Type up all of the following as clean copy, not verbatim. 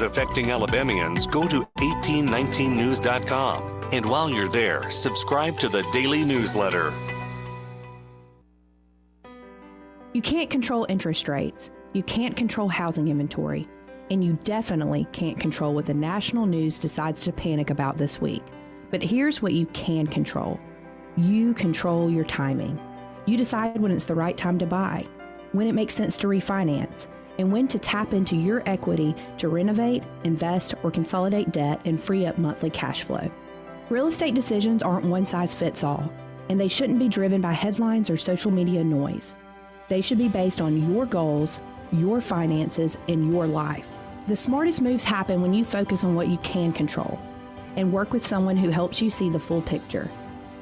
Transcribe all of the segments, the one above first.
Affecting Alabamians, go to 1819news.com. And while you're there, subscribe to the daily newsletter. You can't control interest rates. You can't control housing inventory. And you definitely can't control what the national news decides to panic about this week. But here's what you can control. You control your timing. You decide when it's the right time to buy, when it makes sense to refinance, and when to tap into your equity to renovate, invest, or consolidate debt and free up monthly cash flow. Real estate decisions aren't one size fits all, and they shouldn't be driven by headlines or social media noise. They should be based on your goals, your finances, and your life. The smartest moves happen when you focus on what you can control and work with someone who helps you see the full picture.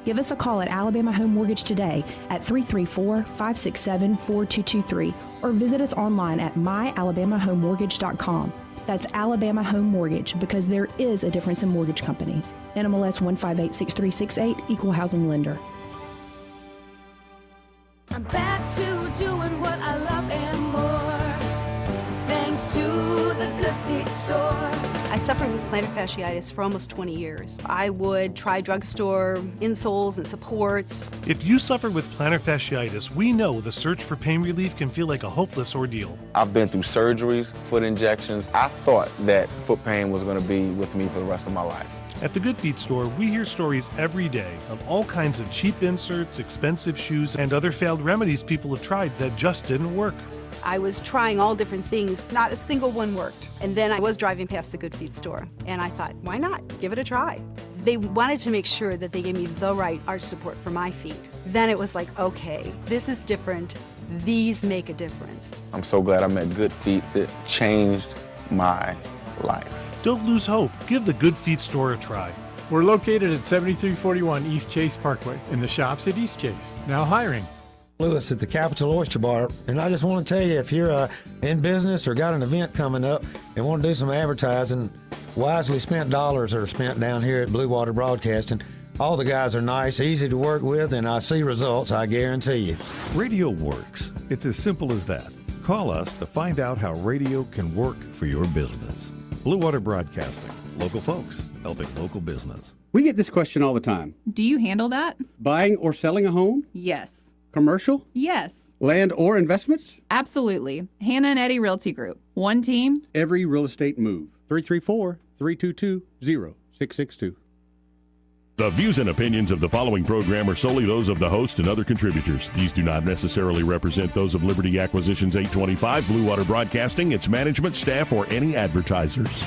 Give us a call at Alabama Home Mortgage today at 334-567-4223 or visit us online at myalabamahomemortgage.com. That's Alabama Home Mortgage, because there is a difference in mortgage companies. NMLS 1586368, Equal Housing Lender. I'm back to doing what I love and more, thanks to the Good Feet store. I suffered with plantar fasciitis for almost 20 years. I would try drugstore insoles and supports. If you suffer with plantar fasciitis, we know the search for pain relief can feel like a hopeless ordeal. I've been through surgeries, foot injections. I thought that foot pain was going to be with me for the rest of my life. At the Good Feet store, we hear stories every day of all kinds of cheap inserts, expensive shoes, and other failed remedies people have tried that just didn't work. I was trying all different things. Not a single one worked. And then I was driving past the Good Feet store, and I thought, why not? Give it a try. They wanted to make sure that they gave me the right arch support for my feet. Then it was like, okay, this is different. These make a difference. I'm so glad I met Good Feet. It changed my life. Don't lose hope. Give the Good Feet store a try. We're located at 7341 East Chase Parkway in the shops at East Chase. Now hiring. Lewis at the Capital Oyster Bar, and I just want to tell you, if you're in business or got an event coming up and want to do some advertising, wisely spent dollars are spent down here at Blue Water Broadcasting. All the guys are nice, easy to work with, and I see results, I guarantee you. Radio works. It's as simple as that. Call us to find out how radio can work for your business. Blue Water Broadcasting. Local folks helping local business. We get this question all the time. Do you handle that? Buying or selling a home? Yes. Commercial? Yes. Land or investments? Absolutely. Hannah and Eddie Realty Group. One team. Every real estate move. 334-322-0662. The views and opinions of the following program are solely those of the host and other contributors. These do not necessarily represent those of Liberty Acquisitions 825, Blue Water Broadcasting, its management, staff, or any advertisers.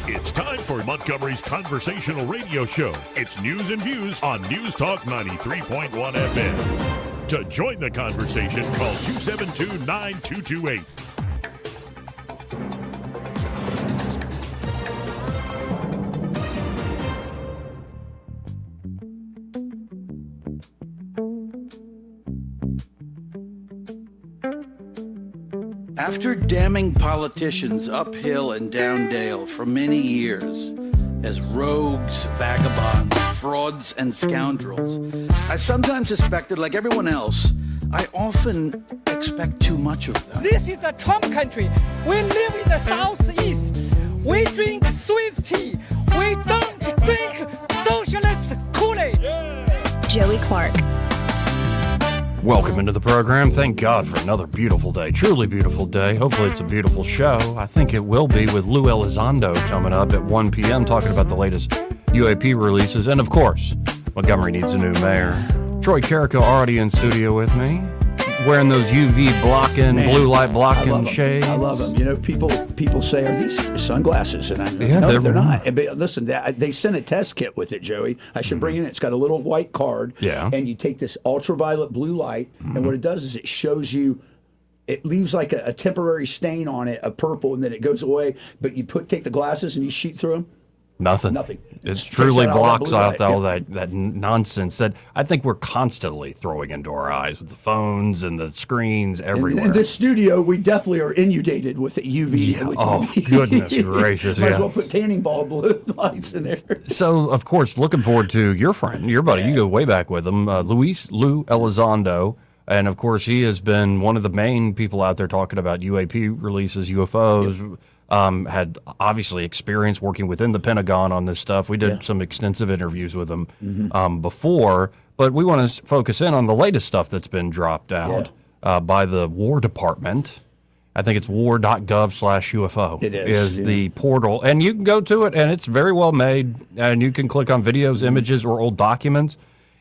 It's time for Montgomery's conversational radio show. It's news and views on News Talk 93.1 FM. To join the conversation, call 272-9228. After damning politicians uphill and down dale for many years as rogues, vagabonds, frauds, and scoundrels, I sometimes suspected, like everyone else, I often expect too much of them. This is a Trump country. We live in the Southeast. We drink sweet tea. We don't drink socialist Kool-Aid. Joey Clark. Welcome into the program. Thank God for another beautiful day. Truly beautiful day. Hopefully it's a beautiful show. I think it will be, with Lue Elizondo coming up at 1 p.m. talking about the latest UAP releases. And of course, Montgomery needs a new mayor. Troy Carrico already in studio with me, wearing those UV blocking, blue light blocking shades. I love them. You know, people say, are these sunglasses? And I yeah, no, they're not. But listen, they sent a test kit with it, Joey. I should bring it in. It's got a little white card. Yeah. And you take this ultraviolet blue light, and what it does is it shows you, it leaves like a temporary stain on it, a purple, and then it goes away. But you take the glasses and you shoot through them. Nothing. It truly blocks out all that nonsense that I think we're constantly throwing into our eyes with the phones and the screens everywhere. In this studio, we definitely are inundated with the UV. Yeah. Oh, goodness gracious. Might as well put tanning ball blue lights in there. So, of course, looking forward to your friend, your buddy. You go way back with him, Lue Elizondo. And, of course, he has been one of the main people out there talking about UAP releases, UFOs. Yep. Had obviously experience working within the Pentagon on this stuff. We did some extensive interviews with him before, but we want to focus in on the latest stuff that's been dropped out by the War Department. I think it's war.gov/UFO. It is the portal, and you can go to it, and it's very well made, and you can click on videos, images, or old documents.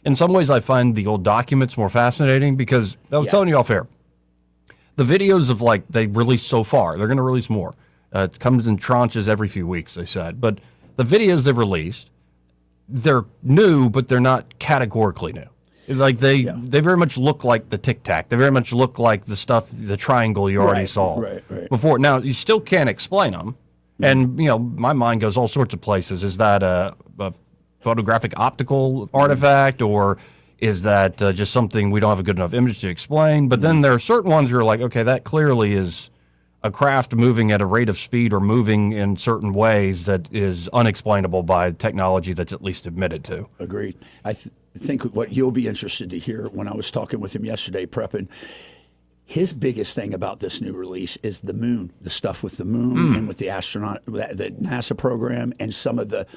In some ways, I find the old documents more fascinating because I was telling you off air, the videos of they released so far, they're going to release more. It comes in tranches every few weeks, they said. But the videos they've released, they're new, but they're not categorically new. They very much look like the Tic Tac. They very much look like the triangle you already saw before. Now, you still can't explain them. And, my mind goes all sorts of places. Is that a photographic optical artifact, or is that just something we don't have a good enough image to explain? But then there are certain ones where you're like, okay, that clearly is a craft moving at a rate of speed or moving in certain ways that is unexplainable by technology that's at least admitted to. Agreed. I think what you'll be interested to hear when I was talking with him yesterday, prepping, his biggest thing about this new release is the moon, the stuff with the moon and with the astronaut, the NASA program, and some of the.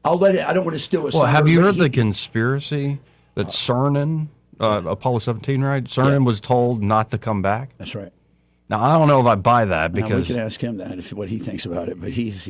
I don't want to steal his. Well, have you heard the conspiracy that CERN, Apollo 17, right? CERN was told not to come back. That's right. Now, I don't know if I buy that because we can ask him that what he thinks about it, but he's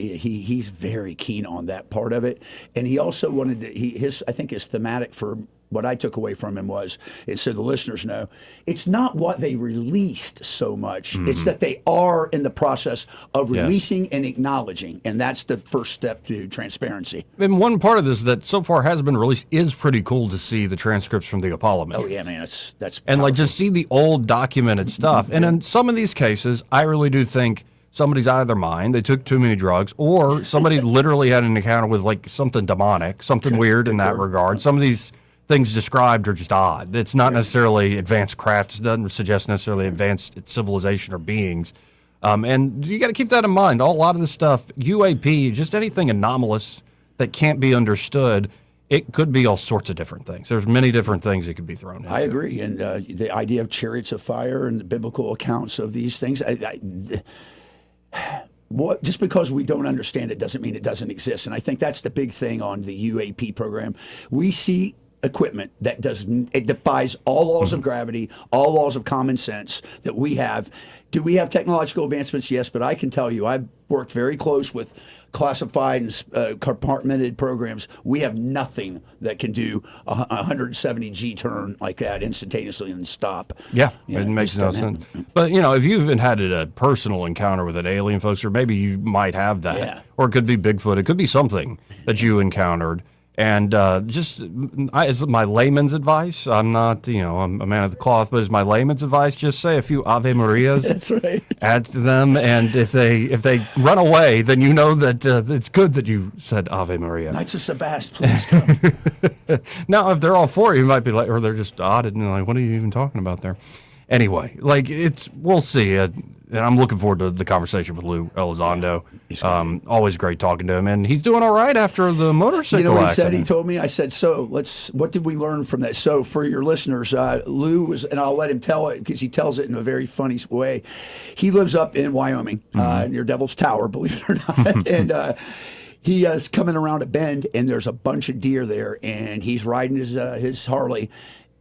very keen on that part of it, and he also wanted to. I think his thematic for what I took away from him was, and so the listeners know, it's not what they released so much; it's that they are in the process of releasing and acknowledging, and that's the first step to transparency. And one part of this that so far has been released is pretty cool to see the transcripts from the Apollo mission. Oh yeah, man, that's and powerful. just see the old documented stuff. And in some of these cases, I really do think somebody's out of their mind. They took too many drugs, or somebody literally had an encounter with something demonic, something weird in that regard. Some of these things described are just odd. It's not necessarily advanced craft. It doesn't suggest necessarily advanced civilization or beings. And you got to keep that in mind. A lot of this stuff, UAP, just anything anomalous that can't be understood, it could be all sorts of different things. There's many different things it could be thrown into. I agree. And the idea of chariots of fire and the biblical accounts of these things, just because we don't understand it doesn't mean it doesn't exist. And I think that's the big thing on the UAP program. We see equipment that defies all laws of gravity, all laws of common sense that we have. Do we have technological advancements? Yes, but I can tell you, I've worked very close with classified and compartmented programs. We have nothing that can do a 170 G turn like that instantaneously and stop. Yeah, it makes no sense. But, if you've had a personal encounter with an alien, folks, or maybe you might have that, or it could be Bigfoot, it could be something that you encountered. And as my layman's advice, I'm not, I'm a man of the cloth, but as my layman's advice, just say a few Ave Marias. That's right. Add to them, and if they run away, then you know that it's good that you said Ave Maria. Knights of Sebast, please come. Now, if they're all for you might be like, or they're just odd and like, what are you even talking about there? Anyway, we'll see. And I'm looking forward to the conversation with Lue Elizondo. Always great talking to him, and he's doing all right after the motorcycle You know what he accident. said? He told me. I said, "So what did we learn from that?" So for your listeners, Lue was, and I'll let him tell it because he tells it in a very funny way. He lives up in Wyoming, near Devil's Tower, believe it or not, and. He is coming around a bend, and there's a bunch of deer there, and he's riding his Harley,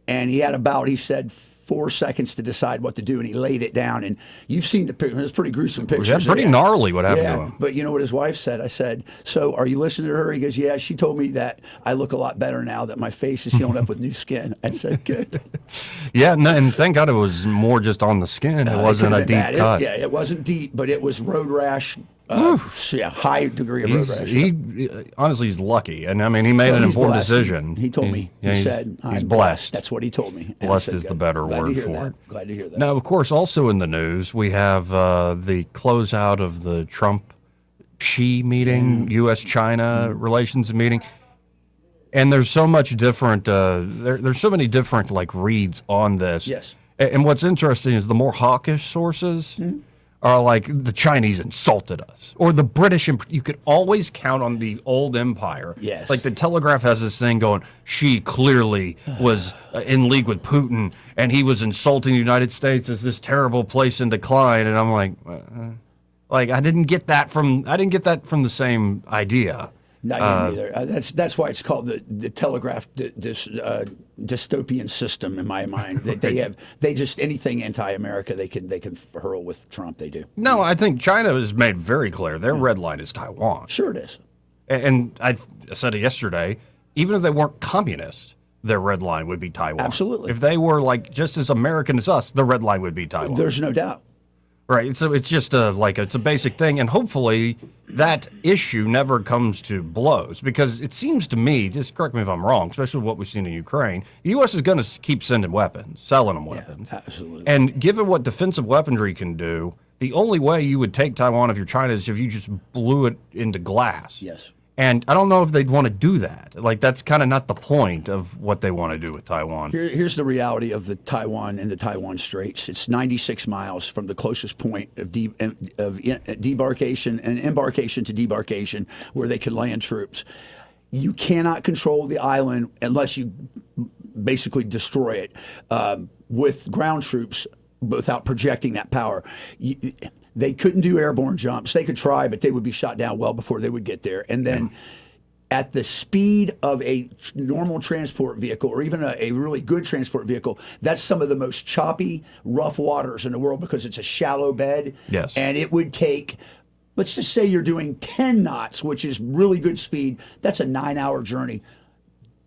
and he said 4 seconds to decide what to do, and he laid it down. And you've seen the picture; it's pretty gruesome pictures. That's pretty gnarly what happened to him. But you know what his wife said? I said, "So are you listening to her?" He goes, "Yeah." She told me that I look a lot better now that my face is healing up with new skin. I said, "Good." Yeah, and thank God it was more just on the skin. It wasn't a deep cut. It wasn't deep, but it was road rash. High degree of road rash. Honestly, he's lucky, and I mean, he made an important decision. He told me. He said, "He's blessed." That's what he told me. And blessed is the better word for it. Glad to hear that. Now, of course, also in the news, we have the closeout of the Trump-Xi meeting, U.S.-China relations meeting. And there's so much different, there's so many different reads on this. Yes. And what's interesting is the more hawkish sources are like, the Chinese insulted us, or the British. You could always count on the old empire. Yes. Like the Telegraph has this thing going, Xi clearly was in league with Putin, and he was insulting the United States as this terrible place in decline. And I'm like, I didn't get that from the same idea. Not either. That's why it's called the Telegraph dystopian system in my mind. They just anything anti-America they can hurl with Trump. They do. No, I think China has made very clear their red line is Taiwan. Sure it is. And I said it yesterday. Even if they weren't communist, their red line would be Taiwan. Absolutely. If they were just as American as us, the red line would be Taiwan. There's no doubt. Right. So it's just it's a basic thing, and hopefully that issue never comes to blows, because it seems to me, just correct me if I'm wrong, especially what we've seen in Ukraine, the U.S. is going to keep sending weapons, selling them weapons. Yeah, absolutely. And given what defensive weaponry can do, the only way you would take Taiwan if you're China is if you just blew it into glass. Yes. And I don't know if they'd want to do that. Like, that's kind of not the point of what they want to do with Taiwan. Here's the reality of the Taiwan and the Taiwan Straits. It's 96 miles from the closest point of debarkation and embarkation to debarkation where they can land troops. You cannot control the island unless you basically destroy it with ground troops without projecting that power. They couldn't do airborne jumps. They could try, but they would be shot down well before they would get there. And then at the speed of a normal transport vehicle or even a really good transport vehicle, that's some of the most choppy, rough waters in the world because it's a shallow bed. Yes. And it would take, let's just say you're doing 10 knots, which is really good speed. That's a 9-hour journey.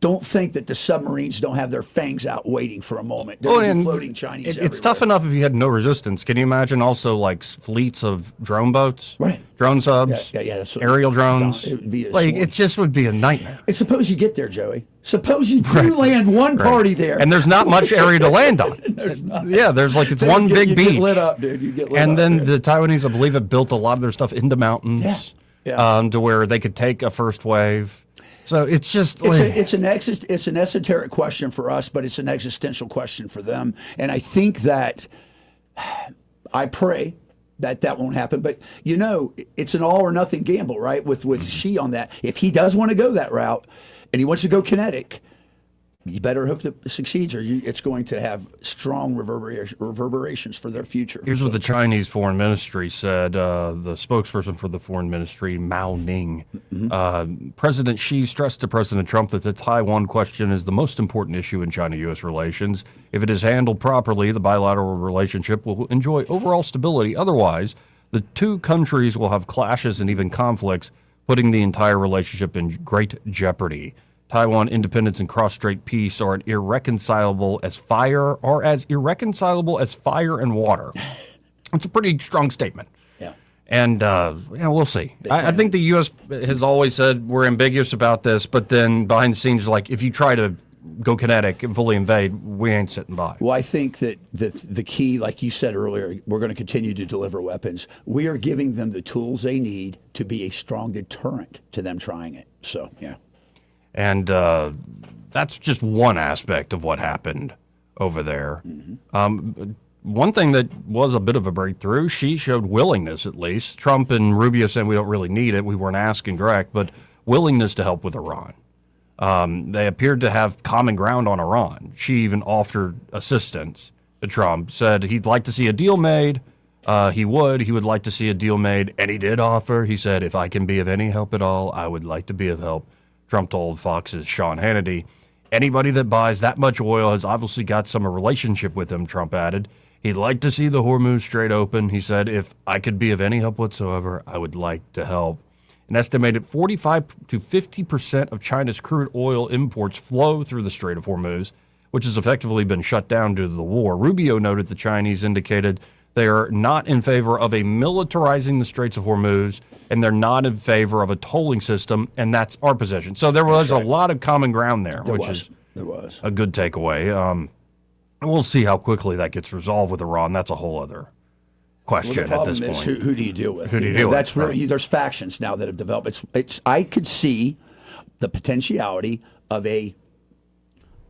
Don't think that the submarines don't have their fangs out waiting for a moment. They're floating Chinese It's tough enough if you had no resistance. Can you imagine also like fleets of drone boats? Right. Drone subs, aerial drones. It would be it just would be a nightmare. And suppose you get there, Joey. Suppose you do land one party there. And there's not much area to land on. There's like, it's one big beach. You get lit up, dude. You get lit and up. then the Taiwanese, I believe, have built a lot of their stuff into mountains to where they could take a first wave. So it's just it's an esoteric question for us, but it's an existential question for them. And I think that I pray that won't happen. But it's an all or nothing gamble, right? With Xi on that. If he does want to go that route and he wants to go kinetic, you better hope that it succeeds, or it's going to have strong reverberations for their future. Here's what the Chinese Foreign Ministry said. The spokesperson for the Foreign Ministry, Mao Ning. President Xi stressed to President Trump that the Taiwan question is the most important issue in China-U.S. relations. If it is handled properly, the bilateral relationship will enjoy overall stability. Otherwise, the two countries will have clashes and even conflicts, putting the entire relationship in great jeopardy. Taiwan independence and cross-strait peace are irreconcilable as fire and water. It's a pretty strong statement. Yeah. And we'll see. I think the U.S. has always said we're ambiguous about this, but then behind the scenes, like, if you try to go kinetic and fully invade, we ain't sitting by. Well, I think that the key, like you said earlier, we're going to continue to deliver weapons. We are giving them the tools they need to be a strong deterrent to them trying it. So, yeah. And that's just one aspect of what happened over there. One thing that was a bit of a breakthrough, she showed willingness, at least. Trump and Rubio said we don't really need it. We weren't asking direct, but willingness to help with Iran. They appeared to have common ground on Iran. She even offered assistance to Trump, said he'd like to see a deal made. He would like to see a deal made, and he did offer. He said, if I can be of any help at all, I would like to be of help. Trump told Fox's Sean Hannity, anybody that buys that much oil has obviously got some relationship with him, Trump added. He'd like to see the Hormuz Strait open. He said, if I could be of any help whatsoever, I would like to help. An estimated 45 to 50% of China's crude oil imports flow through the Strait of Hormuz, which has effectively been shut down due to the war. Rubio noted the Chinese indicated they are not in favor of a militarizing the Straits of Hormuz, and they're not in favor of a tolling system, and that's our position. So there was a lot of common ground there, which is a good takeaway. We'll see how quickly that gets resolved with Iran. That's a whole other question at this point. Who do you deal with? Who do you deal with? That's really, there's factions now that have developed. I could see the potentiality of a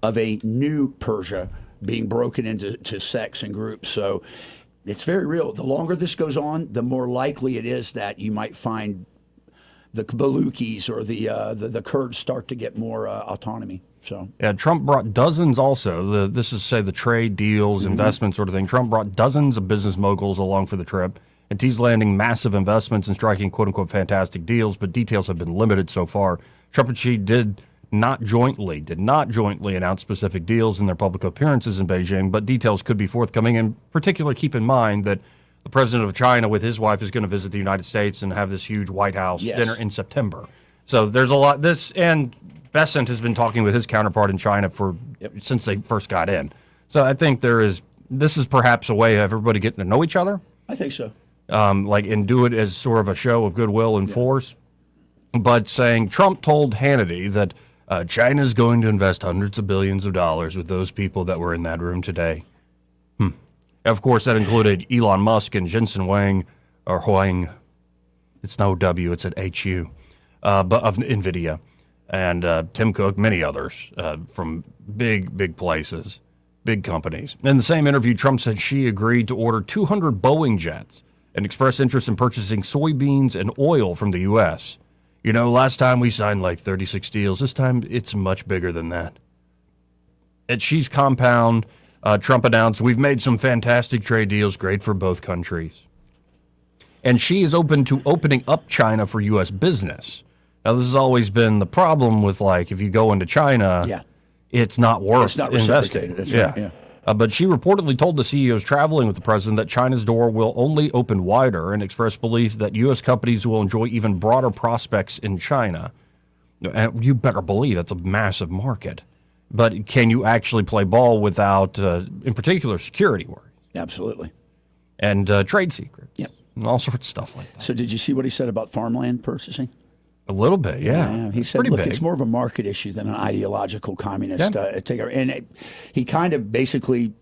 new Persia being broken into sects and groups. So it's very real. The longer this goes on, the more likely it is that you might find the Baluchis or the Kurds start to get more autonomy. So yeah, Trump brought dozens also. This is, say, the trade deals, investment sort of thing. Trump brought dozens of business moguls along for the trip, and he's landing massive investments and striking quote-unquote fantastic deals, but details have been limited so far. Trump and Xi did not jointly announce specific deals in their public appearances in Beijing, but details could be forthcoming. And particularly keep in mind that the president of China with his wife is going to visit the United States and have this huge White House dinner in September. So there's a lot. And Bessent has been talking with his counterpart in China since they first got in. So I think this is perhaps a way of everybody getting to know each other. I think so. And do it as sort of a show of goodwill and force. But saying Trump told Hannity that China's going to invest hundreds of billions of dollars with those people that were in that room today. Of course, that included Elon Musk and Jensen Huang. It's no W, it's an HU, but of NVIDIA, and Tim Cook, many others from big places, big companies. In the same interview, Trump said Xi agreed to order 200 Boeing jets and expressed interest in purchasing soybeans and oil from the U.S. You know, last time we signed like 36 deals. This time it's much bigger than that. At Xi's compound, Trump announced, we've made some fantastic trade deals, great for both countries. And Xi is open to opening up China for U.S. business. Now, this has always been the problem with, like, if you go into China, it's not worth investing. That's right, yeah. But Xi reportedly told the CEOs traveling with the president that China's door will only open wider and expressed belief that U.S. companies will enjoy even broader prospects in China. And you better believe that's a massive market. But can you actually play ball without, in particular, security worries? Absolutely. And trade secrets. Yep. And all sorts of stuff like that. So did you see what he said about farmland purchasing? A little bit, yeah. He said, look, it's more of a market issue than an ideological communist takeover. And he kind of basically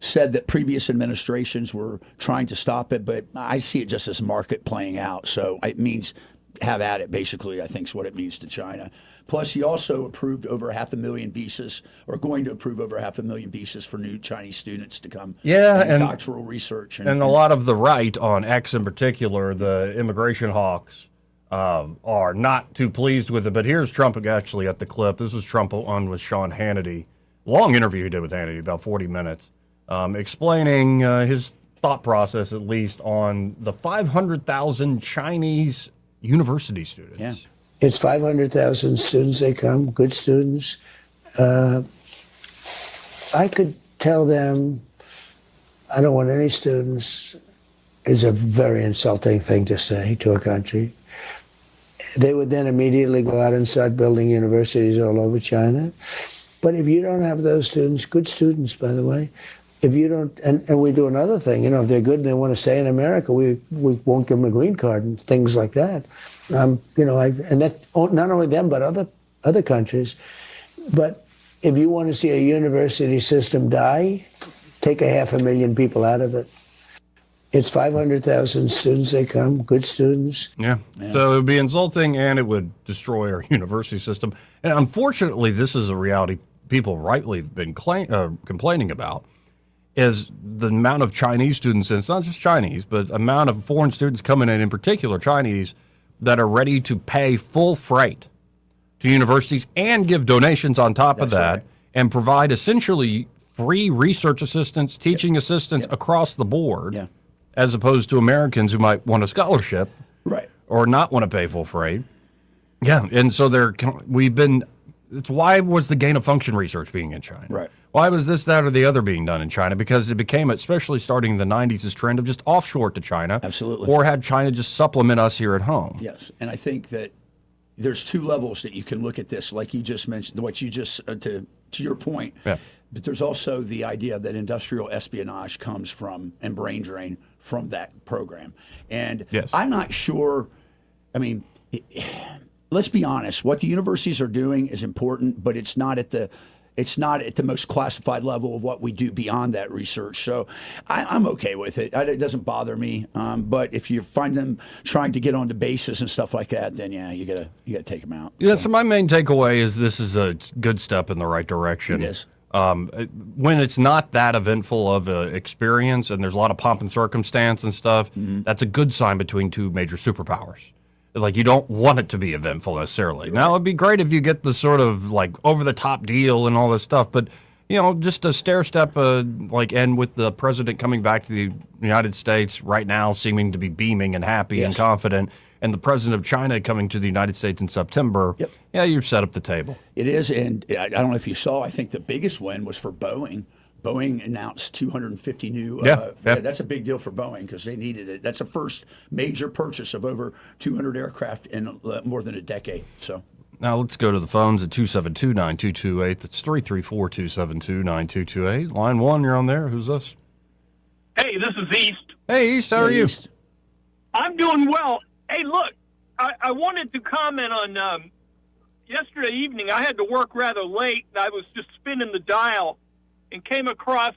said that previous administrations were trying to stop it, but I see it just as market playing out. So it means have at it, basically, I think is what it means to China. Plus, he also approved over 500,000 visas, or going to approve over 500,000 visas for new Chinese students to come. And doctoral research. And a lot of the right on X in particular, the immigration hawks, are not too pleased with it. But here's Trump actually at the clip. This was Trump on with Sean Hannity. Long interview he did with Hannity, about 40 minutes, explaining his thought process, at least, on the 500,000 Chinese university students. Yeah. It's 500,000 students. They come, good students. I could tell them I don't want any students is a very insulting thing to say to a country. They would then immediately go out and start building universities all over China. But if you don't have those students, good students, by the way, if you don't, and we do another thing, you know, if they're good and they want to stay in America, we won't give them a green card and things like that. You know, and that's not only them, but other countries. But if you want to see a university system die, take 500,000 people out of it. It's 500,000 students. They come, good students. Yeah. So it would be insulting, and it would destroy our university system. And unfortunately, this is a reality people rightly have been complaining about, is the amount of Chinese students, and it's not just Chinese, but amount of foreign students coming in particular Chinese, that are ready to pay full freight to universities and give donations on top of that, and provide essentially free research assistance, teaching assistance across the board, as opposed to Americans who might want a scholarship or not want to pay full freight. Yeah, and so it's why was the gain of function research being in China? Right. Why was this, that, or the other being done in China? Because it became, especially starting in the 90s, this trend of just offshore to China. Absolutely. Or had China just supplement us here at home. Yes, and I think that there's two levels that you can look at this, like you just mentioned, what you just, to your point. Yeah. But there's also the idea that industrial espionage comes from, and brain drain from that program. And I'm not sure, I mean, let's be honest, what the universities are doing is important, but it's not at the most classified level of what we do beyond that research. So I'm okay with it. It doesn't bother me. But if you find them trying to get onto bases and stuff like that, then you gotta take them out. Yeah. So my main takeaway is this is a good step in the right direction. It is. When it's not that eventful of an experience and there's a lot of pomp and circumstance and stuff, that's a good sign between two major superpowers. Like, you don't want it to be eventful necessarily. Now, it'd be great if you get the sort of like over the top deal and all this stuff, but you know, just a stair step, and with the president coming back to the United States right now, seeming to be beaming and happy and confident, and the president of China coming to the United States in September. Yeah, you've set up the table. It is, and I don't know if you saw, I think the biggest win was for Boeing. Boeing announced 250 new. That's a big deal for Boeing because they needed it. That's the first major purchase of over 200 aircraft in more than a decade. So now let's go to the phones at 272-9228. That's 334-272-9228. Line one, you're on there. Who's this? Hey, this is East. Hey, East. How are you? East. I'm doing well. Hey, look, I wanted to comment on yesterday evening. I had to work rather late. I was just spinning the dial and came across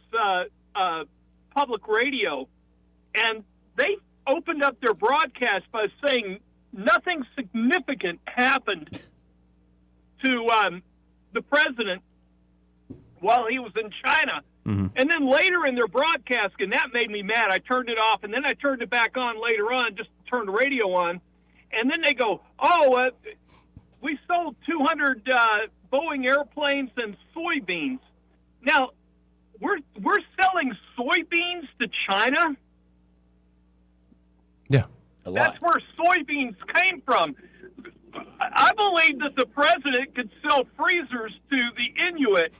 public radio, and they opened up their broadcast by saying nothing significant happened to the president while he was in China. And then later in their broadcast, and that made me mad, I turned it off, and then I turned it back on later on just to turn the radio on. And then they go, we sold 200 Boeing airplanes and soybeans. Now, we're selling soybeans to China? Yeah. That's where soybeans came from. I believe that the president could sell freezers to the Inuit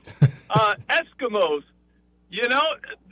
Eskimos. You know,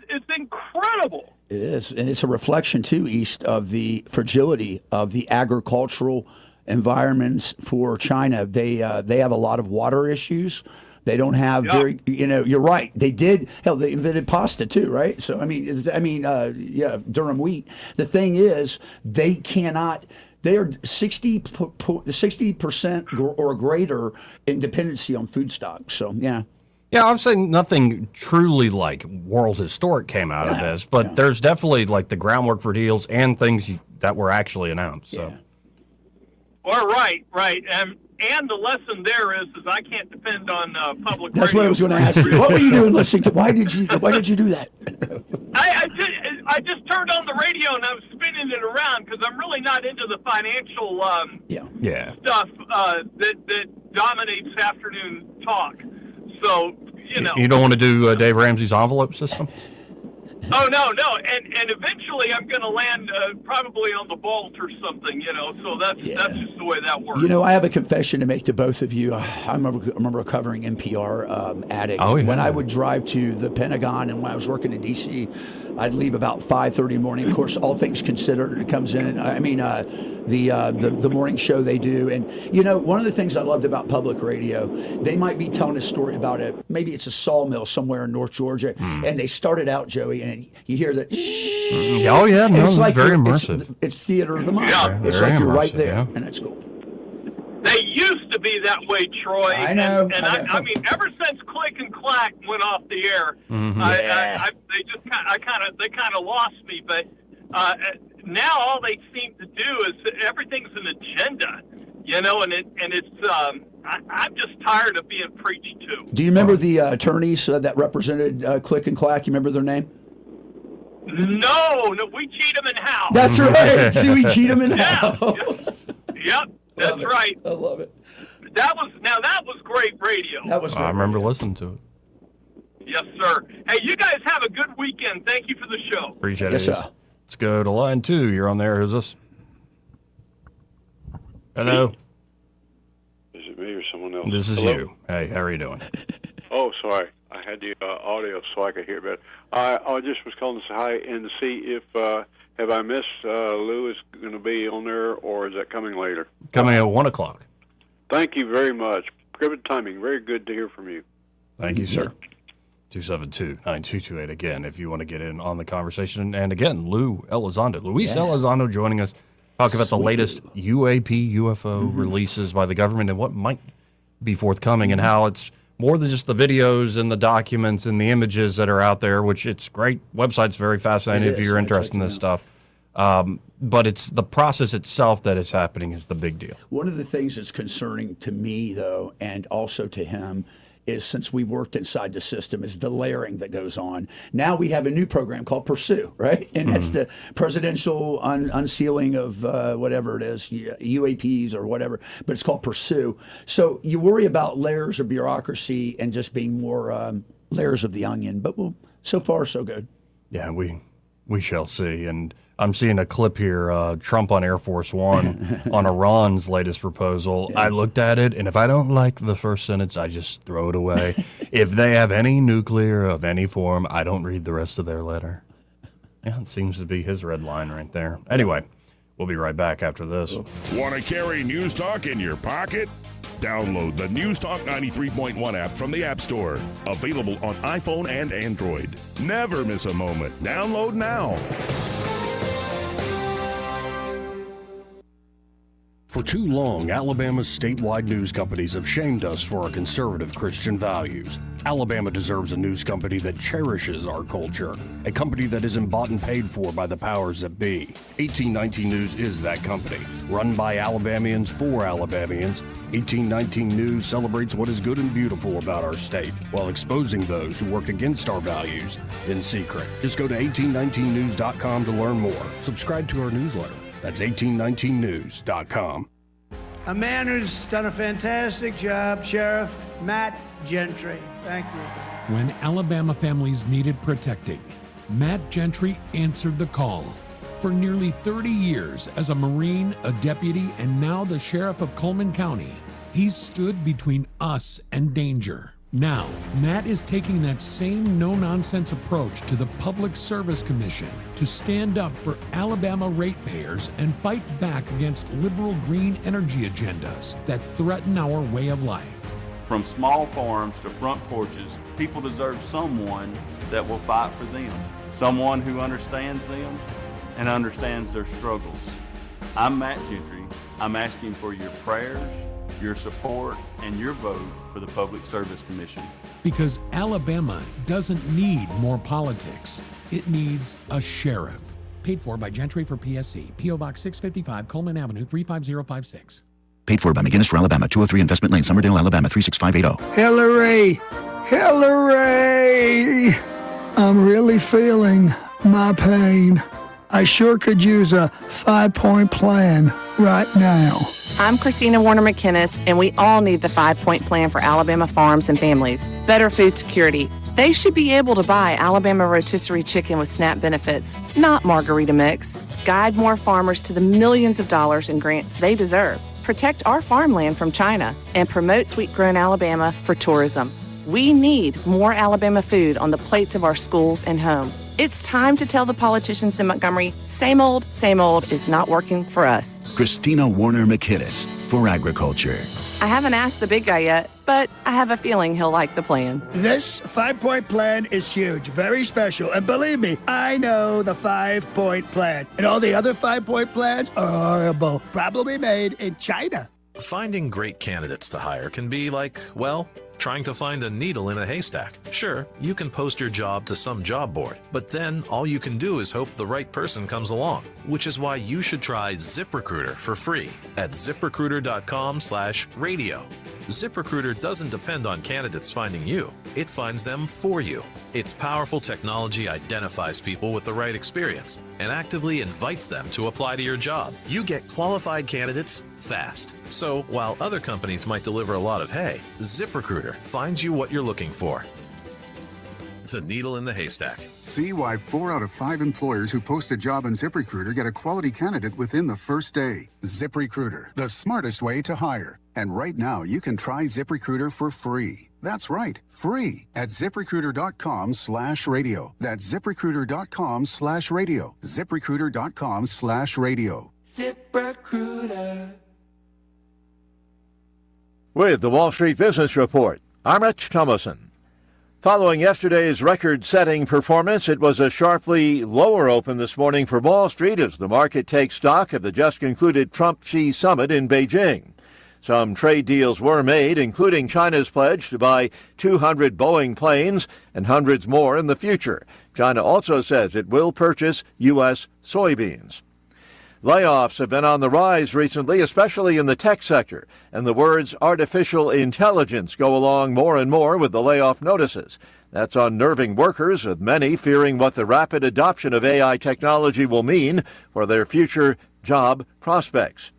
it's incredible. It is, and it's a reflection too, East, of the fragility of the agricultural environments for China. They have a lot of water issues. They don't have very, you're right. They did. Hell, they invented pasta too, right? So durum wheat. The thing is, they cannot. They are 60% or greater in dependency on food stocks. So yeah. Yeah, I'm saying nothing truly like world historic came out of this, but there's definitely like the groundwork for deals and things that were actually announced. So. Well, right. And the lesson there is I can't depend on public That's radio. what I was going to ask you. What were you doing listening to? Why did you do that? I just turned on the radio and I was spinning it around because I'm really not into the financial stuff that dominates afternoon talk. So, You don't want to do Dave Ramsey's envelope system? Oh, no. And eventually I'm going to land probably on the Bolt or something, so that's just the way that works. I have a confession to make to both of you. I remember covering NPR Addict. Oh, yeah. When I would drive to the Pentagon and when I was working in D.C., I'd leave about 5:30 in the morning. Of course, All Things Considered, it comes in. The morning show they do. And, one of the things I loved about public radio, they might be telling a story about maybe it's a sawmill somewhere in North Georgia, and they started out, Joey, and you hear that. Oh, yeah, no, it's like very immersive. It's theater of the mind. Yeah. It's Very like you're right immersive, there, yeah. and that's cool. They used to be that way, Troy. I know. And I mean, ever since Click and Clack went off the air, they kind of lost me. But now all they seem to do is everything's an agenda, and it's. I'm just tired of being preached to. Do you remember the attorneys that represented Click and Clack? You remember their name? No, we cheat them in house. That's right. Do we cheat them in house? Yep, that's right. I love it. That was great radio. That was. I remember listening to it. Yes, sir. Hey, you guys have a good weekend. Thank you for the show. Appreciate Yes, it. sir. Let's go to line 2. You're on there. Who's this? Hello. Is it me or someone else? This is Hello? you. Hey, how are you doing? Oh, sorry. I had the audio so I could hear better. I just was calling to say hi and to see if have I missed Lue is going to be on there, or is that coming later? Coming at 1 o'clock. Thank you very much. Good timing. Very good to hear from you. Thank you, sir. 272-9228 again, if you want to get in on the conversation. And again, Lue Elizondo. Luis Elizondo joining us, talk about the latest UAP, UFO releases by the government and what might be forthcoming and how it's more than just the videos and the documents and the images that are out there, which it's great. Website's very fascinating if you're interested in this stuff. But it's the process itself that is happening is the big deal. One of the things that's concerning to me, though, and also to him, is since we worked inside the system, is the layering that goes on. Now we have a new program called Pursue, right? And that's the presidential unsealing of whatever it is, UAPs or whatever, but it's called Pursue. So you worry about layers of bureaucracy and just being more layers of the onion, but so far so good. Yeah, we shall see. And I'm seeing a clip here, Trump on Air Force One on Iran's latest proposal. I looked at it, and if I don't like the first sentence, I just throw it away. If they have any nuclear of any form, I don't read the rest of their letter. Yeah, it seems to be his red line right there. Anyway, we'll be right back after this. Want to carry News Talk in your pocket? Download the News Talk 93.1 app from the App Store. Available on iPhone and Android. Never miss a moment. Download now. For too long, Alabama's statewide news companies have shamed us for our conservative Christian values. Alabama deserves a news company that cherishes our culture, a company that isn't bought and paid for by the powers that be. 1819 News is that company. Run by Alabamians for Alabamians, 1819 News celebrates what is good and beautiful about our state, while exposing those who work against our values in secret. Just go to 1819news.com to learn more. Subscribe to our newsletter. That's 1819news.com. A man who's done a fantastic job, Sheriff Matt Gentry. Thank you. When Alabama families needed protecting, Matt Gentry answered the call. For nearly 30 years as a Marine, a deputy, and now the Sheriff of Coleman County, he's stood between us and danger. Now, Matt is taking that same no-nonsense approach to the Public Service Commission to stand up for Alabama ratepayers and fight back against liberal green energy agendas that threaten our way of life. From small farms to front porches, people deserve someone that will fight for them, someone who understands them and understands their struggles. I'm Matt Gentry. I'm asking for your prayers, your support, and your vote for the Public Service Commission. Because Alabama doesn't need more politics. It needs a sheriff. Paid for by Gentry for PSC. P.O. Box 655, Coleman Avenue, 35056. Paid for by McGinnis for Alabama, 203 Investment Lane, Summerdale, Alabama, 36580. Hillary! Hillary! I'm really feeling my pain. I sure could use a 5-point plan right now. I'm Christina Warner McKinnis, and we all need the 5-point plan for Alabama farms and families. Better food security. They should be able to buy Alabama rotisserie chicken with SNAP benefits, not margarita mix. Guide more farmers to the millions of dollars in grants they deserve. Protect our farmland from China and promote sweet-grown Alabama for tourism. We need more Alabama food on the plates of our schools and home. It's time to tell the politicians in Montgomery, same old is not working for us. Christina Warner McKinnis for Agriculture. I haven't asked the big guy yet, but I have a feeling he'll like the plan. This 5-point plan is huge, very special, and believe me, I know the 5-point plan. And all the other 5-point plans are horrible, probably made in China. Finding great candidates to hire can be like, well, trying to find a needle in a haystack. Sure, you can post your job to some job board, but then all you can do is hope the right person comes along, which is why you should try ZipRecruiter for free at ZipRecruiter.com/radio. ZipRecruiter doesn't depend on candidates finding you. It finds them for you. Its powerful technology identifies people with the right experience and actively invites them to apply to your job. You get qualified candidates fast. So while other companies might deliver a lot of hay, ZipRecruiter finds you what you're looking for. The needle in the haystack. See why 4 out of 5 employers who post a job on ZipRecruiter get a quality candidate within the first day. ZipRecruiter, the smartest way to hire. And right now, you can try ZipRecruiter for free. That's right, free at ZipRecruiter.com/radio. That's ZipRecruiter.com/radio. ZipRecruiter.com/radio. ZipRecruiter. With the Wall Street Business Report, I'm Rich Thomason. Following yesterday's record-setting performance, it was a sharply lower open this morning for Wall Street as the market takes stock of the just-concluded Trump-Xi summit in Beijing. Some trade deals were made, including China's pledge to buy 200 Boeing planes and hundreds more in the future. China also says it will purchase U.S. soybeans. Layoffs have been on the rise recently, especially in the tech sector, and the words artificial intelligence go along more and more with the layoff notices. That's unnerving workers, with many fearing what the rapid adoption of AI technology will mean for their future job prospects.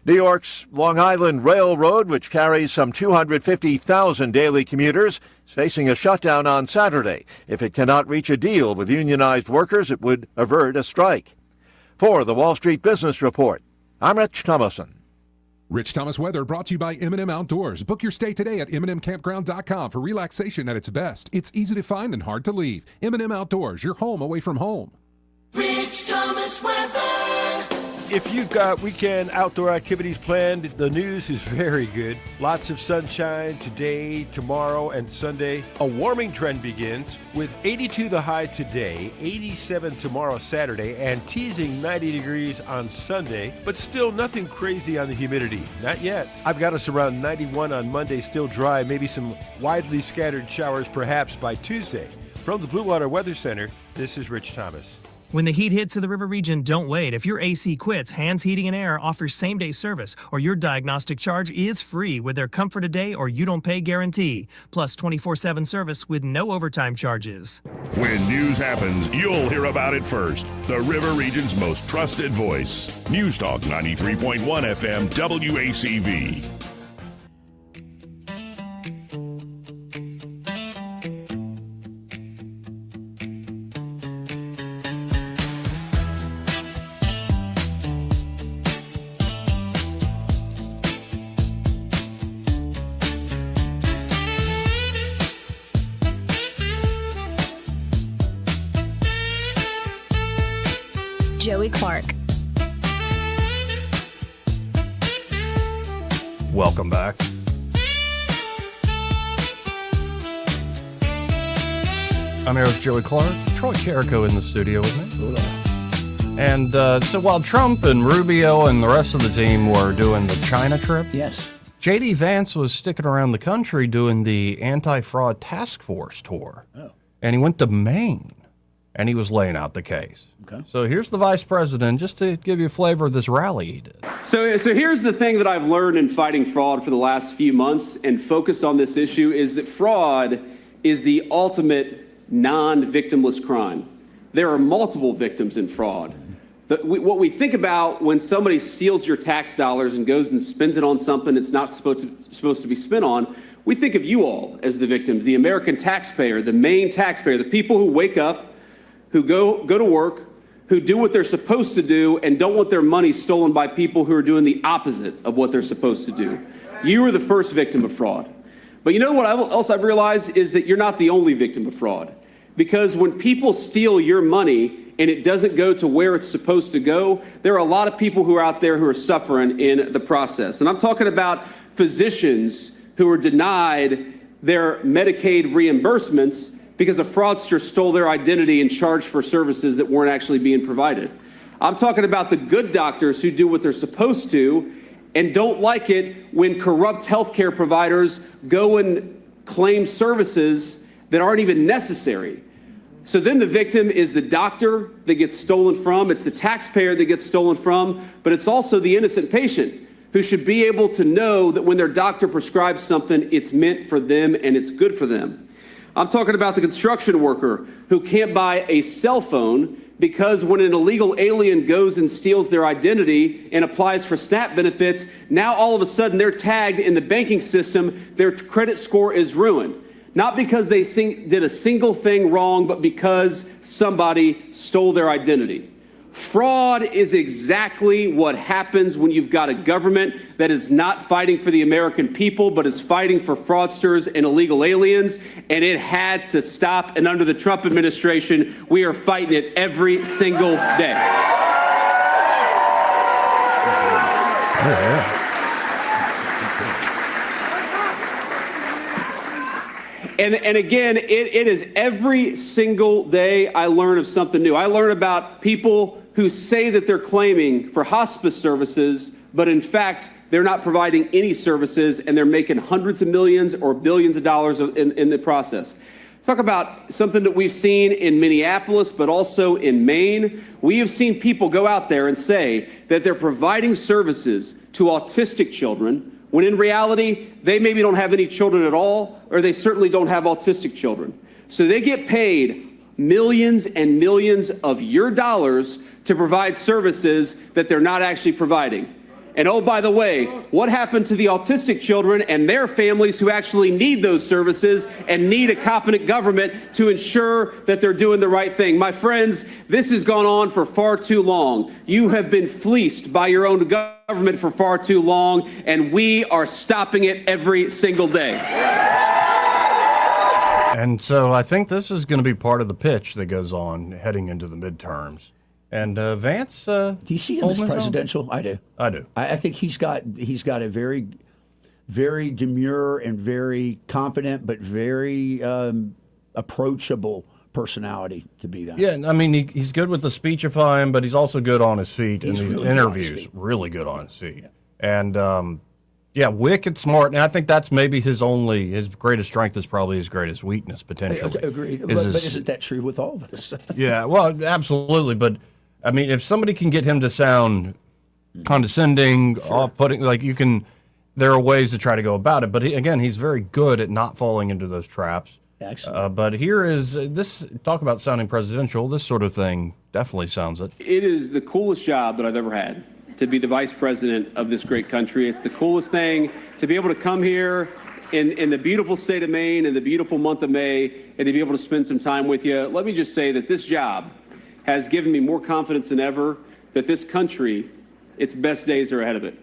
New York's Long Island Railroad, which carries some 250,000 daily commuters, is facing a shutdown on Saturday. If it cannot reach a deal with unionized workers, it would avert a strike. For the Wall Street Business Report, I'm Rich Thomason. Rich Thomas weather brought to you by M&M Outdoors. Book your stay today at MNMCampground.com for relaxation at its best. It's easy to find and hard to leave. M&M Outdoors, your home away from home. Rich Thomas weather. If you've got weekend outdoor activities planned, the news is very good. Lots of sunshine today, tomorrow, and Sunday. A warming trend begins with 82 the high today, 87 tomorrow, Saturday, and teasing 90 degrees on Sunday, but still nothing crazy on the humidity. Not yet. I've got us around 91 on Monday, still dry, maybe some widely scattered showers perhaps by Tuesday. From the Blue Water Weather Center, this is Rich Thomas. When the heat hits to the river region, don't wait. If your AC quits, Hands Heating and Air offers same-day service, or your diagnostic charge is free with their Comfort a Day or You Don't Pay guarantee, plus 24/7 service with no overtime charges. When news happens, you'll hear about it first. The River Region's most trusted voice. News Talk 93.1 FM WACV. Joey Clark. Welcome back. I'm Air's Joey Clark. Troy Carrico in the studio with me. And so while Trump and Rubio and the rest of the team were doing the China trip, yes, J.D. Vance was sticking around the country doing the anti-fraud task force tour. Oh. And he went to Maine, and he was laying out the case. Okay. So here's the vice president, just to give you a flavor of this rally he did. So here's the thing that I've learned in fighting fraud for the last few months and focused on this issue is that fraud is the ultimate non-victimless crime. There are multiple victims in fraud. What we think about when somebody steals your tax dollars and goes and spends it on something it's not supposed to be spent on, we think of you all as the victims, the American taxpayer, the main taxpayer, the people who wake up, who go to work, who do what they're supposed to do and don't want their money stolen by people who are doing the opposite of what they're supposed to do. You are the first victim of fraud. But you know what else I've realized is that you're not the only victim of fraud. Because when people steal your money and it doesn't go to where it's supposed to go, there are a lot of people who are out there who are suffering in the process. And I'm talking about physicians who are denied their Medicaid reimbursements because a fraudster stole their identity and charged for services that weren't actually being provided. I'm talking about the good doctors who do what they're supposed to and don't like it when corrupt healthcare providers go and claim services that aren't even necessary. So then the victim is the doctor that gets stolen from, it's the taxpayer that gets stolen from, but it's also the innocent patient who should be able to know that when their doctor prescribes something, it's meant for them and it's good for them. I'm talking about the construction worker who can't buy a cell phone because when an illegal alien goes and steals their identity and applies for SNAP benefits, now all of a sudden they're tagged in the banking system, their credit score is ruined. Not because they did a single thing wrong, but because somebody stole their identity. Fraud is exactly what happens when you've got a government that is not fighting for the American people, but is fighting for fraudsters and illegal aliens, and it had to stop. And under the Trump administration, we are fighting it every single day. Yeah. And again, it is every single day I learn of something new. I learn about people who say that they're claiming for hospice services, but in fact, they're not providing any services and they're making hundreds of millions or billions of dollars in the process. Talk about something that we've seen in Minneapolis, but also in Maine. We have seen people go out there and say that they're providing services to autistic children when in reality, they maybe don't have any children at all, or they certainly don't have autistic children. So they get paid millions and millions of your dollars to provide services that they're not actually providing. And oh, by the way, what happened to the autistic children and their families who actually need those services and need a competent government to ensure that they're doing the right thing? My friends, this has gone on for far too long. You have been fleeced by your own government for far too long, and we are stopping it every single day. And so I think this is going to be part of the pitch that goes on heading into the midterms. And Vance, do you see him as presidential? I do. I do. I think he's got a very, very demure and very confident, but very approachable personality to be that. Yeah, I mean, he's good with the speechifying, but he's also good on his feet in these really interviews. Really good on his feet. Yeah. And, wicked smart. And I think that's maybe his greatest strength is probably his greatest weakness, potentially. Agreed. But isn't that true with all of us? Yeah, well, absolutely. But, I mean, if somebody can get him to sound condescending, off-putting, there are ways to try to go about it. But, he's very good at not falling into those traps. Excellent. But here is this, talk about sounding presidential, this sort of thing definitely sounds it. It is the coolest job that I've ever had, to be the vice president of this great country. It's the coolest thing to be able to come here in the beautiful state of Maine in the beautiful month of May and to be able to spend some time with you. Let me just say that this job has given me more confidence than ever that this country, its best days are ahead of it.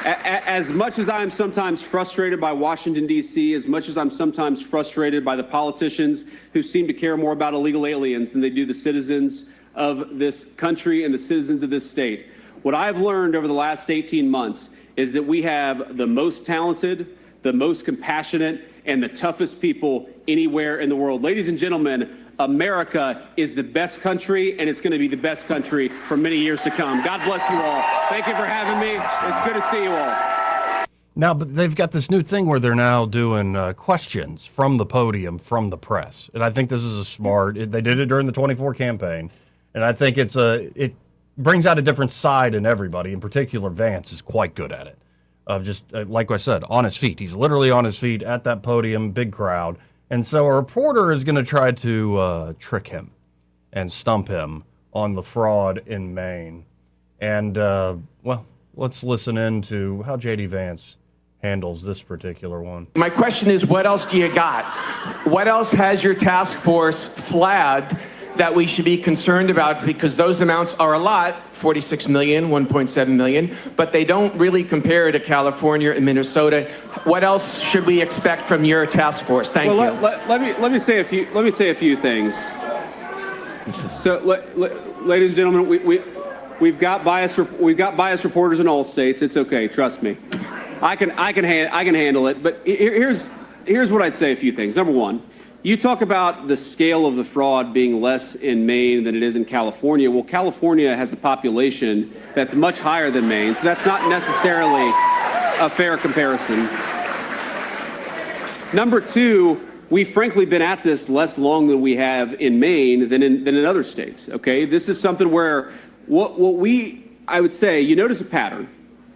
As much as I am sometimes frustrated by Washington, D.C., as much as I'm sometimes frustrated by the politicians who seem to care more about illegal aliens than they do the citizens of this country and the citizens of this state, what I've learned over the last 18 months is that we have the most talented, the most compassionate, and the toughest people anywhere in the world. Ladies and gentlemen, America is the best country, and it's going to be the best country for many years to come. God bless you all. Thank you for having me. It's good to see you all. Now, but they've got this new thing where they're now doing questions from the podium, from the press. And I think this is they did it during the 24 campaign. And I think it brings out a different side in everybody. In particular, Vance is quite good at it. Of just, like I said, on his feet. He's literally on his feet at that podium, big crowd. And so a reporter is going to try to trick him and stump him on the fraud in Maine. And, let's listen in to how J.D. Vance handles this particular one. My question is, what else do you got? What else has your task force flagged that we should be concerned about? Because those amounts are a lot, 46 million, 1.7 million, but they don't really compare to California and Minnesota. What else should we expect from your task force? Thank you. Let me say a few things. So, ladies and gentlemen, we've got biased reporters in all states. It's okay, trust me. I can handle it. But here's what I'd say. A few things. Number one, you talk about the scale of the fraud being less in Maine than it is in California. Well, California has a population that's much higher than Maine, so that's not necessarily a fair comparison. Number two, we've frankly been at this less long than we have in Maine than in other states. Okay, this is something where I would say, you notice a pattern,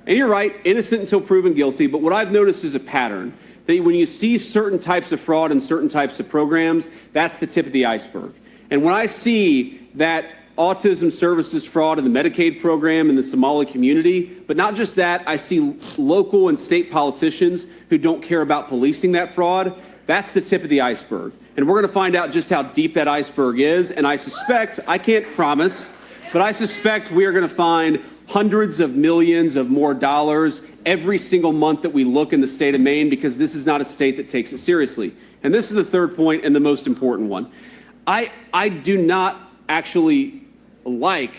and you're right, innocent until proven guilty. But what I've noticed is a pattern. That when you see certain types of fraud and certain types of programs, that's the tip of the iceberg. And when I see that autism services fraud in the Medicaid program in the Somali community, but not just that, I see local and state politicians who don't care about policing that fraud, that's the tip of the iceberg. And we're going to find out just how deep that iceberg is. And I suspect, I can't promise, but I suspect we are going to find hundreds of millions of more dollars every single month that we look in the state of Maine, because this is not a state that takes it seriously. And this is the third point and the most important one. I do not actually like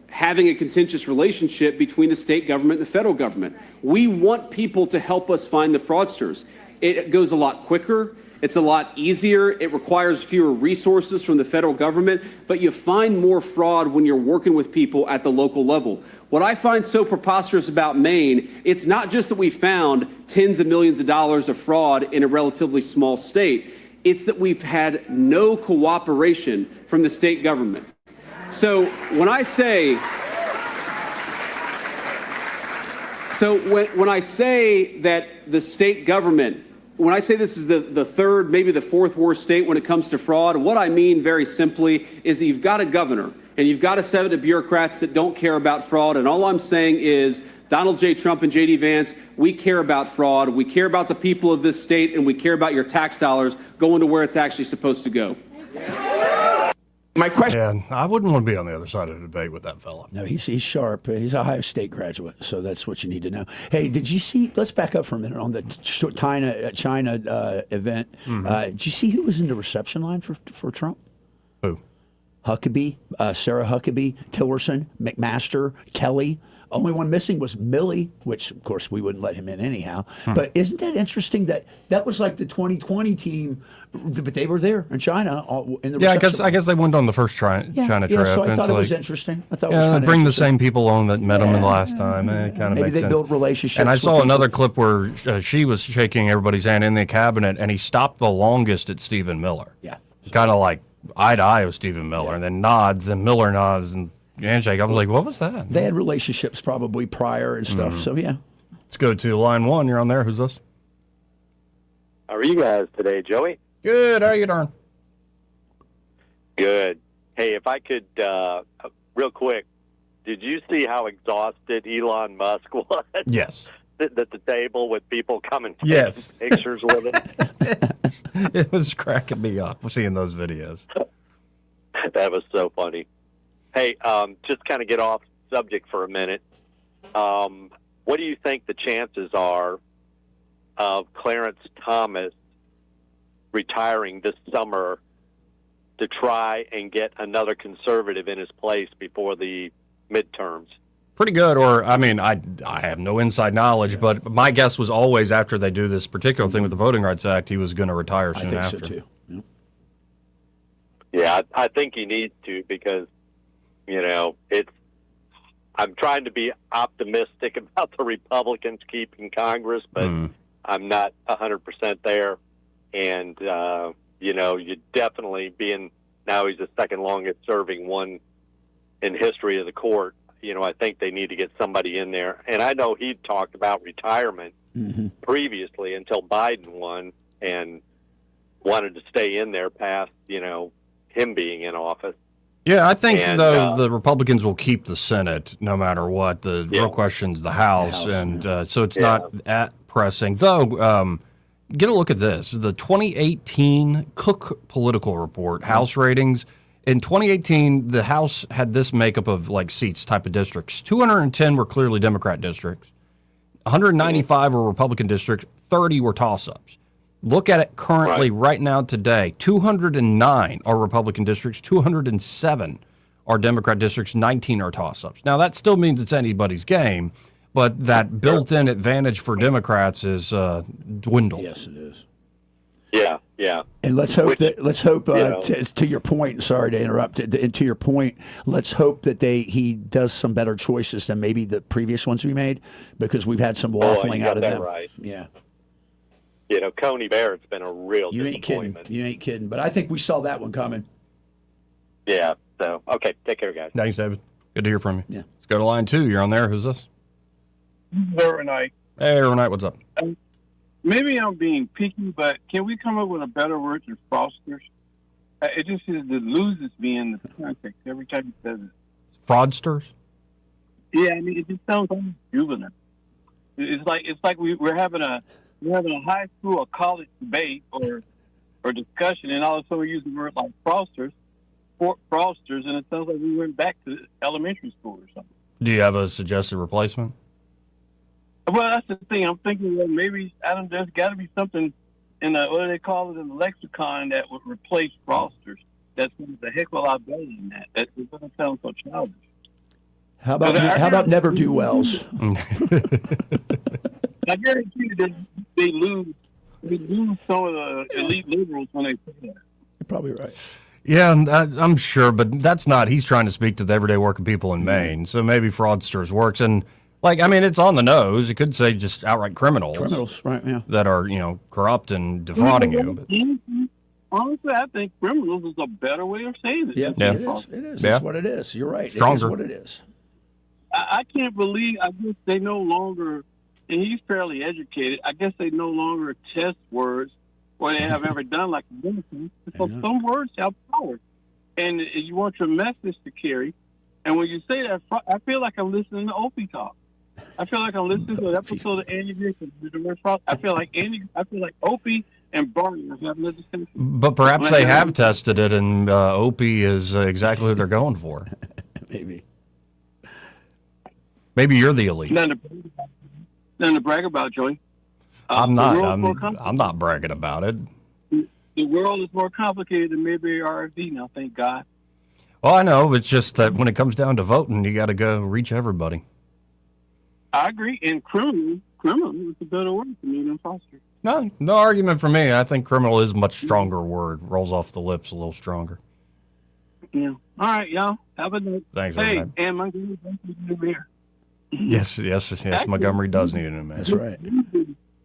having a contentious relationship between the state government and the federal government. We want people to help us find the fraudsters. It goes a lot quicker. It's a lot easier. It requires fewer resources from the federal government, but you find more fraud when you're working with people at the local level. What I find so preposterous about Maine, it's not just that we found tens of millions of dollars of fraud in a relatively small state. It's that we've had no cooperation from the state government. So when I say that the state government, when I say this is the third, maybe the fourth worst state when it comes to fraud, what I mean very simply is that you've got a governor and you've got a set of bureaucrats that don't care about fraud. And all I'm saying is Donald J. Trump and J.D. Vance, we care about fraud. We care about the people of this state, and we care about your tax dollars going to where it's actually supposed to go. My question. Yeah, I wouldn't want to be on the other side of the debate with that fella. No, he's sharp. He's a Ohio State graduate, so that's what you need to know. Hey, did you see? Let's back up for a minute on the China event. Did you see who was in the reception line for Trump? Who? Huckabee, Sarah Huckabee, Tillerson, McMaster, Kelly. Only one missing was Milley, which, of course, we wouldn't let him in anyhow. But isn't that interesting that was like the 2020 team, but they were there in China in the reception. I guess they went on the first China trip. So I thought it was interesting. I thought it was yeah, kind of bring the same people on that met them the last time. It kind of maybe makes they sense. built relationships. And I with saw people. another clip where she was shaking everybody's hand in the cabinet, and he stopped the longest at Stephen Miller. Yeah. Kind of like eye to eye with Stephen Miller, and then nods, and Miller nods, and handshake. I was like, what was that? They had relationships probably prior and stuff. So yeah. Let's go to line one. You're on there. Who's this? How are you guys today, Joey? Good. How are you doing? Good. Hey, if I could, real quick, did you see how exhausted Elon Musk was? Yes. Sitting at the table with people coming Yes. taking pictures with him? It was cracking me up seeing those videos. That was so funny. Hey, just kind of get off subject for a minute. What do you think the chances are of Clarence Thomas retiring this summer to try and get another conservative in his place before the midterms? Pretty good, or I mean, I have no inside knowledge, but my guess was always after they do this particular thing with the Voting Rights Act, he was going to retire soon after. I think so too. Yep. Yeah, I think he needs to because, I'm trying to be optimistic about the Republicans keeping Congress, but I'm not 100% there. And, you definitely now he's the second longest serving one in history of the court. I think they need to get somebody in there. And I know he talked about retirement previously until Biden won and wanted to stay in there past, him being in office. Yeah, I think, though, the Republicans will keep the Senate no matter what. The real question's the House, and so it's not that pressing. Though, get a look at this. The 2018 Cook Political Report, House ratings. In 2018, the House had this makeup of like seats type of districts. 210 were clearly Democrat districts. 195 were Republican districts. 30 were toss-ups. Look at it currently right now today. 209 are Republican districts. 207 are Democrat districts. 19 are toss-ups. Now, that still means it's anybody's game, but that built-in advantage for Democrats is dwindled. Yes, it is. Yeah. And let's hope to your point, sorry to interrupt, and to your point, let's hope that he does some better choices than maybe the previous ones we made, because we've had some waffling out of them. Right. Yeah. Coney Barrett's been a real disappointment. You ain't kidding. But I think we saw that one coming. Yeah. So, okay. Take care, guys. Thanks, David. Good to hear from you. Yeah. Let's go to line 2. You're on there. Who's this? Renee. Hey, Renee. What's up? Maybe I'm being picky, but can we come up with a better word than fraudsters? It just loses me in the context every time he says it. Fraudsters? Yeah, I mean, it just sounds like juvenile. It's like we're having a high school or college debate or discussion, and all of a sudden we use the word like fraudsters, and it sounds like we went back to elementary school or something. Do you have a suggested replacement? Well, that's the thing. I'm thinking, well, maybe there's got to be something in the, what do they call it, in the lexicon that would replace fraudsters. That's a heck of a lot better than that. It doesn't sound so childish. How about never do wells? I guarantee you that they lose some of the elite liberals when they say that. You're probably right. Yeah, I'm sure, but that's not. He's trying to speak to the everyday working people in Maine, so maybe fraudsters works. And it's on the nose. It could say just outright criminals. Criminals, right? Yeah. That are corrupt and defrauding you. But. Honestly, I think criminals is a better way of saying it. Yeah. It is. That's what it is. You're right. Stronger. It is what it is. I can't believe. I guess they no longer, and he's fairly educated. I guess they no longer test words, or they have ever done like Democrats, because some words have power, and you want your message to carry. And when you say that, I feel like I'm listening to Opie talk. I feel like I'm listening to an episode of Andy Griffith. I feel like Opie and bars having a discussion. But perhaps they have tested it, and Opie is exactly who they're going for. Maybe you're the elite. Nothing to brag about, Joey. I'm not bragging about it. The world is more complicated than maybe RFD now, thank God. Well, I know. It's just that when it comes down to voting, you got to go reach everybody. I agree. And criminal is a better word for me than foster. No argument for me. I think criminal is a much stronger word. Rolls off the lips a little stronger. Yeah. All right, y'all. Have a night. Thanks, Hey, man. and Montgomery does need a new mayor. Yes. Montgomery does need a new mayor. That's right.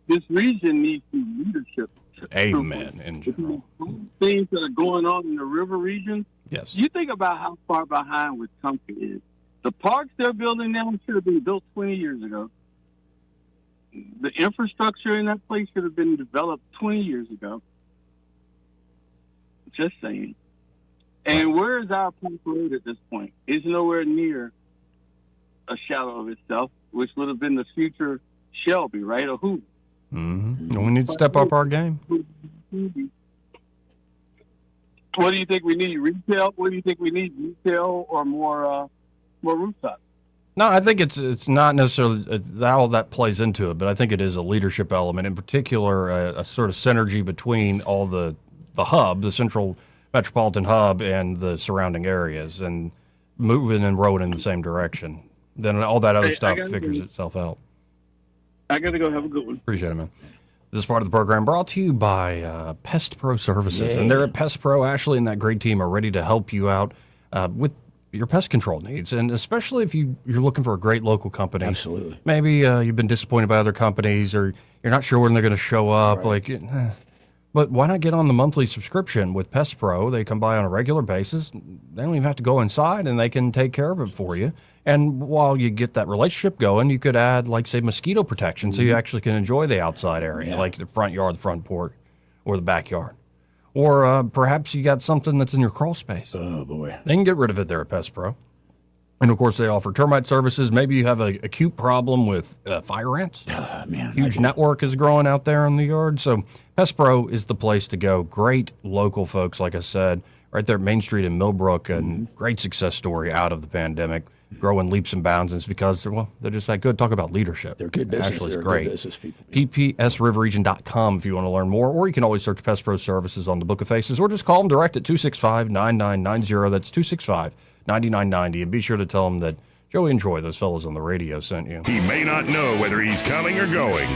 This region needs some leadership. Amen. In general. Things that are going on in the river region. Yes. You think about how far behind Wisconsin is. The parks they're building now should have been built 20 years ago. The infrastructure in that place should have been developed 20 years ago. Just saying. And where is our Park Road at this point? It's nowhere near a shadow of itself, which would have been the future Shelby, right? Or who? Mm-hmm. We need to step up our game. What do you think we need? Retail? What do you think we need? Retail or more rooftops? No, I think it's not necessarily all that plays into it, but I think it is a leadership element, in particular, a sort of synergy between all the hub, the central metropolitan hub, and the surrounding areas, and moving and rowing in the same direction. Then all that other stuff figures itself out. I got to go. Have a good one. Appreciate it, man. This part of the program brought to you by Pest Pro Services. Yay. And they're at Pest Pro. Ashley and that great team are ready to help you out with your pest control needs. And especially if you're looking for a great local company. Absolutely. Maybe you've been disappointed by other companies, or you're not sure when they're going to show up. Right. But why not get on the monthly subscription with Pest Pro? They come by on a regular basis. They don't even have to go inside, and they can take care of it for you. And while you get that relationship going, you could add, like, say, mosquito protection, so you actually can enjoy the outside area, like the front yard, the front porch, or the backyard. Or perhaps you got something that's in your crawl space. Oh, boy. They can get rid of it there at Pest Pro. And, of course, they offer termite services. Maybe you have an acute problem with fire ants. Huge network is growing out there in the yard. So Pest Pro is the place to go. Great local folks, like I said, right there at Main Street in Millbrook, and great success story out of the pandemic. Growing leaps and bounds, and it's because they're just that good. Talk about leadership. They're good business. Ashley's They're great. good business people. PPSRiverRegion.com if you want to learn more, or you can always search Pest Pro Services on the Book of Faces, or just call them direct at 265-9990. That's 265-9990, and be sure to tell them that Joey and Troy, those fellas on the radio, sent you. He may not know whether he's coming or going,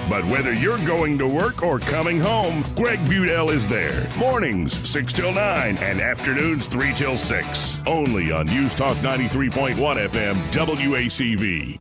but whether you're going to work or coming home, Greg Budell is there. Mornings, 6 till 9, and afternoons, 3 till 6. Only on News Talk 93.1 FM, WACV.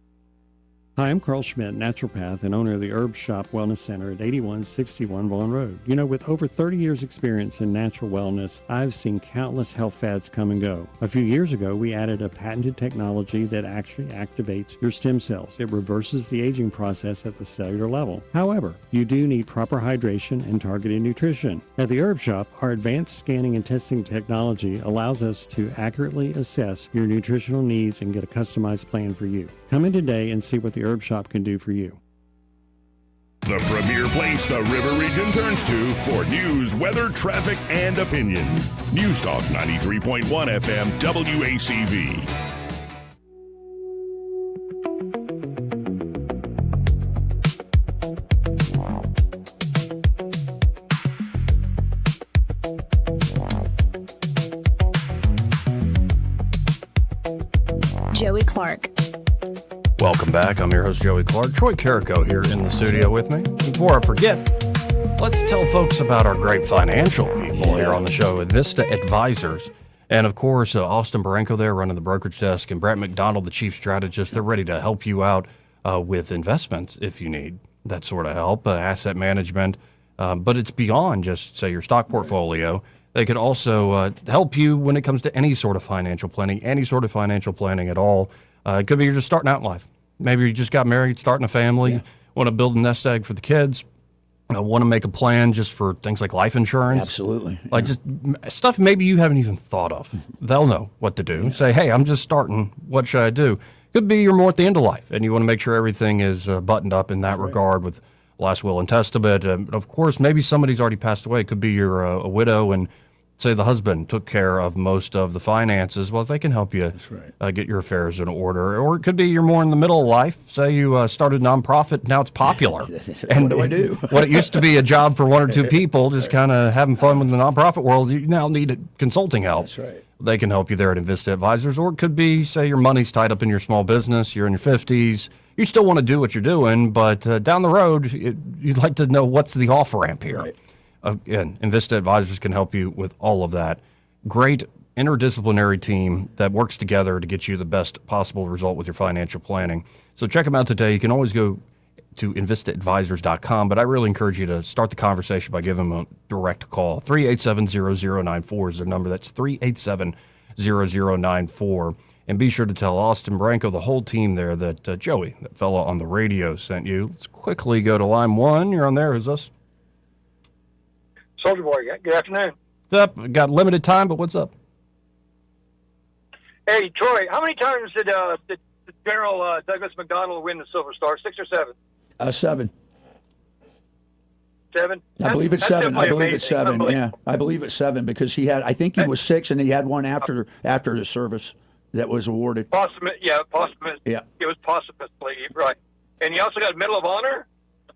Hi, I'm Carl Schmidt, naturopath and owner of the Herb Shop Wellness Center at 8161 Vaughan Road. You know, with over 30 years experience in natural wellness, I've seen countless health fads come and go. A few years ago, we added a patented technology that actually activates your stem cells. It reverses the aging process at the cellular level. However, you do need proper hydration and targeted nutrition. At the Herb Shop, our advanced scanning and testing technology allows us to accurately assess your nutritional needs and get a customized plan for you. Come in today and see what the Herb Shop can do for you. The premier place the River Region turns to for news, weather, traffic, and opinion. News Talk 93.1 FM, WACV. Joey Clark. Welcome back. I'm your host, Joey Clark. Troy Carrico here in the studio with me. Before I forget, let's tell folks about our great financial people here on the show at Vista Advisors. And, of course, Austin Baranko there running the brokerage desk, and Brett McDonald, the chief strategist. They're ready to help you out with investments if you need that sort of help, asset management. But it's beyond just, say, your stock portfolio. They could also help you when it comes to any sort of financial planning at all. It could be you're just starting out in life. Maybe you just got married, starting a family, want to build a nest egg for the kids, want to make a plan just for things like life insurance. Absolutely. Like just stuff maybe you haven't even thought of. They'll know what to do. Say, hey, I'm just starting. What should I do? Could be you're more at the end of life, and you want to make sure everything is buttoned up in that regard with last will and testament. Of course, maybe somebody's already passed away. It could be you're a widow and say the husband took care of most of the finances. Well, they can help you get your affairs in order. Or it could be you're more in the middle of life. Say you started a nonprofit, now it's popular. And what do I do? What it used to be a job for one or two people, just kind of having fun with the nonprofit world, you now need consulting help. That's right. They can help you there at Invista Advisors. Or it could be, say, your money's tied up in your small business, you're in your 50s. You still want to do what you're doing, but down the road, you'd like to know what's the off-ramp here. Right. Again, Invista Advisors can help you with all of that. Great interdisciplinary team that works together to get you the best possible result with your financial planning. So check them out today. You can always go to InvistaAdvisors.com, but I really encourage you to start the conversation by giving them a direct call. 387-0094 is their number. That's 387-0094. And be sure to tell Austin Branco, the whole team there, that Joey, that fellow on the radio, sent you. Let's quickly go to line 1. You're on there. Who's this? Soldier Boy, good afternoon. What's up? Got limited time, but what's up? Hey, Troy, how many times did General Douglas McDonald win the Silver Star? 6 or 7? 7. 7? I believe it's 7. I believe it's 7. Unbelievable. Yeah, I believe it's 7 because he had. I think he was 6, and he had one after the service that was awarded. Posthumous. Yeah. It was posthumously, right. And he also got Medal of Honor?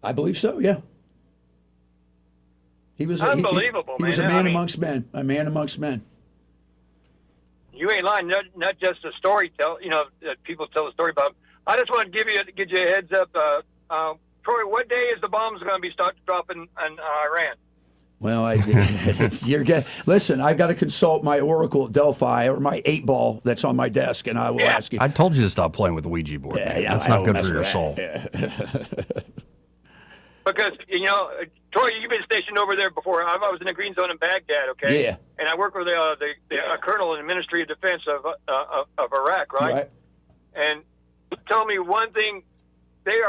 I believe so, yeah. He was unbelievable, he man. was a man amongst men. A man amongst men. You ain't lying. Not just a story people tell the story about him. I just want to give you a heads up. Troy, what day is the bombs going to be start dropping in Iran? Well, listen, I've got to consult my Oracle at Delphi or my 8-ball that's on my desk, and I will ask you. I told you to stop playing with the Ouija board. Man. That's not good for your soul. Because, Troy, you've been stationed over there before. I was in the green zone in Baghdad, okay? Yeah. And I work with a colonel in the Ministry of Defense of Iraq, right? And tell me one thing, they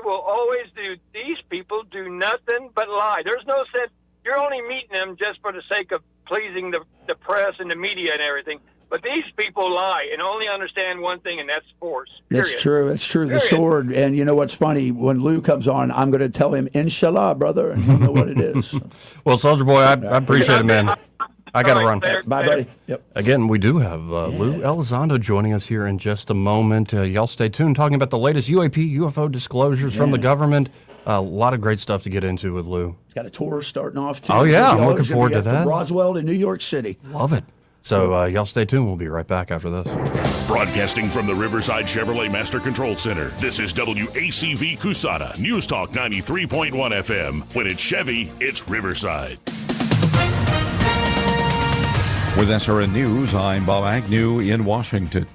will always do, these people do nothing but lie. There's no sense, you're only meeting them just for the sake of pleasing the press and the media and everything. But these people lie and only understand one thing, and that's force. Period. That's true. That's true. The sword. And you know what's funny? When Lou comes on, I'm going to tell him, Inshallah, brother, and he'll know what it is. Well, Soldier Boy, I appreciate it, man. I got to run. Bye, buddy. Yep. Again, we do have Lue Elizondo joining us here in just a moment. Y'all stay tuned, talking about the latest UAP, UFO disclosures from the government. A lot of great stuff to get into with Lou. He's got a tour starting off, too. Oh, yeah. I'm looking forward to that. From Roswell to New York City. Love it. So y'all stay tuned. We'll be right back after this. Broadcasting from the Riverside Chevrolet Master Control Center, this is WACV Cusada, News Talk 93.1 FM. When it's Chevy, it's Riverside. With SRN News, I'm Bob Agnew in Washington.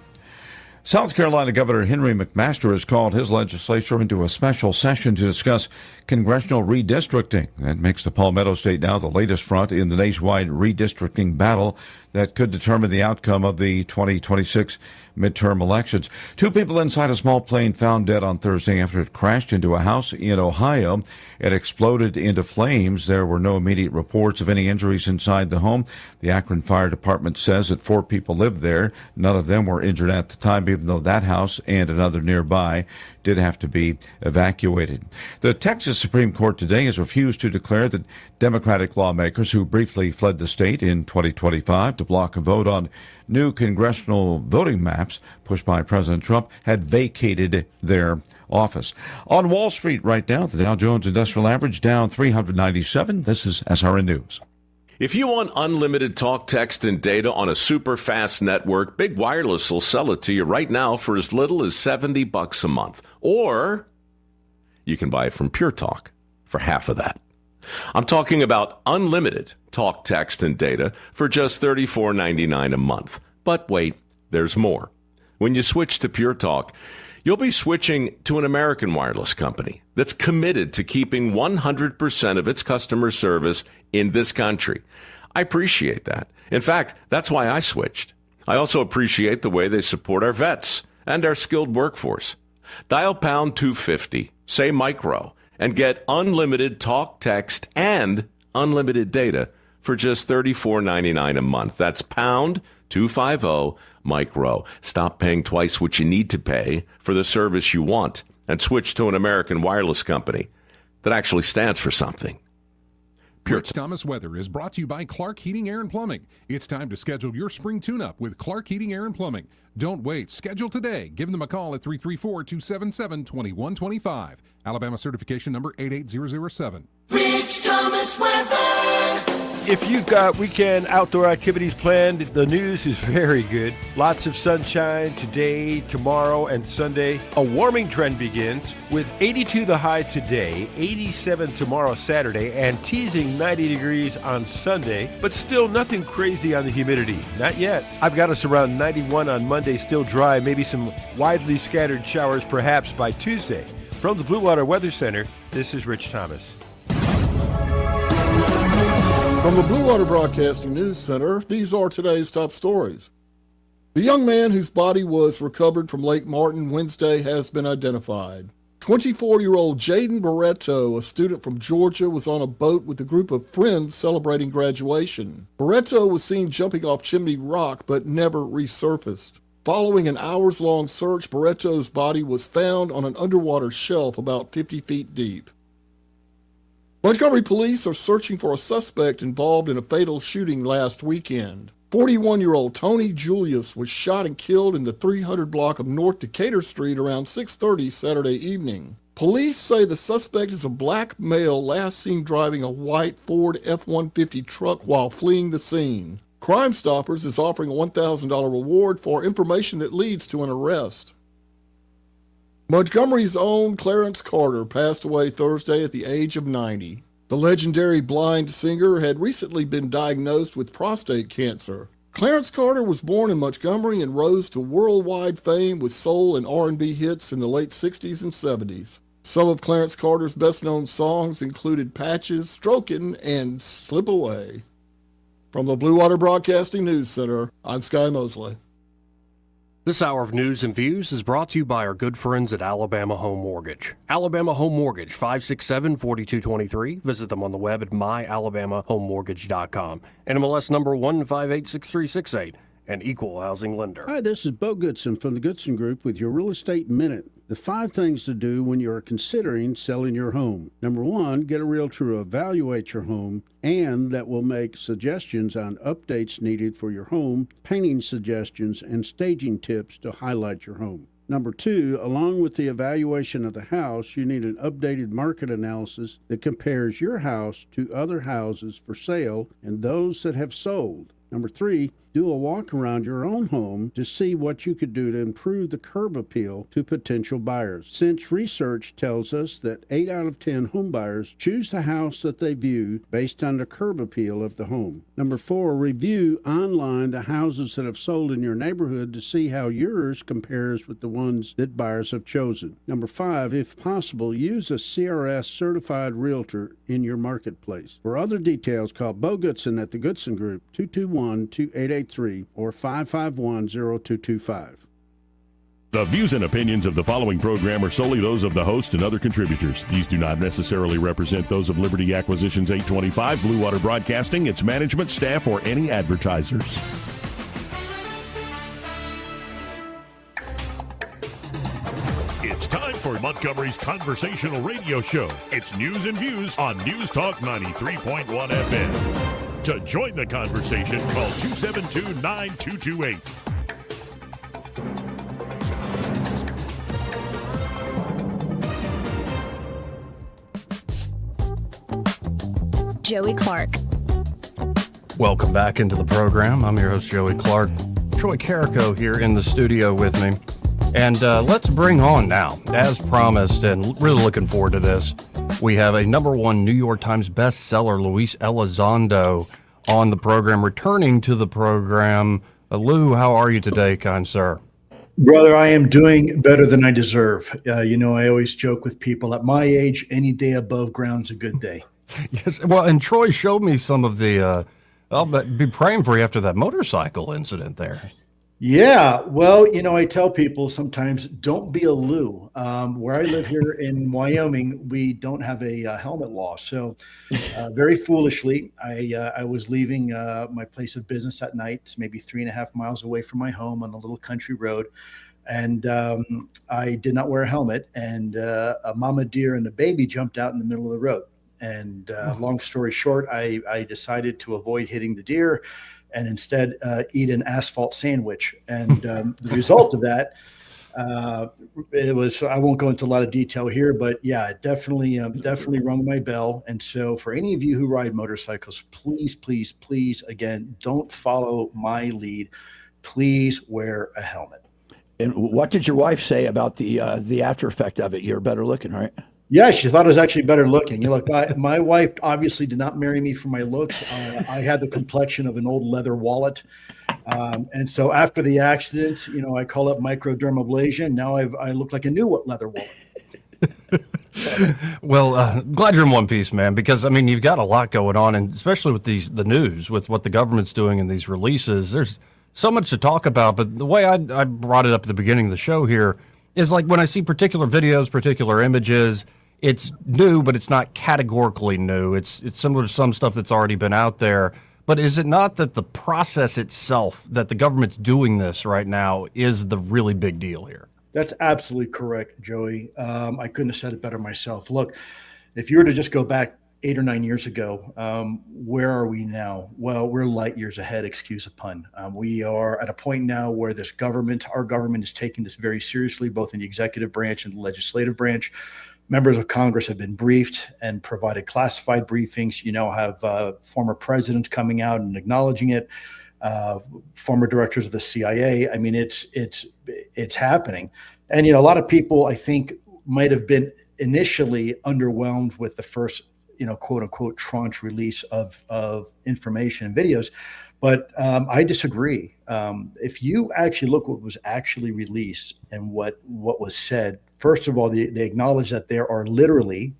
South Carolina Governor Henry McMaster has called his legislature into a special session to discuss congressional redistricting. That makes the Palmetto State now the latest front in the nationwide redistricting battle that could determine the outcome of the 2026 midterm elections. 2 people inside a small plane found dead on Thursday after it crashed into a house in Ohio. It exploded into flames. There were no immediate reports of any injuries inside the home. The Akron Fire Department says that 4 people lived there. None of them were injured at the time, even though that house and another nearby did have to be evacuated. The Texas Supreme Court today has refused to declare that Democratic lawmakers who briefly fled the state in 2025 to block a vote on new congressional voting maps pushed by President Trump had vacated their office. On Wall Street right now, the Dow Jones Industrial Average down 397. This is SRN News. If you want unlimited talk, text, and data on a super fast network, Big Wireless will sell it to you right now for as little as $70 a month. Or you can buy it from Pure Talk for half of that. I'm talking about unlimited talk, text, and data for just $34.99 a month. But wait, there's more. When you switch to Pure Talk, you'll be switching to an American wireless company that's committed to keeping 100% of its customer service in this country. I appreciate that. In fact, that's why I switched. I also appreciate the way they support our vets and our skilled workforce. Dial pound 250, say micro, and get unlimited talk, text, and unlimited data for just $34.99 a month. That's pound 250 micro. Stop paying twice what you need to pay for the service you want and switch to an American wireless company. that actually stands for something. Rich Thomas Weather is brought to you by Clark Heating, Air and Plumbing. It's time to schedule your spring tune-up with Clark Heating, Air and Plumbing. Don't wait. Schedule today. Give them a call at 334-277-2125. Alabama certification number 88007. Rich Thomas Weather. If you've got weekend outdoor activities planned, the news is very good. Lots of sunshine today, tomorrow, and Sunday. A warming trend begins with 82 the high today, 87 tomorrow, Saturday, and teasing 90 degrees on Sunday, but still nothing crazy on the humidity. Not yet. I've got us around 91 on Monday, still dry, maybe some widely scattered showers perhaps by Tuesday. From the Blue Water Weather Center, this is Rich Thomas. From the Blue Water Broadcasting News Center, these are today's top stories. The young man whose body was recovered from Lake Martin Wednesday has been identified. 24-year-old Jaden Barreto, a student from Georgia, was on a boat with a group of friends celebrating graduation. Barreto was seen jumping off Chimney Rock but never resurfaced. Following an hours-long search, Barreto's body was found on an underwater shelf about 50 feet deep. Montgomery police are searching for a suspect involved in a fatal shooting last weekend. 41-year-old Tony Julius was shot and killed in the 300 block of North Decatur Street around 6:30 Saturday evening. Police say the suspect is a black male last seen driving a white Ford F-150 truck while fleeing the scene. Crime Stoppers is offering a $1,000 reward for information that leads to an arrest. Montgomery's own Clarence Carter passed away Thursday at the age of 90. The legendary blind singer had recently been diagnosed with prostate cancer. Clarence Carter was born in Montgomery and rose to worldwide fame with soul and R&B hits in the late 60s and 70s. Some of Clarence Carter's best-known songs included Patches, Strokin', and Slip Away. From the Blue Water Broadcasting News Center, I'm Sky Mosley. This hour of news and views is brought to you by our good friends at Alabama Home Mortgage. Alabama Home Mortgage, 567-4223. Visit them on the web at myalabamahomemortgage.com. NMLS number 1586368, an equal housing lender. Hi, this is Bo Goodson from the Goodson Group with your Real Estate Minute. The 5 things to do when you're considering selling your home. Number 1, get a realtor to evaluate your home, and that will make suggestions on updates needed for your home, painting suggestions, and staging tips to highlight your home. Number 2, along with the evaluation of the house, you need an updated market analysis that compares your house to other houses for sale and those that have sold. Number 3, do a walk around your own home to see what you could do to improve the curb appeal to potential buyers. Since research tells us that 8 out of 10 home buyers choose the house that they view based on the curb appeal of the home. Number 4, review online the houses that have sold in your neighborhood to see how yours compares with the ones that buyers have chosen. Number 5, if possible, use a CRS certified realtor in your marketplace. For other details, call Bo Goodson at the Goodson Group, 221-2883 or 551-0225. The views and opinions of the following program are solely those of the host and other contributors. These do not necessarily represent those of Liberty Acquisitions 825, Blue Water Broadcasting, its management, staff, or any advertisers. It's time for Montgomery's conversational radio show. It's news and views on News Talk 93.1 FM. To join the conversation, call 272-9228. Joey Clark. Welcome back into the program. I'm your host, Joey Clark. Troy Carrico here in the studio with me. And let's bring on now, as promised, and really looking forward to this, we have a #1 New York Times bestseller, Lue Elizondo, on the program, returning to the program. Lou, how are you today, kind sir? Brother, I am doing better than I deserve. I always joke with people, at my age, any day above ground's a good day. Yes, well, and Troy showed me some of the, I'll be praying for you after that motorcycle incident there. Yeah, well, I tell people sometimes, don't be a Lou. Where I live here in Wyoming, we don't have a helmet law. So very foolishly, I was leaving my place of business at night. It's maybe 3.5 miles away from my home on a little country road. And I did not wear a helmet, and a mama deer and a baby jumped out in the middle of the road. And long story short, I decided to avoid hitting the deer and instead eat an asphalt sandwich. And the result of that, it was, I won't go into a lot of detail here, but yeah, it definitely rung my bell. And so for any of you who ride motorcycles, please, please, please, again, don't follow my lead. Please wear a helmet. And what did your wife say about the after effect of it? You're better looking, right? Yeah, she thought I was actually better looking. You know, look, my wife obviously did not marry me for my looks. I had the complexion of an old leather wallet. And so after the accident, you know, I call it microdermabrasion. Now I look like a new leather wallet. Well, glad you're in one piece, man, because, I mean, you've got a lot going on, and especially with the news, with what the government's doing in these releases, there's so much to talk about. But the way I brought it up at the beginning of the show here is like when I see particular videos, particular images, it's new, but it's not categorically new. It's similar to some stuff that's already been out there. But is it not that the process itself, that the government's doing this right now, is the really big deal here? That's absolutely correct, Joey. I couldn't have said it better myself. Look, if you were to just go back 8 or 9 years ago, where are we now? Well, we're light years ahead, excuse the pun. We are at a point now where our government is taking this very seriously, both in the executive branch and the legislative branch. Members of Congress have been briefed and provided classified briefings. You now have former presidents coming out and acknowledging it, former directors of the CIA. I mean, it's happening. And, you know, a lot of people, I think, might have been initially underwhelmed with the first, you know, quote unquote tranche release of information and videos. But I disagree. If you actually look what was actually released and what was said, first of all, they acknowledge that there are literally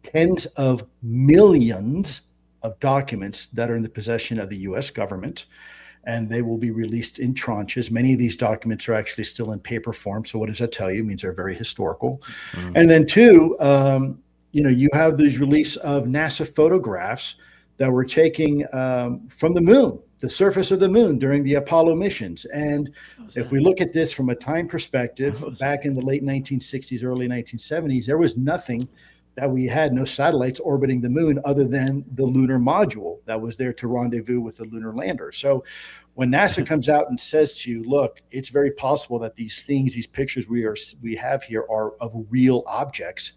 tens of millions of documents that are in the possession of the U.S. government, and they will be released in tranches. Many of these documents are actually still in paper form. So what does that tell you? It means they're very historical. Mm-hmm. And then two, you know, you have these release of NASA photographs that were taken from the moon, the surface of the moon during the Apollo missions. And if we look at this from a time perspective, back in the late 1960s, early 1970s, there was nothing that we had, no satellites orbiting the moon other than the lunar module that was there to rendezvous with the lunar lander. So when NASA comes out and says to you, look, it's very possible that these things, these pictures we have here are of real objects,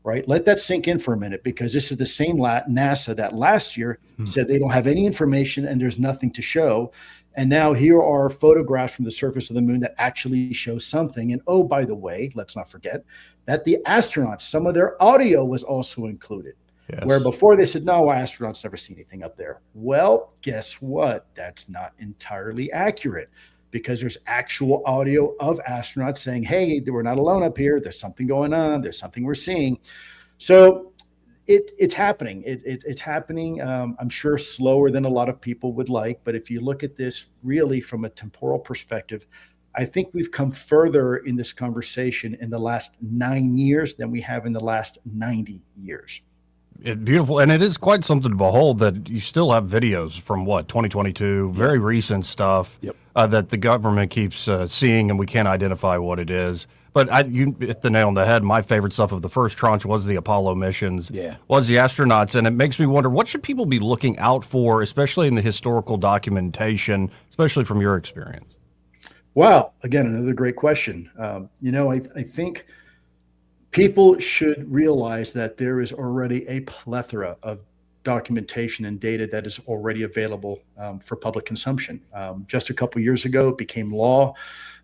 right? Let that sink in for a minute, because this is the same NASA that last year said they don't have any information and there's nothing to show. And now here are photographs from the surface of the moon that actually show something. And oh, by the way, let's not forget that the astronauts, some of their audio was also included. Yes. Where before they said, no, astronauts never see anything up there. Well, guess what? That's not entirely accurate, because there's actual audio of astronauts saying, hey, we're not alone up here. There's something going on. There's something we're seeing. So it's happening. It's happening, I'm sure, slower than a lot of people would like. But if you look at this really from a temporal perspective, I think we've come further in this conversation in the last 9 years than we have in the last 90 years. Beautiful. And it is quite something to behold that you still have videos from 2022, very recent stuff. Yep. That the government keeps seeing, and we can't identify what it is. But you hit the nail on the head. My favorite stuff of the first tranche was the Apollo missions, was the astronauts. And it makes me wonder, what should people be looking out for, especially in the historical documentation, especially from your experience? Wow. Again, another great question. You know, I think people should realize that there is already a plethora of documentation and data that is already available for public consumption. Just a couple years ago, it became law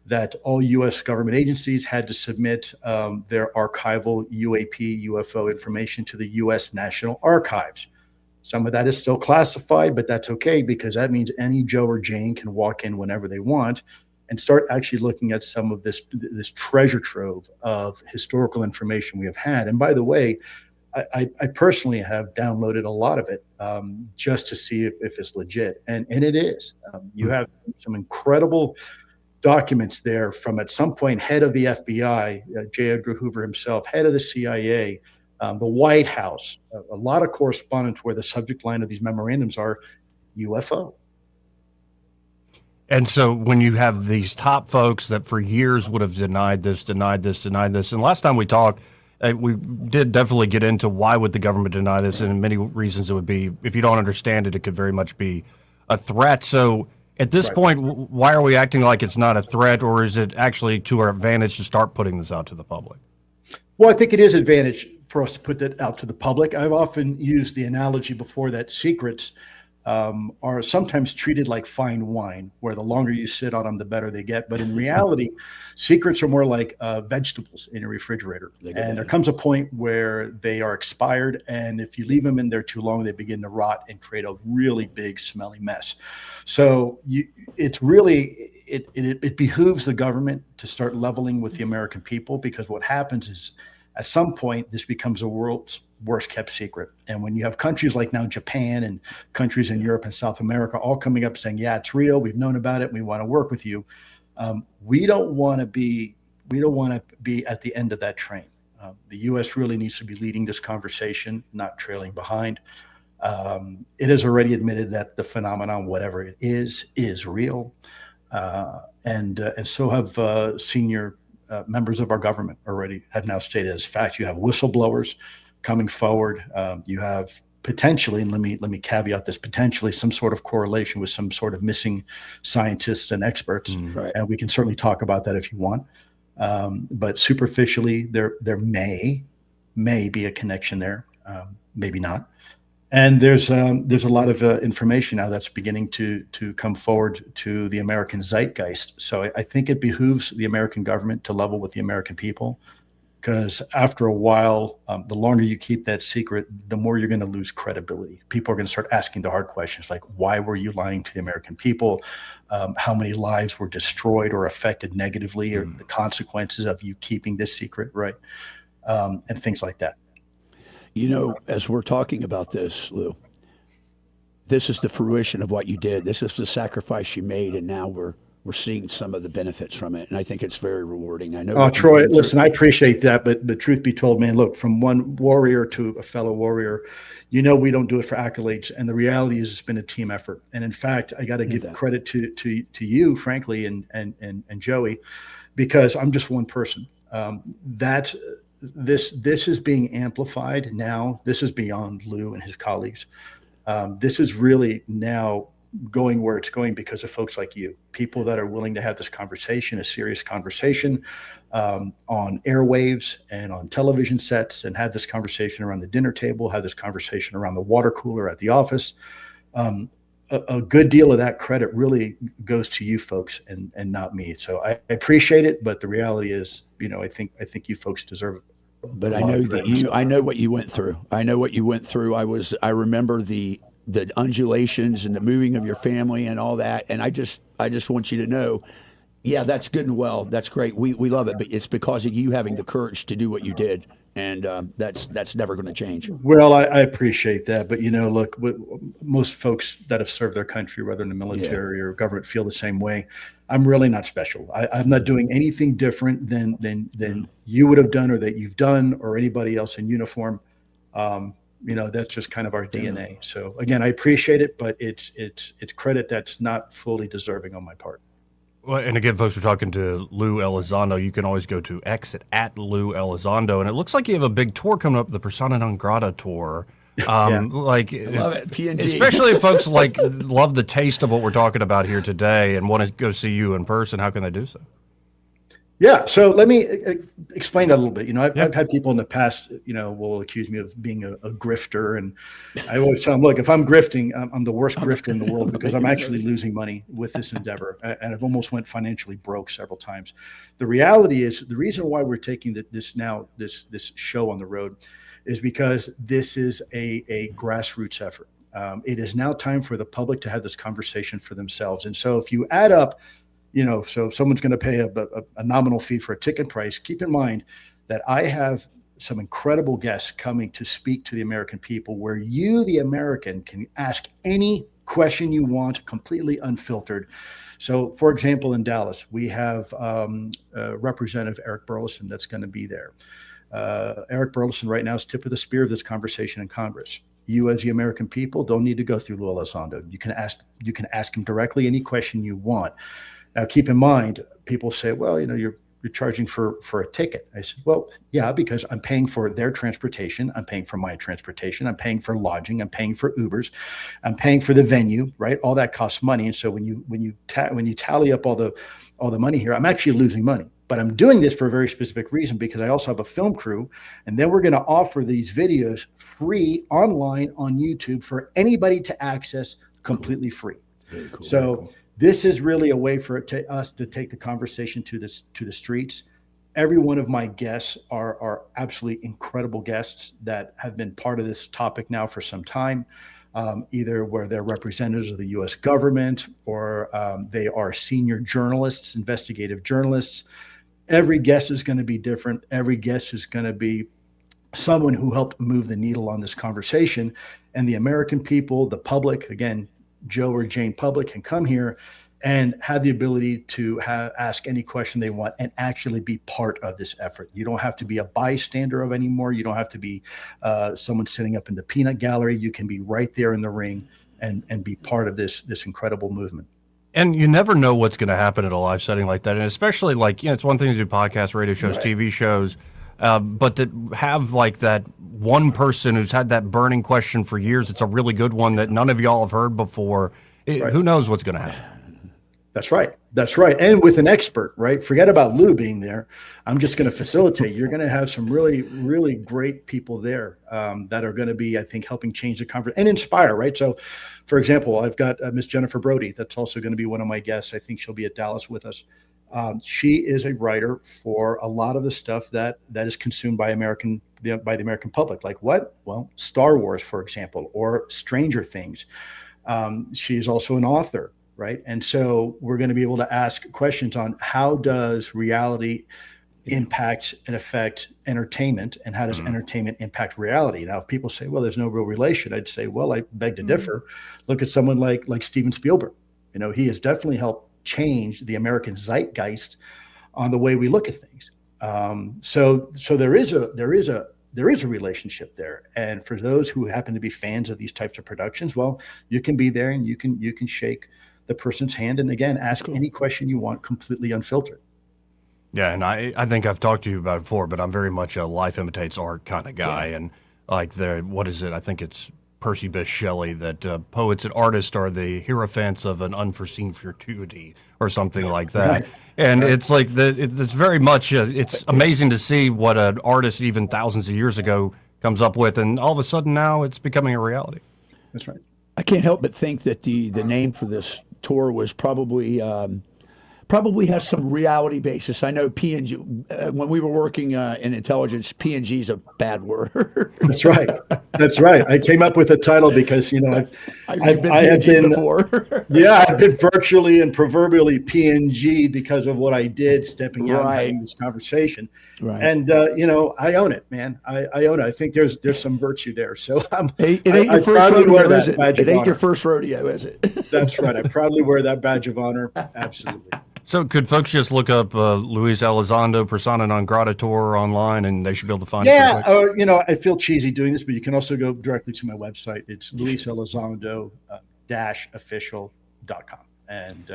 that all U.S. government agencies had to submit their archival UAP, UFO information to the U.S. National Archives. Some of that is still classified, but that's okay, because that means any Joe or Jane can walk in whenever they want and start actually looking at some of this treasure trove of historical information we have had. And by the way, I personally have downloaded a lot of it just to see if it's legit. And it is. You have some incredible documents there from, at some point, head of the FBI, J. Edgar Hoover himself, head of the CIA, the White House, a lot of correspondence where the subject line of these memorandums are UFO. And so when you have these top folks that for years would have denied this, and last time we talked, we did definitely get into why would the government deny this, and many reasons it would be, if you don't understand it, it could very much be a threat. So at this point, why are we acting like it's not a threat, or is it actually to our advantage to start putting this out to the public? Well, I think it is advantage for us to put that out to the public. I've often used the analogy before that secrets are sometimes treated like fine wine, where the longer you sit on them, the better they get. But in reality, secrets are more like vegetables in a refrigerator. And there comes a point where they are expired. And if you leave them in there too long, they begin to rot and create a really big, smelly mess. So it's really, it behooves the government to start leveling with the American people, because what happens is at some point, this becomes the world's worst kept secret. And when you have countries like now Japan and countries in Europe and South America all coming up saying, yeah, it's real, we've known about it, we want to work with you, we don't want to be at the end of that train. The U.S. really needs to be leading this conversation, not trailing behind. It has already admitted that the phenomenon, whatever it is real, and so have senior members of our government already have now stated as fact. You have whistleblowers coming forward. You have potentially, and let me caveat this, potentially some sort of correlation with some sort of missing scientists and experts. And we can certainly talk about that if you want. But superficially, there may be a connection there, maybe not. And there's a lot of information now that's beginning to come forward to the American zeitgeist. So I think it behooves the American government to level with the American people, because after a while, the longer you keep that secret, the more you're going to lose credibility. People are going to start asking the hard questions like, why were you lying to the American people? How many lives were destroyed or affected negatively, or the consequences of you keeping this secret, right? And things like that. You know, as we're talking about this, Lou, this is the fruition of what you did. This is the sacrifice you made, and now we're seeing some of the benefits from it, and I think it's very rewarding. I know. Oh, Troy, listen, I appreciate that, but the truth be told, man, look, from one warrior to a fellow warrior, we don't do it for accolades, and the reality is it's been a team effort. And in fact, I got to give credit to you, frankly, and Joey, because I'm just one person. This is being amplified now. This is beyond Lou and his colleagues. This is really now going where it's going because of folks like you, people that are willing to have this conversation, a serious conversation, on airwaves and on television sets, and have this conversation around the dinner table, have this conversation around the water cooler at the office. A good deal of that credit really goes to you folks and not me. So I appreciate it, but the reality is, I think you folks deserve it. But I know that I know what you went through. I know what you went through. I remember the undulations and the moving of your family and all that. And I just want you to know, yeah, that's good and well. That's great. We love it, but it's because of you having the courage to do what you did. And that's never going to change. Well, I appreciate that. But, look, most folks that have served their country, whether in the military or government, feel the same way. I'm really not special. I'm not doing anything different than you would have done, or that you've done, or anybody else in uniform. That's just kind of our DNA. So, again, I appreciate it, but it's credit that's not fully deserving on my part. Well, and again, folks, we're talking to Lue Elizondo. You can always go to X at Lue Elizondo. And it looks like you have a big tour coming up, the Persona Non Grata tour. I love it, PNG. Especially if folks love the taste of what we're talking about here today and want to go see you in person. How can they do so? Yeah, so let me explain that a little bit. I've had people in the past, will accuse me of being a grifter, and I always tell them, look, if I'm grifting, I'm the worst grifter in the world, because I'm actually losing money with this endeavor, and I've almost went financially broke several times. The reality is, the reason why we're taking this show on the road is because this is a grassroots effort. It is now time for the public to have this conversation for themselves, and so if you add up, so if someone's going to pay a nominal fee for a ticket price, keep in mind that I have some incredible guests coming to speak to the American people, where you, the American, can ask any question you want, completely unfiltered. So, for example, in Dallas, we have Representative Eric Burlison that's going to be there. Eric Burlison right now is tip of the spear of this conversation in Congress. You, as the American people, don't need to go through Lue Elizondo. You can ask him directly any question you want. Now, keep in mind, people say, well, you're charging for a ticket. I said, well, yeah, because I'm paying for their transportation. I'm paying for my transportation. I'm paying for lodging. I'm paying for Ubers. I'm paying for the venue, right? All that costs money. And so when you tally up all the money here, I'm actually losing money. But I'm doing this for a very specific reason, because I also have a film crew, and then we're going to offer these videos free online on YouTube for anybody to access completely free. Very cool. So this is really a way for us to take the conversation to the streets. Every one of my guests are absolutely incredible guests that have been part of this topic now for some time, either where they're representatives of the U.S. government or they are senior journalists, investigative journalists. Every guest is going to be different. Every guest is going to be someone who helped move the needle on this conversation. And the American people, the public, again, Joe or Jane public, can come here and have the ability to ask any question they want and actually be part of this effort. You don't have to be a bystander of anymore. You don't have to be someone sitting up in the peanut gallery. You can be right there in the ring and be part of this incredible movement. And you never know what's going to happen at a live setting like that. And especially it's one thing to do podcasts, radio shows, right, TV shows, but to have that one person who's had that burning question for years, it's a really good one that none of y'all have heard before. Right. Who knows what's going to happen? That's right. That's right. And with an expert, right? Forget about Lou being there. I'm just going to facilitate. You're going to have some really, really great people there that are going to be, I think, helping change the conversation and inspire, right? So, for example, I've got Miss Jennifer Brody. That's also going to be one of my guests. I think she'll be at Dallas with us. She is a writer for a lot of the stuff that is consumed by the American public. Like what? Well, Star Wars, for example, or Stranger Things. She is also an author. Right. And so we're going to be able to ask questions on how does reality impact and affect entertainment, and how does entertainment impact reality? Now, if people say, well, there's no real relation, I'd say, well, I beg to differ. Look at someone like Steven Spielberg. He has definitely helped change the American zeitgeist on the way we look at things. So there is a relationship there. And for those who happen to be fans of these types of productions, well, you can be there and you can shake the person's hand and again ask any question you want completely unfiltered. Yeah, and I think I've talked to you about it before, but I'm very much a life imitates art kind of guy. Yeah. And what is it? I think it's Percy Bysshe Shelley that poets and artists are the hierophants of an unforeseen fortuity or something like that. Right. And it's it's very much it's amazing to see what an artist even thousands of years ago comes up with, and all of a sudden now it's becoming a reality. That's right. I can't help but think that the name for this tour was probably has some reality basis. I know P&G, when we were working in intelligence, P&G is a bad word. That's right. That's right. I came up with a title because, I've been before. Yeah, I've been virtually and proverbially P&G because of what I did stepping out and having this conversation. Right. And, I own it, man. I own it. I think there's some virtue there. So it ain't your first rodeo, is it? It ain't your first rodeo, is it? That's right. I proudly wear that badge of honor. Absolutely. So could folks just look up Lue Elizondo Persona Non Grata Tour online and they should be able to find it? Yeah, I feel cheesy doing this, but you can also go directly to my website. It's luiselizondo-official.com. And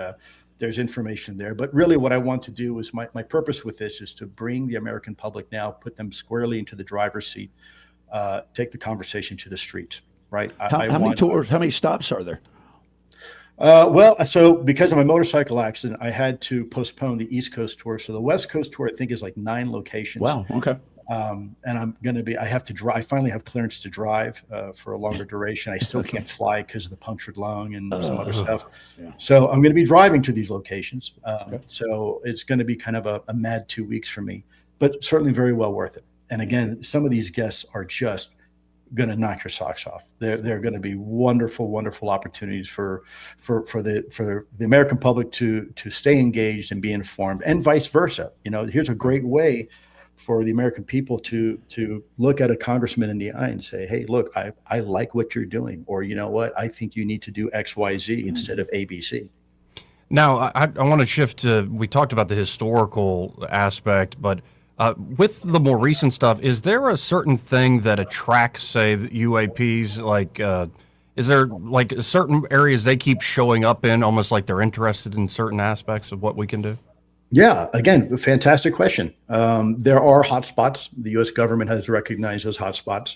there's information there. But really what I want to do is my purpose with this is to bring the American public now, put them squarely into the driver's seat, take the conversation to the streets, right? How many tours, how many stops are there? So because of my motorcycle accident, I had to postpone the East Coast tour. So the West Coast tour, I think, is like 9 locations. Wow. Okay. And I have to drive. I finally have clearance to drive for a longer duration. I still can't fly because of the punctured lung and some other stuff. Yeah. So I'm going to be driving to these locations. So it's going to be kind of a mad 2 weeks for me, but certainly very well worth it. And again, some of these guests are just going to knock your socks off. They're going to be wonderful, wonderful opportunities for the American public to stay engaged and be informed, and vice versa. Here's a great way for the American people to look at a congressman in the eye and say, hey, look, I like what you're doing, or you know what, I think you need to do X, Y, Z instead of ABC. Now, I want to shift to, we talked about the historical aspect, but With the more recent stuff, is there a certain thing that attracts, say, the UAPs? Like, is there like certain areas they keep showing up in, almost like they're interested in certain aspects of what we can do? Yeah, again, fantastic question. There are hotspots. The U.S. government has recognized those hotspots.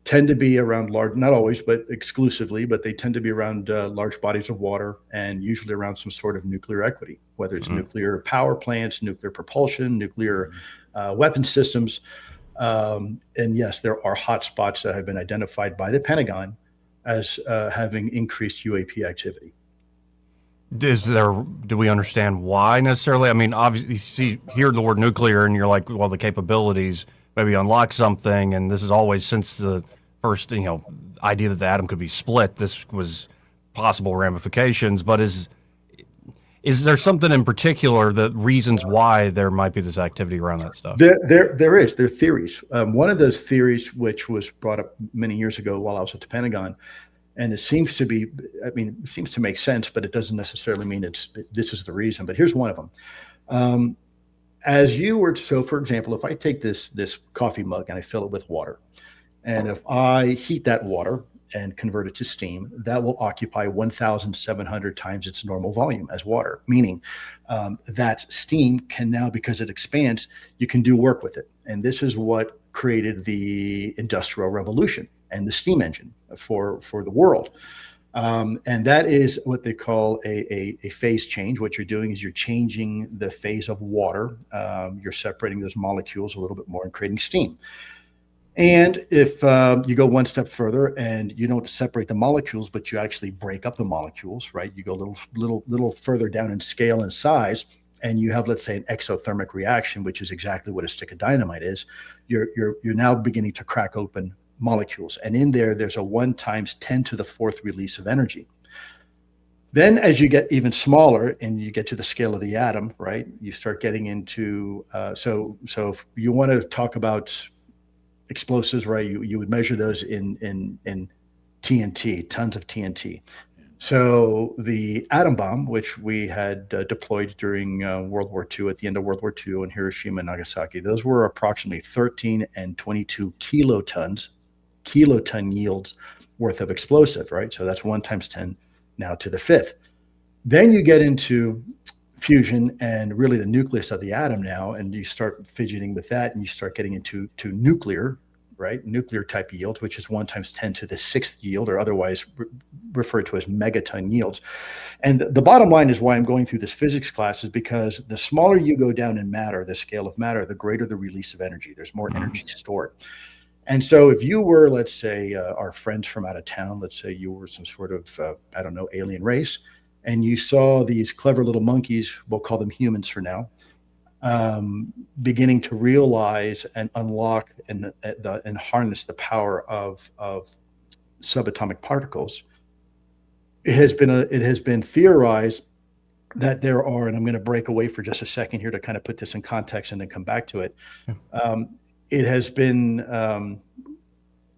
Tend to be around large, not always, but exclusively, but they tend to be around large bodies of water and usually around some sort of nuclear equity, whether it's nuclear power plants, nuclear propulsion, nuclear weapon systems. And yes, there are hotspots that have been identified by the Pentagon as having increased UAP activity. Do we understand why necessarily? I mean, obviously, you hear the word nuclear and you're like, well, the capabilities maybe unlock something. And this is always since the first, idea that the atom could be split. This was possible ramifications. But is there something in particular, the reasons why there might be this activity around that stuff? There is. There are theories. One of those theories, which was brought up many years ago while I was at the Pentagon, and it seems to be, it seems to make sense, but it doesn't necessarily mean this is the reason. But here's one of them. As you were, so for example, if I take this coffee mug and I fill it with water, and if I heat that water and convert it to steam, that will occupy 1,700 times its normal volume as water, meaning that steam can now, because it expands, you can do work with it. And this is what created the Industrial Revolution and the steam engine for the world. And that is what they call a phase change. What you're doing is you're changing the phase of water. You're separating those molecules a little bit more and creating steam. And if you go one step further and you don't separate the molecules, but you actually break up the molecules, right? You go a little further down in scale and size, and you have, let's say, an exothermic reaction, which is exactly what a stick of dynamite is. You're now beginning to crack open molecules, and in there's a 1 × 10⁴ release of energy. Then as you get even smaller and you get to the scale of the atom, right, you start getting into so if you want to talk about explosives, right, you would measure those in TNT, tons of TNT. So the atom bomb, which we had deployed during World War II, at the end of World War II in Hiroshima and Nagasaki, those were approximately 13 and 22 kiloton yields worth of explosive, right? So that's 1 × 10 now to the 5th. Then you get into fusion and really the nucleus of the atom now, and you start fidgeting with that, and you start getting into nuclear, right? Nuclear type yields, which is 1 × 10 to the 6th yield, or otherwise referred to as megaton yields. And the bottom line is why I'm going through this physics class is because the smaller you go down in matter, the scale of matter, the greater the release of energy. There's more energy stored. And so if you were, let's say, our friends from out of town, let's say you were some sort of, alien race, and you saw these clever little monkeys, we'll call them humans for now, beginning to realize and unlock and harness the power of subatomic particles, it has been theorized that there are, and I'm going to break away for just a second here to kind of put this in context and then come back to it. It has been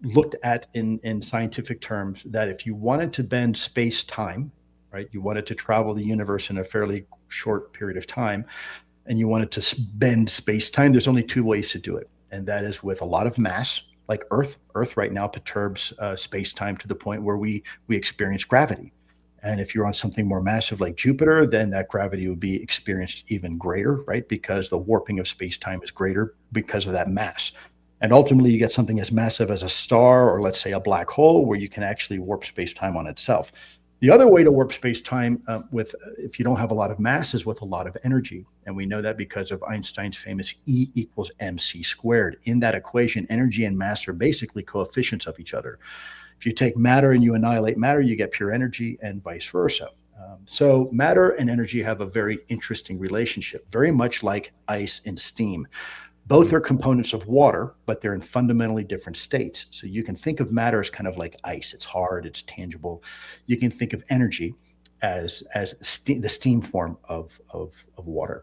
looked at in scientific terms that if you wanted to bend space-time, right, you wanted to travel the universe in a fairly short period of time, and you wanted to bend space-time, there's only 2 ways to do it. And that is with a lot of mass, like Earth. Earth right now perturbs space-time to the point where we experience gravity. And if you're on something more massive like Jupiter, then that gravity would be experienced even greater, right? Because the warping of space-time is greater because of that mass. And ultimately, you get something as massive as a star, or let's say a black hole, where you can actually warp space-time on itself. The other way to warp space-time if you don't have a lot of mass is with a lot of energy. And we know that because of Einstein's famous E = mc². In that equation, energy and mass are basically coefficients of each other. If you take matter and you annihilate matter, you get pure energy, and vice versa. So matter and energy have a very interesting relationship, very much like ice and steam. Both are components of water, but they're in fundamentally different states. So you can think of matter as kind of like ice. It's hard, it's tangible. You can think of energy as the steam form of water.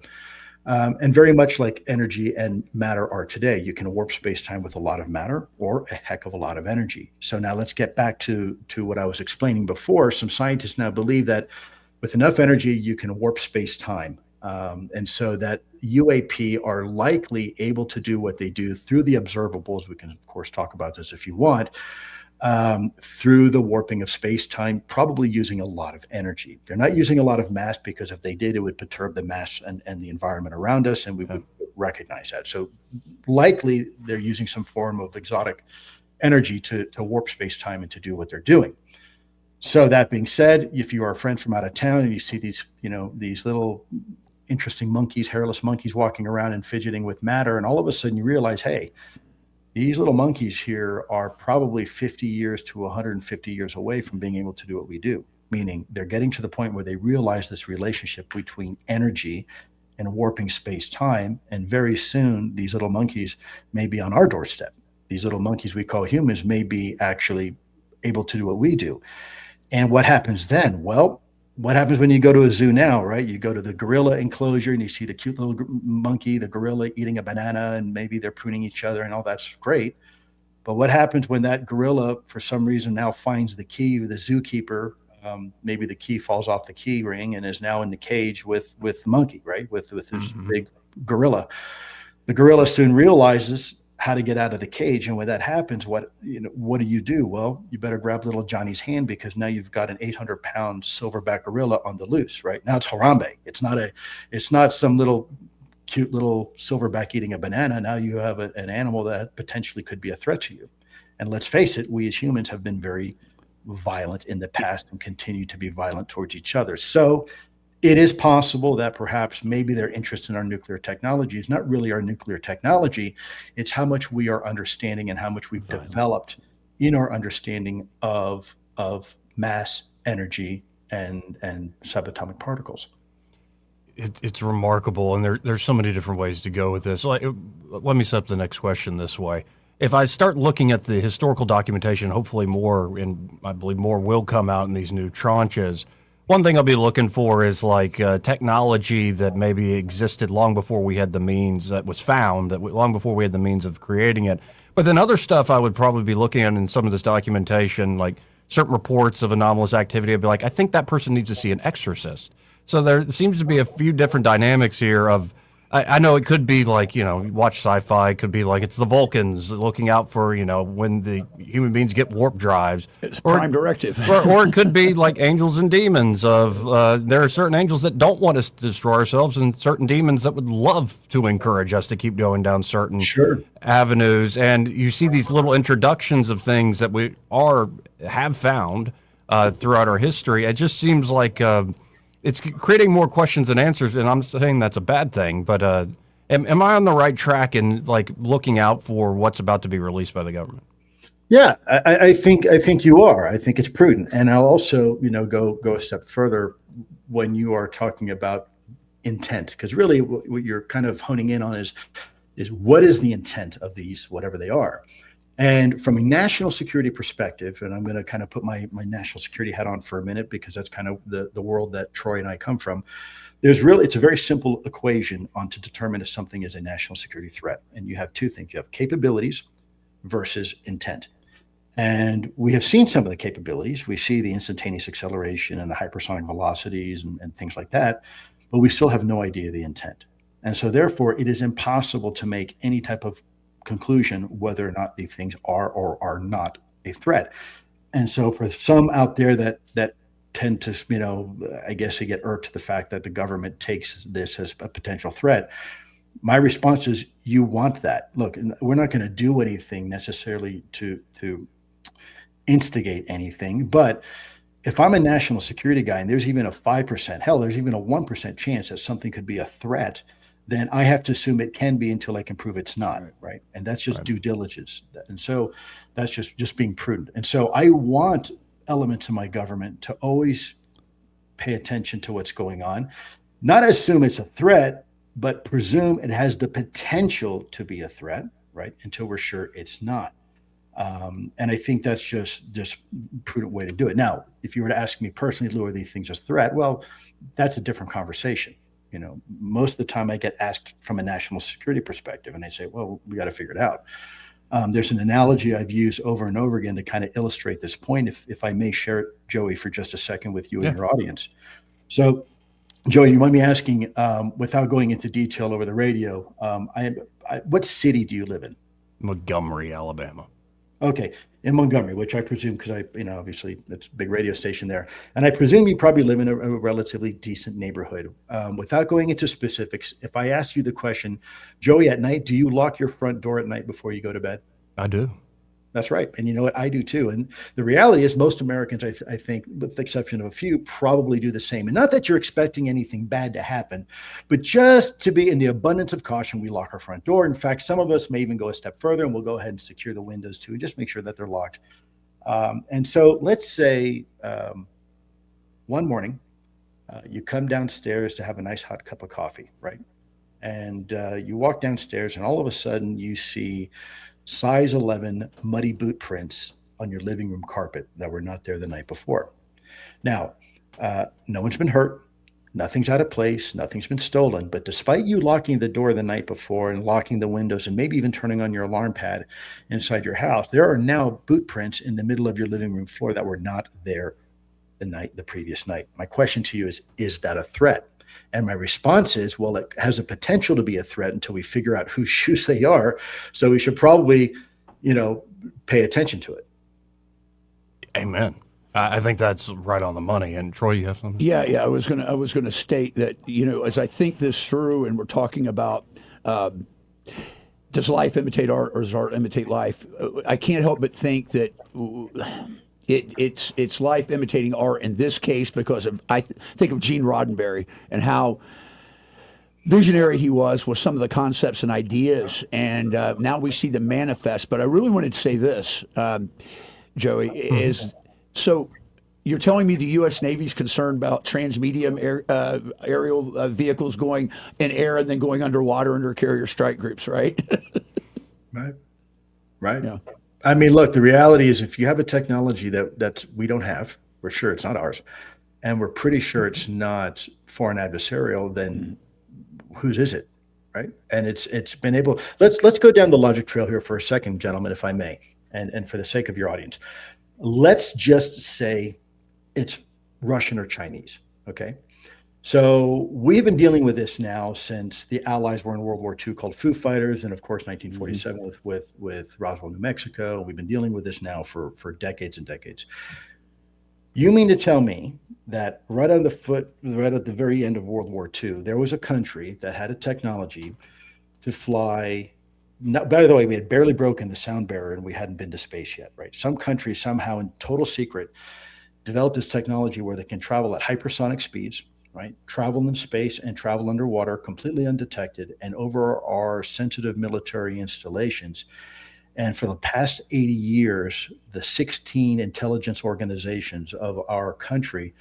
And very much like energy and matter are today, you can warp space-time with a lot of matter or a heck of a lot of energy. So now let's get back to what I was explaining before. Some scientists now believe that with enough energy, you can warp space-time And so that UAP are likely able to do what they do through the observables. We can, of course, talk about this if you want, through the warping of space-time, probably using a lot of energy. They're not using a lot of mass, because if they did, it would perturb the mass and the environment around us, and we would recognize that. So likely they're using some form of exotic energy to warp space-time and to do what they're doing. So that being said, if you are a friend from out of town and you see these, these little interesting monkeys, hairless monkeys walking around and fidgeting with matter, and all of a sudden you realize, hey, these little monkeys here are probably 50 years to 150 years away from being able to do what we do, meaning they're getting to the point where they realize this relationship between energy and warping space-time, and very soon these little monkeys may be on our doorstep. These little monkeys we call humans may be actually able to do what we do. And what happens then? Well, what happens when you go to a zoo now, right? You go to the gorilla enclosure and you see the cute little monkey, the gorilla eating a banana, and maybe they're pruning each other, and all that's great. But what happens when that gorilla, for some reason, now finds the key, the zookeeper, maybe the key falls off the key ring and is now in the cage with the monkey, right? With this big gorilla. The gorilla soon realizes how to get out of the cage. And when that happens, what do? Well, you better grab little Johnny's hand, because now you've got an 800-pound silverback gorilla on the loose, right? Now it's Harambe. It's not some little cute little silverback eating a banana. Now you have an animal that potentially could be a threat to you. And let's face it, we as humans have been very violent in the past and continue to be violent towards each other. So it is possible that perhaps maybe their interest in our nuclear technology is not really our nuclear technology. It's how much we are understanding and how much we've developed in our understanding of mass, energy, and subatomic particles. It's remarkable, and there's so many different ways to go with this. Let me set up the next question this way. If I start looking at the historical documentation, hopefully more, and I believe more will come out in these new tranches, one thing I'll be looking for is technology that maybe existed long before we had the means, that was found, long before we had the means of creating it. But then other stuff I would probably be looking at in some of this documentation, like certain reports of anomalous activity, I'd be like, I think that person needs to see an exorcist. So there seems to be a few different dynamics here of, I know it could be watch sci-fi, it could be like it's the Vulcans looking out for, when the human beings get warp drives. It's prime directive. or it could be like angels and demons of, there are certain angels that don't want us to destroy ourselves, and certain demons that would love to encourage us to keep going down certain avenues. And you see these little introductions of things that we have found throughout our history. It just seems like it's creating more questions than answers, and I'm saying that's a bad thing. But am I on the right track in looking out for what's about to be released by the government? Yeah, I think you are. I think it's prudent, and I'll also go a step further when you are talking about intent, because really what you're kind of honing in on is what is the intent of these, whatever they are. And from a national security perspective, and I'm going to kind of put my national security hat on for a minute, because that's kind of the world that Troy and I come from. It's a very simple equation to determine if something is a national security threat. And you have two things. You have capabilities versus intent. And we have seen some of the capabilities. We see the instantaneous acceleration and the hypersonic velocities and things like that, but we still have no idea the intent. And so therefore, it is impossible to make any type of conclusion whether or not these things are or are not a threat. And so for some out there that tend to, I guess they get irked to the fact that the government takes this as a potential threat, my response is, you want that. Look, we're not going to do anything necessarily to instigate anything, but if I'm a national security guy and there's even a 5%, hell, there's even a 1% chance that something could be a threat, then I have to assume it can be until I can prove it's not, right? And that's just due diligence. And so that's just being prudent. And so I want elements of my government to always pay attention to what's going on, not assume it's a threat, but presume it has the potential to be a threat, right? Until we're sure it's not. And I think that's just prudent way to do it. Now, if you were to ask me personally, Lou, are these things a threat? Well, that's a different conversation. Most of the time I get asked from a national security perspective, and I say, well, we got to figure it out. There's an analogy I've used over and over again to kind of illustrate this point, if I may share it, Joey, for just a second with you and your audience. So Joey, you might be asking, without going into detail over the radio, what city do you live in? Montgomery, Alabama. Okay, in Montgomery, which I presume, because obviously it's a big radio station there, and I presume you probably live in a relatively decent neighborhood. Without going into specifics, if I ask you the question, Joey, at night, do you lock your front door at night before you go to bed? I do. That's right. And you know what? I do too. And the reality is most Americans, I think, with the exception of a few, probably do the same. And not that you're expecting anything bad to happen, but just to be in the abundance of caution, we lock our front door. In fact, some of us may even go a step further and we'll go ahead and secure the windows too, and just make sure that they're locked. And so let's say one morning you come downstairs to have a nice hot cup of coffee, right? And you walk downstairs and all of a sudden you see size 11 muddy boot prints on your living room carpet that were not there the night before. Now, no one's been hurt. Nothing's out of place. Nothing's been stolen. But despite you locking the door the night before and locking the windows and maybe even turning on your alarm pad inside your house, there are now boot prints in the middle of your living room floor that were not there the previous night. My question to you is that a threat? And my response is, well, it has a potential to be a threat until we figure out whose shoes they are. So we should probably, pay attention to it. Amen. I think that's right on the money. And Troy, you have something? Yeah. I was gonna state that, as I think this through, and we're talking about does life imitate art or does art imitate life? I can't help but think that it's life imitating art in this case because I think of Gene Roddenberry and how visionary he was with some of the concepts and ideas, and now we see them manifest. But I really wanted to say this, Joey, is so you're telling me the U.S. Navy's concerned about transmedium aerial vehicles going in air and then going underwater under carrier strike groups, right? Right. Yeah. I mean, look, the reality is if you have a technology that we don't have, we're sure it's not ours, and we're pretty sure it's not foreign adversarial, then whose is it, right? And it's been able, let's go down the logic trail here for a second, gentlemen, if I may, and for the sake of your audience. Let's just say it's Russian or Chinese, okay? So we've been dealing with this now since the Allies were in World War II, called Foo Fighters, and of course 1947 with Roswell, New Mexico. We've been dealing with this now for decades and decades. You mean to tell me that right at the very end of World War II, there was a country that had a technology to fly? By the way, we had barely broken the sound barrier and we hadn't been to space yet, right? Some country somehow in total secret developed this technology where they can travel at hypersonic speeds, right? Travel in space and travel underwater completely undetected and over our sensitive military installations. And for the past 80 years, the 16 intelligence organizations of our country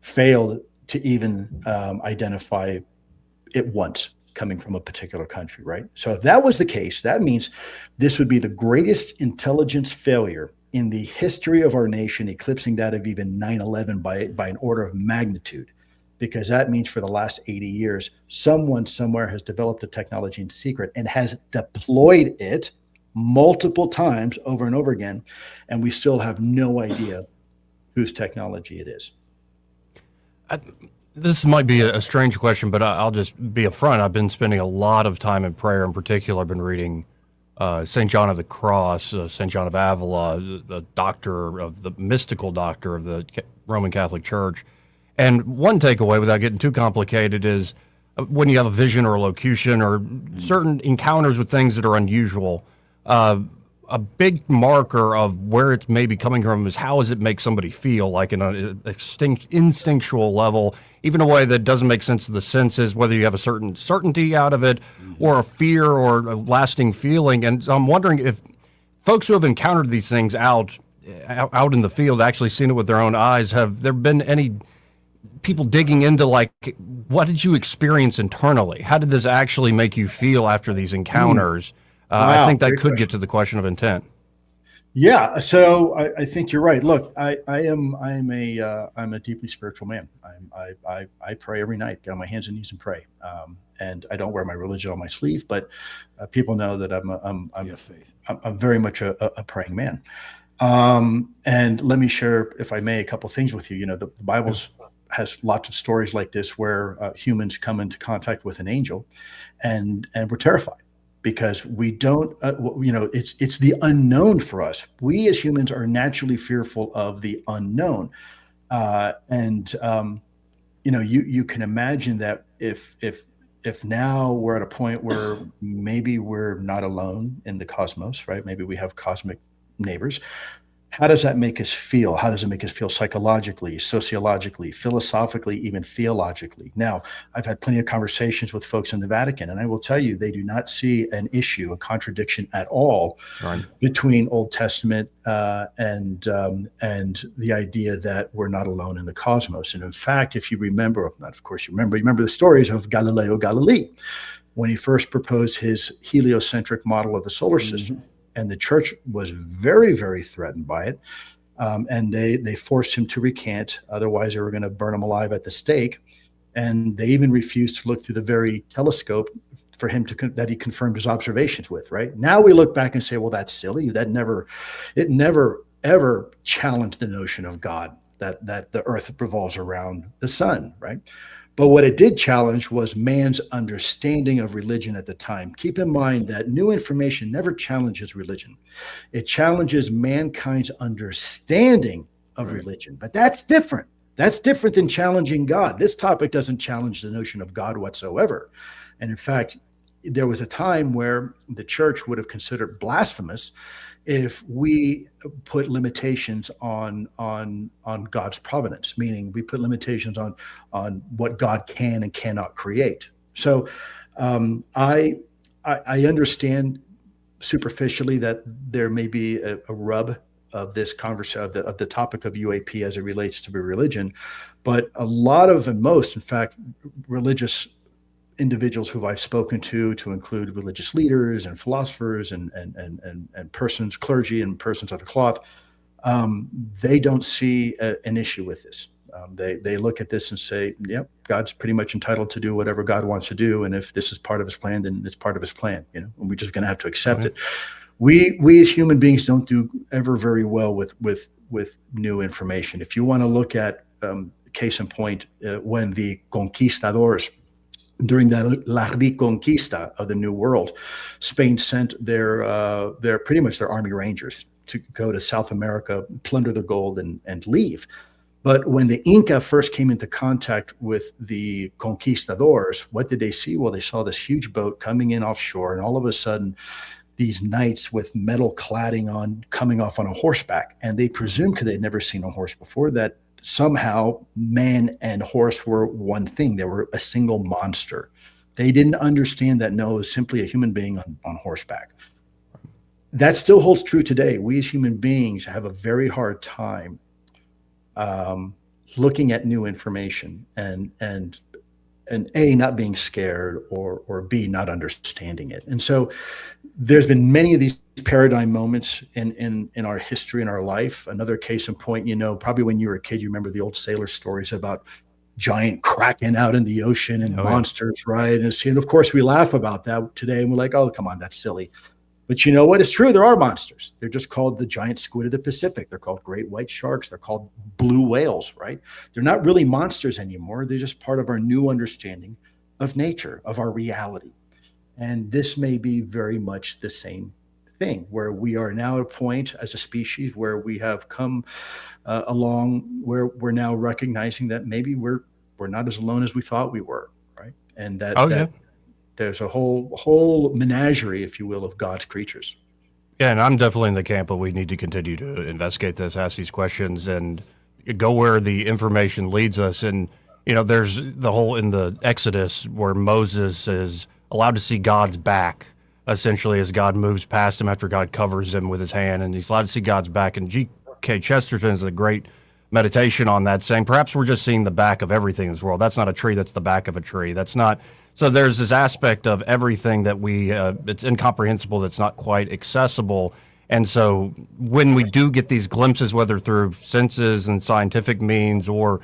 failed to even identify it once coming from a particular country, right? So if that was the case, that means this would be the greatest intelligence failure in the history of our nation, eclipsing that of even 9/11 by an order of magnitude. Because that means for the last 80 years, someone somewhere has developed a technology in secret and has deployed it multiple times over and over again, and we still have no idea whose technology it is. This might be a strange question, but I'll just be upfront. I've been spending a lot of time in prayer. In particular, I've been reading St. John of the Cross, St. John of Avila, the mystical doctor of the Roman Catholic Church. And one takeaway, without getting too complicated, is when you have a vision or a locution or certain encounters with things that are unusual, a big marker of where it's maybe coming from is how does it make somebody feel, like in an instinctual level, even a way that doesn't make sense to the senses, whether you have a certain certainty out of it or a fear or a lasting feeling. And so I'm wondering if folks who have encountered these things out in the field, actually seen it with their own eyes, have there been any people digging into, like, what did you experience internally? How did this actually make you feel after these encounters? Wow, I think that great could question. get to the question of intent. Yeah, so I think you're right. Look, I'm a deeply spiritual man. I pray every night, get on my hands and knees and pray. And I don't wear my religion on my sleeve, but people know that I'm very much a praying man. And let me share, if I may, a couple things with you. You know, the Bible's has lots of stories like this where humans come into contact with an angel, and we're terrified because we don't, it's the unknown for us. We as humans are naturally fearful of the unknown, you can imagine that if now we're at a point where maybe we're not alone in the cosmos, right? Maybe we have cosmic neighbors. How does that make us feel? How does it make us feel psychologically, sociologically, philosophically, even theologically? Now, I've had plenty of conversations with folks in the Vatican, and I will tell you, they do not see an issue, a contradiction at all between Old Testament and the idea that we're not alone in the cosmos. And in fact, if you remember, not of course you remember the stories of Galileo Galilei, when he first proposed his heliocentric model of the solar system. And the church was very, very threatened by it. And they forced him to recant. Otherwise, they were going to burn him alive at the stake. And they even refused to look through the very telescope for him that he confirmed his observations with, right? Now we look back and say, well, that's silly. It never, ever challenged the notion of God, that the earth revolves around the sun, right? But what it did challenge was man's understanding of religion at the time. Keep in mind that new information never challenges religion. It challenges mankind's understanding of religion. But that's different. That's different than challenging God. This topic doesn't challenge the notion of God whatsoever. And in fact, there was a time where the church would have considered blasphemous if we put limitations on God's providence, meaning we put limitations on what God can and cannot create. So I understand superficially that there may be a rub of this conversation of the topic of UAP as it relates to religion, but a lot of, and most, in fact, religious individuals who I've spoken to include religious leaders and philosophers and persons, clergy and persons of the cloth, they don't see an issue with this. They look at this and say, yep, God's pretty much entitled to do whatever God wants to do. And if this is part of his plan, then it's part of his plan, and we're just going to have to accept it. We as human beings don't do ever very well with new information. If you want to look at case in point, when the conquistadors, during the La Reconquista of the New World, Spain sent their pretty much their army rangers to go to South America, plunder the gold, and leave. But when the Inca first came into contact with the conquistadors, what did they see? Well, they saw this huge boat coming in offshore, and all of a sudden, these knights with metal cladding on coming off on a horseback. And they presumed, because they'd never seen a horse before, that somehow man and horse were one thing. They were a single monster. They didn't understand that, no, it was simply a human being on horseback. That still holds true today. We as human beings have a very hard time looking at new information and A, not being scared, or B, not understanding it. And so there's been many of these paradigm moments in our history, in our life. Another case in point, probably when you were a kid, you remember the old sailor stories about giant kraken out in the ocean and monsters, right? And of course, we laugh about that today, and we're like, oh, come on, that's silly. But you know what? It's true. There are monsters. They're just called the giant squid of the Pacific. They're called great white sharks. They're called blue whales, right? They're not really monsters anymore. They're just part of our new understanding of nature, of our reality. And this may be very much the same thing, where we are now at a point as a species where we have come along, where we're now recognizing that maybe we're not as alone as we thought we were, right? And that there's a whole menagerie, if you will, of God's creatures. Yeah, and I'm definitely in the camp that we need to continue to investigate this, ask these questions, and go where the information leads us. And, there's the whole in the Exodus where Moses is allowed to see God's back, essentially, as God moves past him after God covers him with his hand, and he's allowed to see God's back. And G.K. Chesterton is a great meditation on that, saying perhaps we're just seeing the back of everything in this world. That's not a tree, that's the back of a tree. That's not... So there's this aspect of everything that it's incomprehensible, that's not quite accessible. And so when we do get these glimpses, whether through senses and scientific means or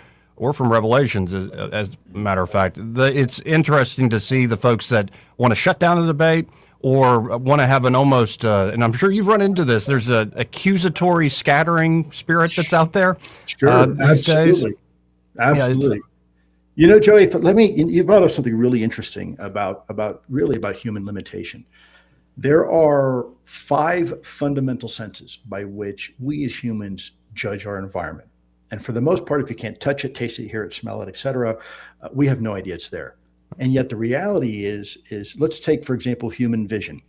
from revelations, as a matter of fact, it's interesting to see the folks that want to shut down the debate or want to have an almost, and I'm sure you've run into this, there's an accusatory scattering spirit that's out there. Sure, absolutely. Absolutely. You know, Joey, you brought up something really interesting about human limitation. There are 5 fundamental senses by which we as humans judge our environment. And for the most part, if you can't touch it, taste it, hear it, smell it, etc., we have no idea it's there. And yet the reality is let's take, for example, human vision.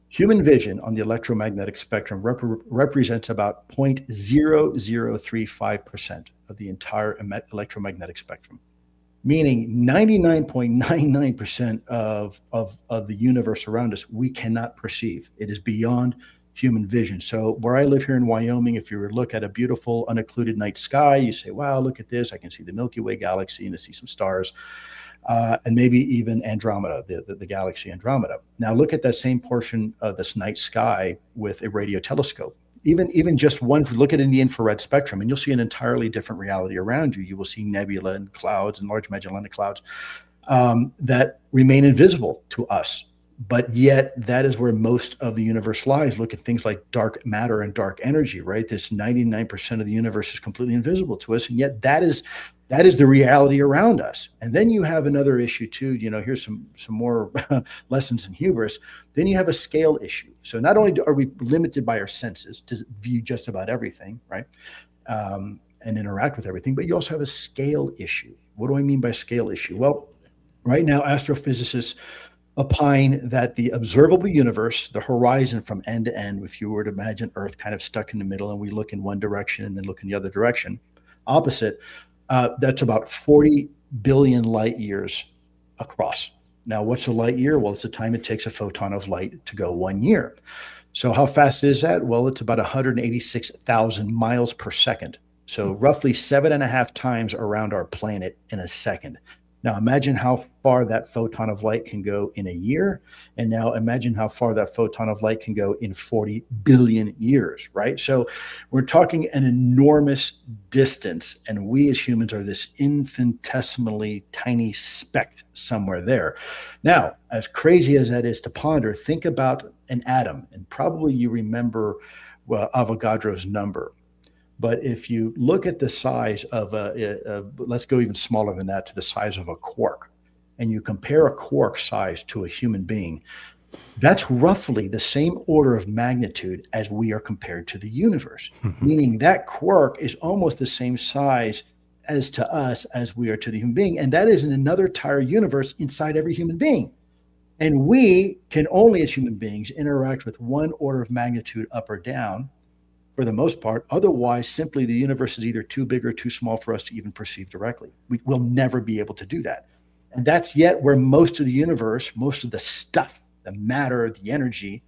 Human vision on the electromagnetic spectrum represents about 0.0035% of the entire electromagnetic spectrum, meaning 99.99% of the universe around us we cannot perceive. It is beyond human vision. So where I live here in Wyoming, if you were to look at a beautiful unoccluded night sky, you say, wow, look at this. I can see the Milky Way galaxy and I see some stars. And maybe even Andromeda, the galaxy Andromeda. Now look at that same portion of this night sky with a radio telescope. Even just one, look at it in the infrared spectrum, and you'll see an entirely different reality around you. You will see nebula and clouds and large Magellanic Clouds that remain invisible to us. But yet that is where most of the universe lies. Look at things like dark matter and dark energy, right? This 99% of the universe is completely invisible to us. And yet that is the reality around us. And then you have another issue too. You know, here's some more lessons in hubris. Then you have a scale issue. So not only are we limited by our senses to view just about everything, right? And interact with everything, but you also have a scale issue. What do I mean by scale issue? Well, right now, astrophysicists opine that the observable universe, the horizon from end to end, if you were to imagine Earth kind of stuck in the middle and we look in one direction and then look in the other direction, opposite, that's about 40 billion light years across. Now, what's a light year? Well, it's the time it takes a photon of light to go 1 year. So how fast is that? Well, it's about 186,000 miles per second. So roughly 7.5 times around our planet in a second. Now imagine how far that photon of light can go in a year. And now imagine how far that photon of light can go in 40 billion years, right? So we're talking an enormous distance, and we as humans are this infinitesimally tiny speck somewhere there. Now, as crazy as that is to ponder, think about an atom, and probably you remember Avogadro's number. But if you look at the size of let's go even smaller than that, to the size of a quark, and you compare a quark size to a human being, that's roughly the same order of magnitude as we are compared to the universe, meaning that quark is almost the same size as to us as we are to the human being. And that is in another entire universe inside every human being. And we can only, as human beings, interact with one order of magnitude up or down, for the most part. Otherwise, simply the universe is either too big or too small for us to even perceive directly. We will never be able to do that. And that's yet where most of the universe, most of the stuff, the matter, the energy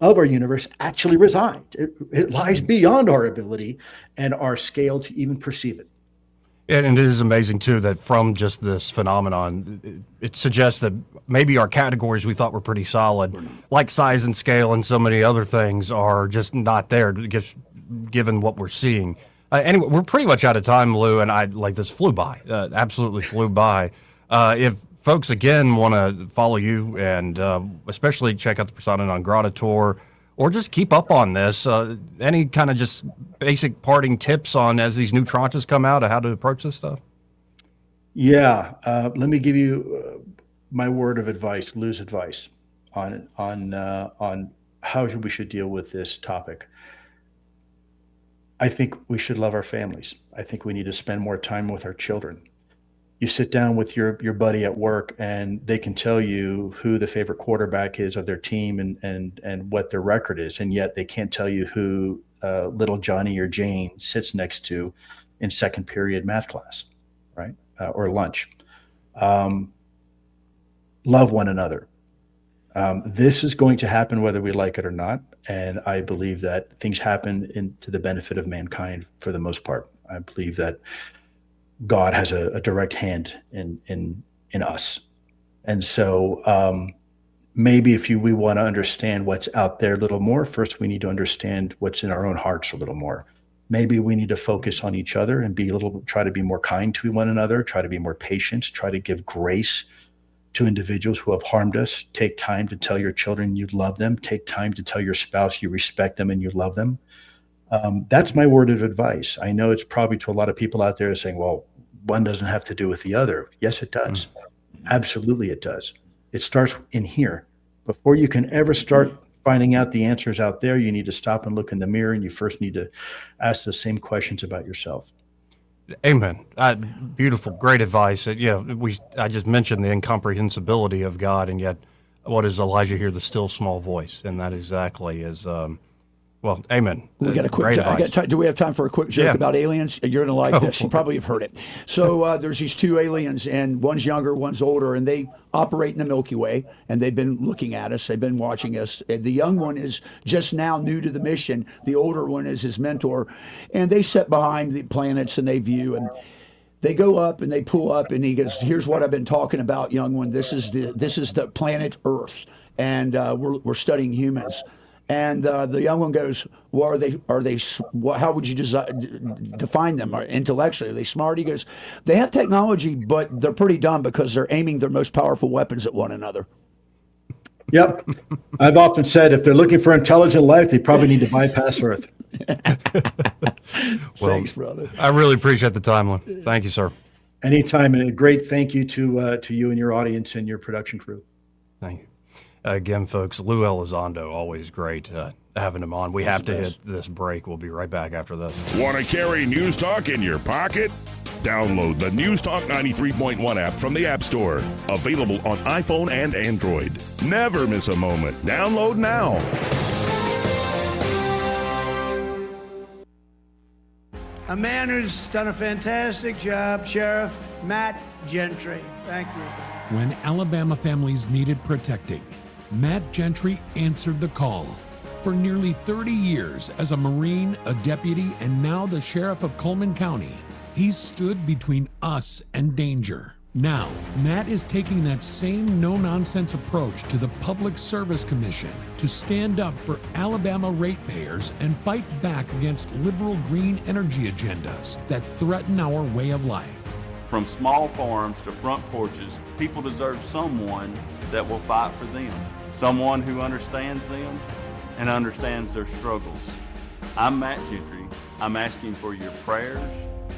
of our universe actually resides. It lies beyond our ability and our scale to even perceive it. And it is amazing, too, that from just this phenomenon, it suggests that maybe our categories we thought were pretty solid, like size and scale and so many other things, are just not there, given what we're seeing. Anyway, we're pretty much out of time, Lou, and this flew by, absolutely flew by. If folks, again, want to follow you and especially check out the Persona Non Grata tour, or just keep up on this, any kind of just basic parting tips on, as these new tranches come out, of how to approach this stuff? Yeah, let me give you my word of advice, Lou's advice on how we should deal with this topic. I think we should love our families. I think we need to spend more time with our children. You sit down with your buddy at work and they can tell you who the favorite quarterback is of their team and what their record is, and yet they can't tell you who little Johnny or Jane sits next to in second period math class, right? Or lunch. Love one another. This is going to happen whether we like it or not, and I believe that things happen to the benefit of mankind for the most part. I believe that God has a direct hand in us. And so maybe if we want to understand what's out there a little more, first we need to understand what's in our own hearts a little more. Maybe we need to focus on each other and try to be more kind to one another, try to be more patient, try to give grace to individuals who have harmed us. Take time to tell your children you love them. Take time to tell your spouse you respect them and you love them. That's my word of advice. I know it's probably to a lot of people out there saying, well, one doesn't have to do with the other. Yes, it does. Absolutely, it does. It starts in here. Before you can ever start finding out the answers out there, you need to stop and look in the mirror, and you first need to ask the same questions about yourself. Amen. Beautiful, great advice. I just mentioned the incomprehensibility of God, and yet what does Elijah hear? The still small voice, and that exactly is. Well, amen. We got a quick. Do we have time for a quick joke about aliens? You're gonna like this. You probably have heard it. So there's these two aliens, and one's younger, one's older, and they operate in the Milky Way, and they've been looking at us. They've been watching us. The young one is just now new to the mission. The older one is his mentor, and they sit behind the planets and they view and. They go up and they pull up, and he goes, "Here's what I've been talking about, young one. This is the planet Earth, and we're studying humans." And the young one goes, "Well, are they? How would you define them? Intellectually, are they smart?" He goes, "They have technology, but they're pretty dumb because they're aiming their most powerful weapons at one another." Yep, I've often said if they're looking for intelligent life, they probably need to bypass Earth. Well, thanks, brother. I really appreciate the time, Lynn. Thank you, sir. Anytime, and a great thank you to you and your audience and your production crew. Thank you. Again, folks, Lue Elizondo, always great having him on. We have to hit this break. We'll be right back after this. Want to carry News Talk in your pocket? Download the News Talk 93.1 app from the App Store. Available on iPhone and Android. Never miss a moment. Download now. A man who's done a fantastic job, Sheriff Matt Gentry. Thank you. When Alabama families needed protecting, Matt Gentry answered the call. For nearly 30 years as a Marine, a deputy, and now the Sheriff of Coleman County, he's stood between us and danger. Now, Matt is taking that same no-nonsense approach to the Public Service Commission to stand up for Alabama ratepayers and fight back against liberal green energy agendas that threaten our way of life. From small farms to front porches, people deserve someone that will fight for them, someone who understands them and understands their struggles. I'm Matt Gentry. I'm asking for your prayers,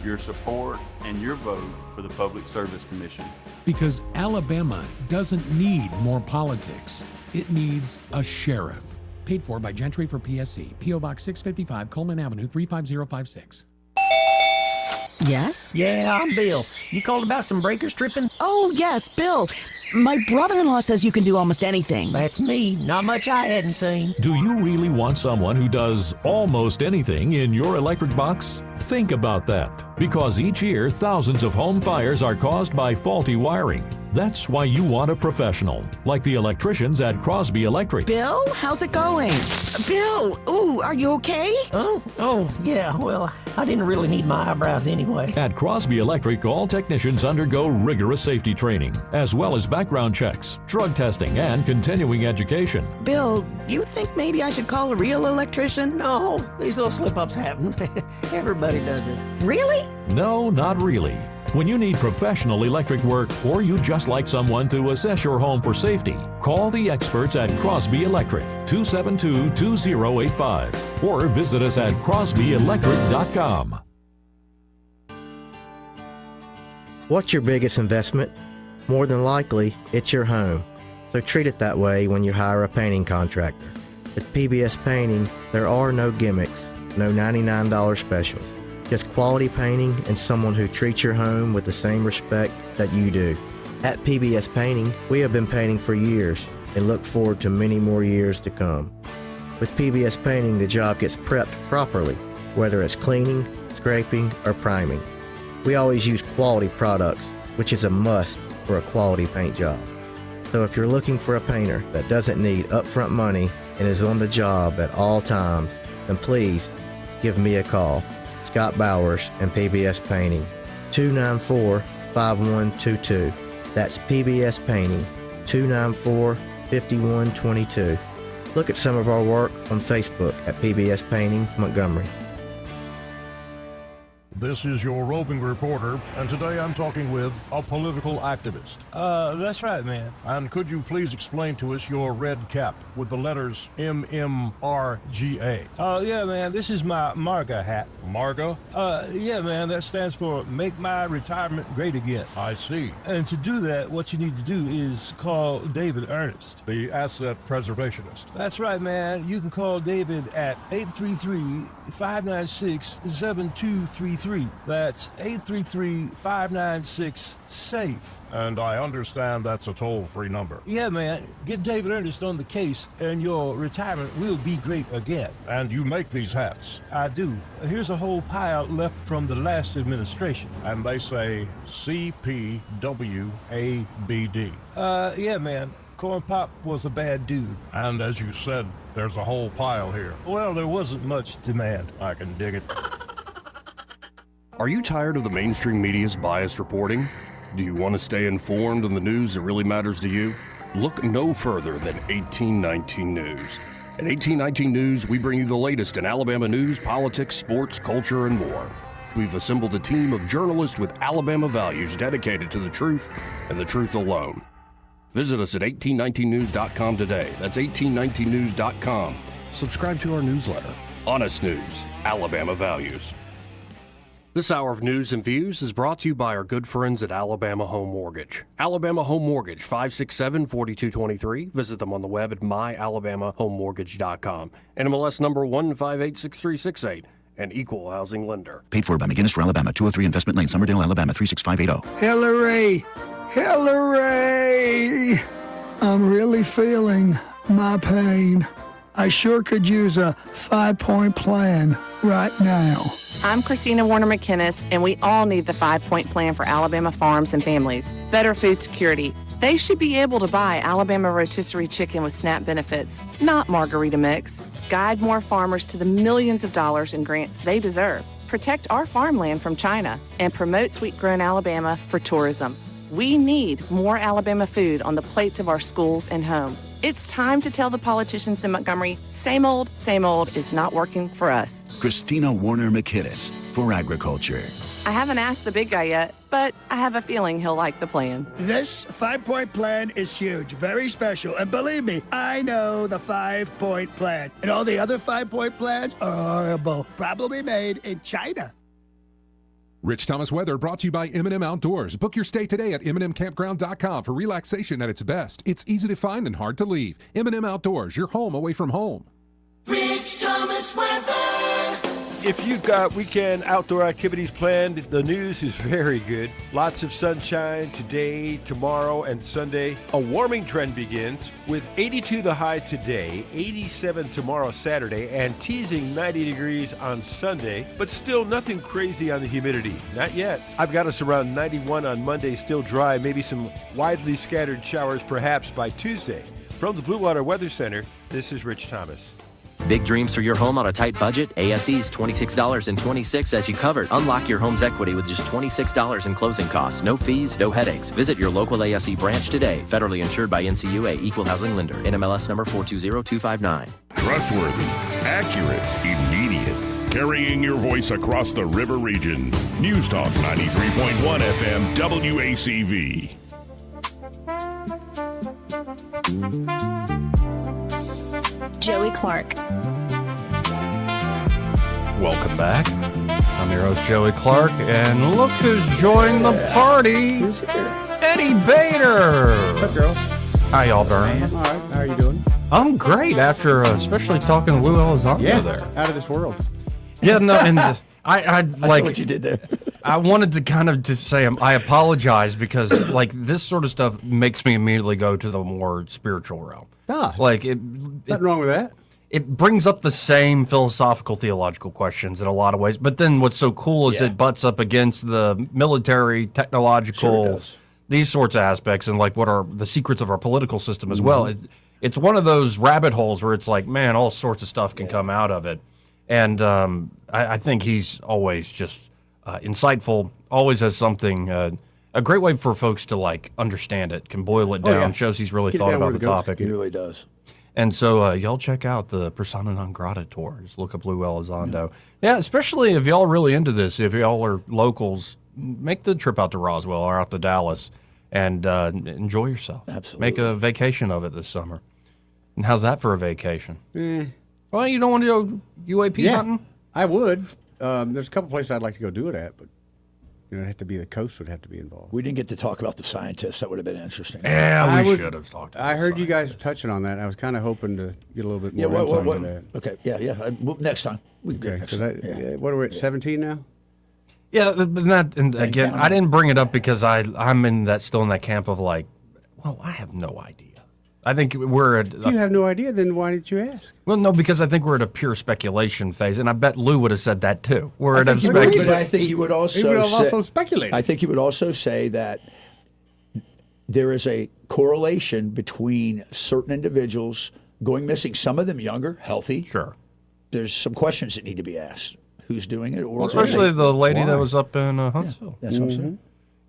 your support, and your vote for the Public Service Commission. Because Alabama doesn't need more politics. It needs a sheriff. Paid for by Gentry for PSC. P.O. Box 655, Coleman Avenue, 35056. Yes? Yeah, I'm Bill. You called about some breakers tripping? Oh, yes, Bill. My brother-in-law says you can do almost anything. That's me. Not much I hadn't seen. Do you really want someone who does almost anything in your electric box? Think about that. Because each year, thousands of home fires are caused by faulty wiring. That's why you want a professional, like the electricians at Crosby Electric. Bill, how's it going? Bill, ooh, are you okay? Oh, yeah, well, I didn't really need my eyebrows anyway. At Crosby Electric, all technicians undergo rigorous safety training, as well as background checks, drug testing, and continuing education. Bill, you think maybe I should call a real electrician? No, these little slip-ups happen. Everybody does it. Really? No, not really. When you need professional electric work, or you just like someone to assess your home for safety, call the experts at Crosby Electric, 272-2085, or visit us at crosbyelectric.com. What's your biggest investment? More than likely, it's your home. So treat it that way when you hire a painting contractor. With PBS Painting, there are no gimmicks, no $99 specials. Just quality painting and someone who treats your home with the same respect that you do. At PBS Painting, we have been painting for years and look forward to many more years to come. With PBS Painting, the job gets prepped properly, whether it's cleaning, scraping, or priming. We always use quality products, which is a must for a quality paint job. So if you're looking for a painter that doesn't need upfront money and is on the job at all times, then please give me a call. Scott Bowers and PBS Painting, 294-5122. That's PBS Painting, 294-5122. Look at some of our work on Facebook at PBS Painting Montgomery. This is your roving reporter, and today I'm talking with a political activist. That's right, man. And could you please explain to us your red cap with the letters MMRGA? Yeah, man, this is my MARGA hat. MARGA? Yeah, man, that stands for Make My Retirement Great Again. I see. And to do that, what you need to do is call David Ernest, the asset preservationist. That's right, man. You can call David at 833-596-7233. That's 833-596-SAFE. And I understand that's a toll-free number. Yeah, man. Get David Ernest on the case, and your retirement will be great again. And you make these hats? I do. Here's a whole pile left from the last administration. And they say CPWABD. Yeah, man. Corn Pop was a bad dude. And as you said, there's a whole pile here. Well, there wasn't much demand. I can dig it. Are you tired of the mainstream media's biased reporting? Do you want to stay informed on the news that really matters to you? Look no further than 1819 News. At 1819 News, we bring you the latest in Alabama news, politics, sports, culture, and more. We've assembled a team of journalists with Alabama values dedicated to the truth and the truth alone. Visit us at 1819news.com today. That's 1819news.com. Subscribe to our newsletter. Honest News, Alabama Values. This hour of news and views is brought to you by our good friends at Alabama Home Mortgage. Alabama Home Mortgage, 567-4223. Visit them on the web at myalabamahomemortgage.com. NMLS number 1586368. An equal housing lender. Paid for by McGinnis for Alabama, 203 Investment Lane, Summerdale, Alabama, 36580. Hillary! Hillary! I'm really feeling my pain. I sure could use a 5-point plan right now. I'm Christina Warner McInnes, and we all need the 5-point plan for Alabama farms and families. Better food security. They should be able to buy Alabama rotisserie chicken with SNAP benefits, not margarita mix. Guide more farmers to the millions of dollars in grants they deserve. Protect our farmland from China and promote sweet-grown Alabama for tourism. We need more Alabama food on the plates of our schools and home. It's time to tell the politicians in Montgomery, same old is not working for us. Christina Warner McInnes for Agriculture. I haven't asked the big guy yet, but I have a feeling he'll like the plan. This 5-point plan is huge, very special. And believe me, I know the 5-point plan. And all the other 5-point plans are horrible, probably made in China. Rich Thomas weather brought to you by M&M Outdoors. Book your stay today at MNMCampground.com for relaxation at its best. It's easy to find and hard to leave. M&M Outdoors, your home away from home. Rich Thomas weather. If you've got weekend outdoor activities planned, the news is very good. Lots of sunshine today, tomorrow, and Sunday. A warming trend begins with 82 the high today, 87 tomorrow, Saturday, and teasing 90 degrees on Sunday, but still nothing crazy on the humidity. Not yet. I've got us around 91 on Monday, still dry, maybe some widely scattered showers perhaps by Tuesday. From the Blue Water Weather Center, this is Rich Thomas. Big dreams for your home on a tight budget? ASE's $26.26 as you covered. Unlock your home's equity with just $26 in closing costs. No fees, no headaches. Visit your local ASE branch today. Federally insured by NCUA, Equal Housing Lender. NMLS number 420259. Trustworthy, accurate, immediate. Carrying your voice across the river region. News Talk 93.1 FM WACV. Joey Clark. Welcome back. I'm your host, Joey Clark, and look who's joined the party. Who's here? Eddie Bader. What's up, girl? How y'all doing? All right. How are you doing? I'm great after especially talking to Lue Elizondo there. Out of this world. Yeah, no, and I like what you did there. I wanted to kind of just say I apologize because like this sort of stuff makes me immediately go to the more spiritual realm. Like nothing wrong with that. It brings up the same philosophical, theological questions in a lot of ways. But then what's so cool is it butts up against the military, technological, these sorts of aspects, and like what are the secrets of our political system as well. It's one of those rabbit holes where it's like, man, all sorts of stuff can come out of it. And I think he's always just insightful, always has something, a great way for folks to like understand it, can boil it down, shows he's really thought about the topic. He really does. And so y'all check out the Persona Non Grata tour. Just look up Lue Elizondo. Yeah, especially if y'all are really into this, if y'all are locals, make the trip out to Roswell or out to Dallas and enjoy yourself. Absolutely. Make a vacation of it this summer. And how's that for a vacation? Eh. Well, you don't want to go UAP hunting? I would. There's a couple places I'd like to go do it at, but it'd have to be the coast would have to be involved. We didn't get to talk about the scientists. That would have been interesting. Yeah, we should have talked about I heard you guys touching on that. I was kind of hoping to get a little bit more insight on that. Okay, yeah. Next time. We can Okay, next so time. that, what are we at, 17 now? Yeah, and again, I didn't bring it up because I'm still in that camp of like, well, I have no idea. I think we're at. If you have no idea, then why did you ask? Well, no, because I think we're at a pure speculation phase, and I bet Lou would have said that too. We're at a But I think you would also He would have say, also speculated. I think you would also say that there is a correlation between certain individuals going missing, some of them younger, healthy. Sure. There's some questions that need to be asked. Who's doing it? Or especially the lady that was up in Huntsville. That's what I'm saying.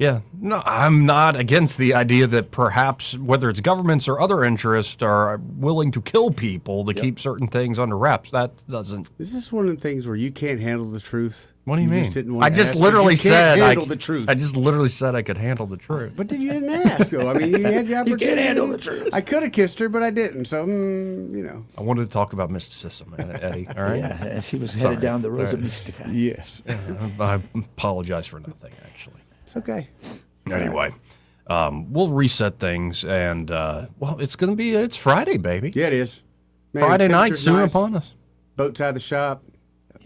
Yeah, no, I'm not against the idea that perhaps whether it's governments or other interests are willing to kill people to keep certain things under wraps. That doesn't. Is this one of the things where you can't handle the truth? What do you mean? Just didn't want I to just ask, literally you can't said handle the truth. I just literally said I could handle the truth. But then you didn't ask, though. I mean, you had the opportunity. You can't handle the truth. I could have kissed her, but I didn't. So, you know. I wanted to talk about mysticism, Eddie. All right. Yeah, as he was headed down the road of Mystica. Yes. I apologize for nothing, actually. It's okay. Anyway, we'll reset things, and it's Friday, baby. Yeah, it is. Man, Friday night temperature's soon nice. upon us. Boat's out of the shop.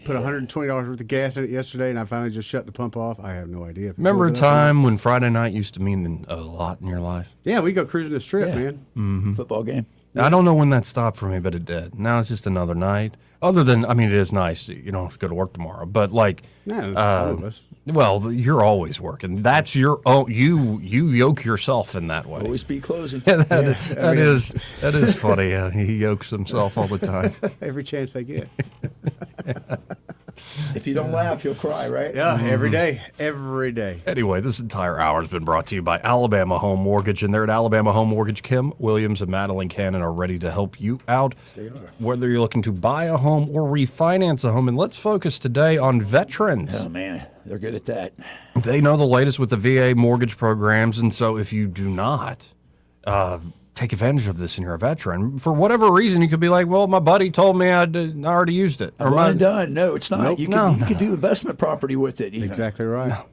Put $120 worth of gas in it yesterday, and I finally just shut the pump off. I have no idea. If it Remember a filled it up or not. time when Friday night used to mean a lot in your life? Yeah, we go cruising the strip, man. Mm-hmm. Football game. I don't know when that stopped for me, but it did. Now it's just another night. Other than, I mean, it is nice. You don't have to go to work tomorrow, but like, Yeah, that's all of us. well, you're always working. That's your own. You yoke yourself in that way. Always be closing. Yeah, that is funny. He yokes himself all the time. Every chance I get. If you don't laugh, you'll cry, right? Yeah, every day. Every day. Anyway, this entire hour has been brought to you by Alabama Home Mortgage, and they're at Alabama Home Mortgage. Kim Williams and Madeline Cannon are ready to help you out, They are. whether you're looking to buy a home or refinance a home. And let's focus today on veterans. Oh, man. They're good at that. They know the latest with the VA mortgage programs, and so if you do not take advantage of this and you're a veteran, for whatever reason, you could be like, well, my buddy told me I already used it. I'm my done. No, it's not. Nope. You No. can do investment property with it. Exactly right.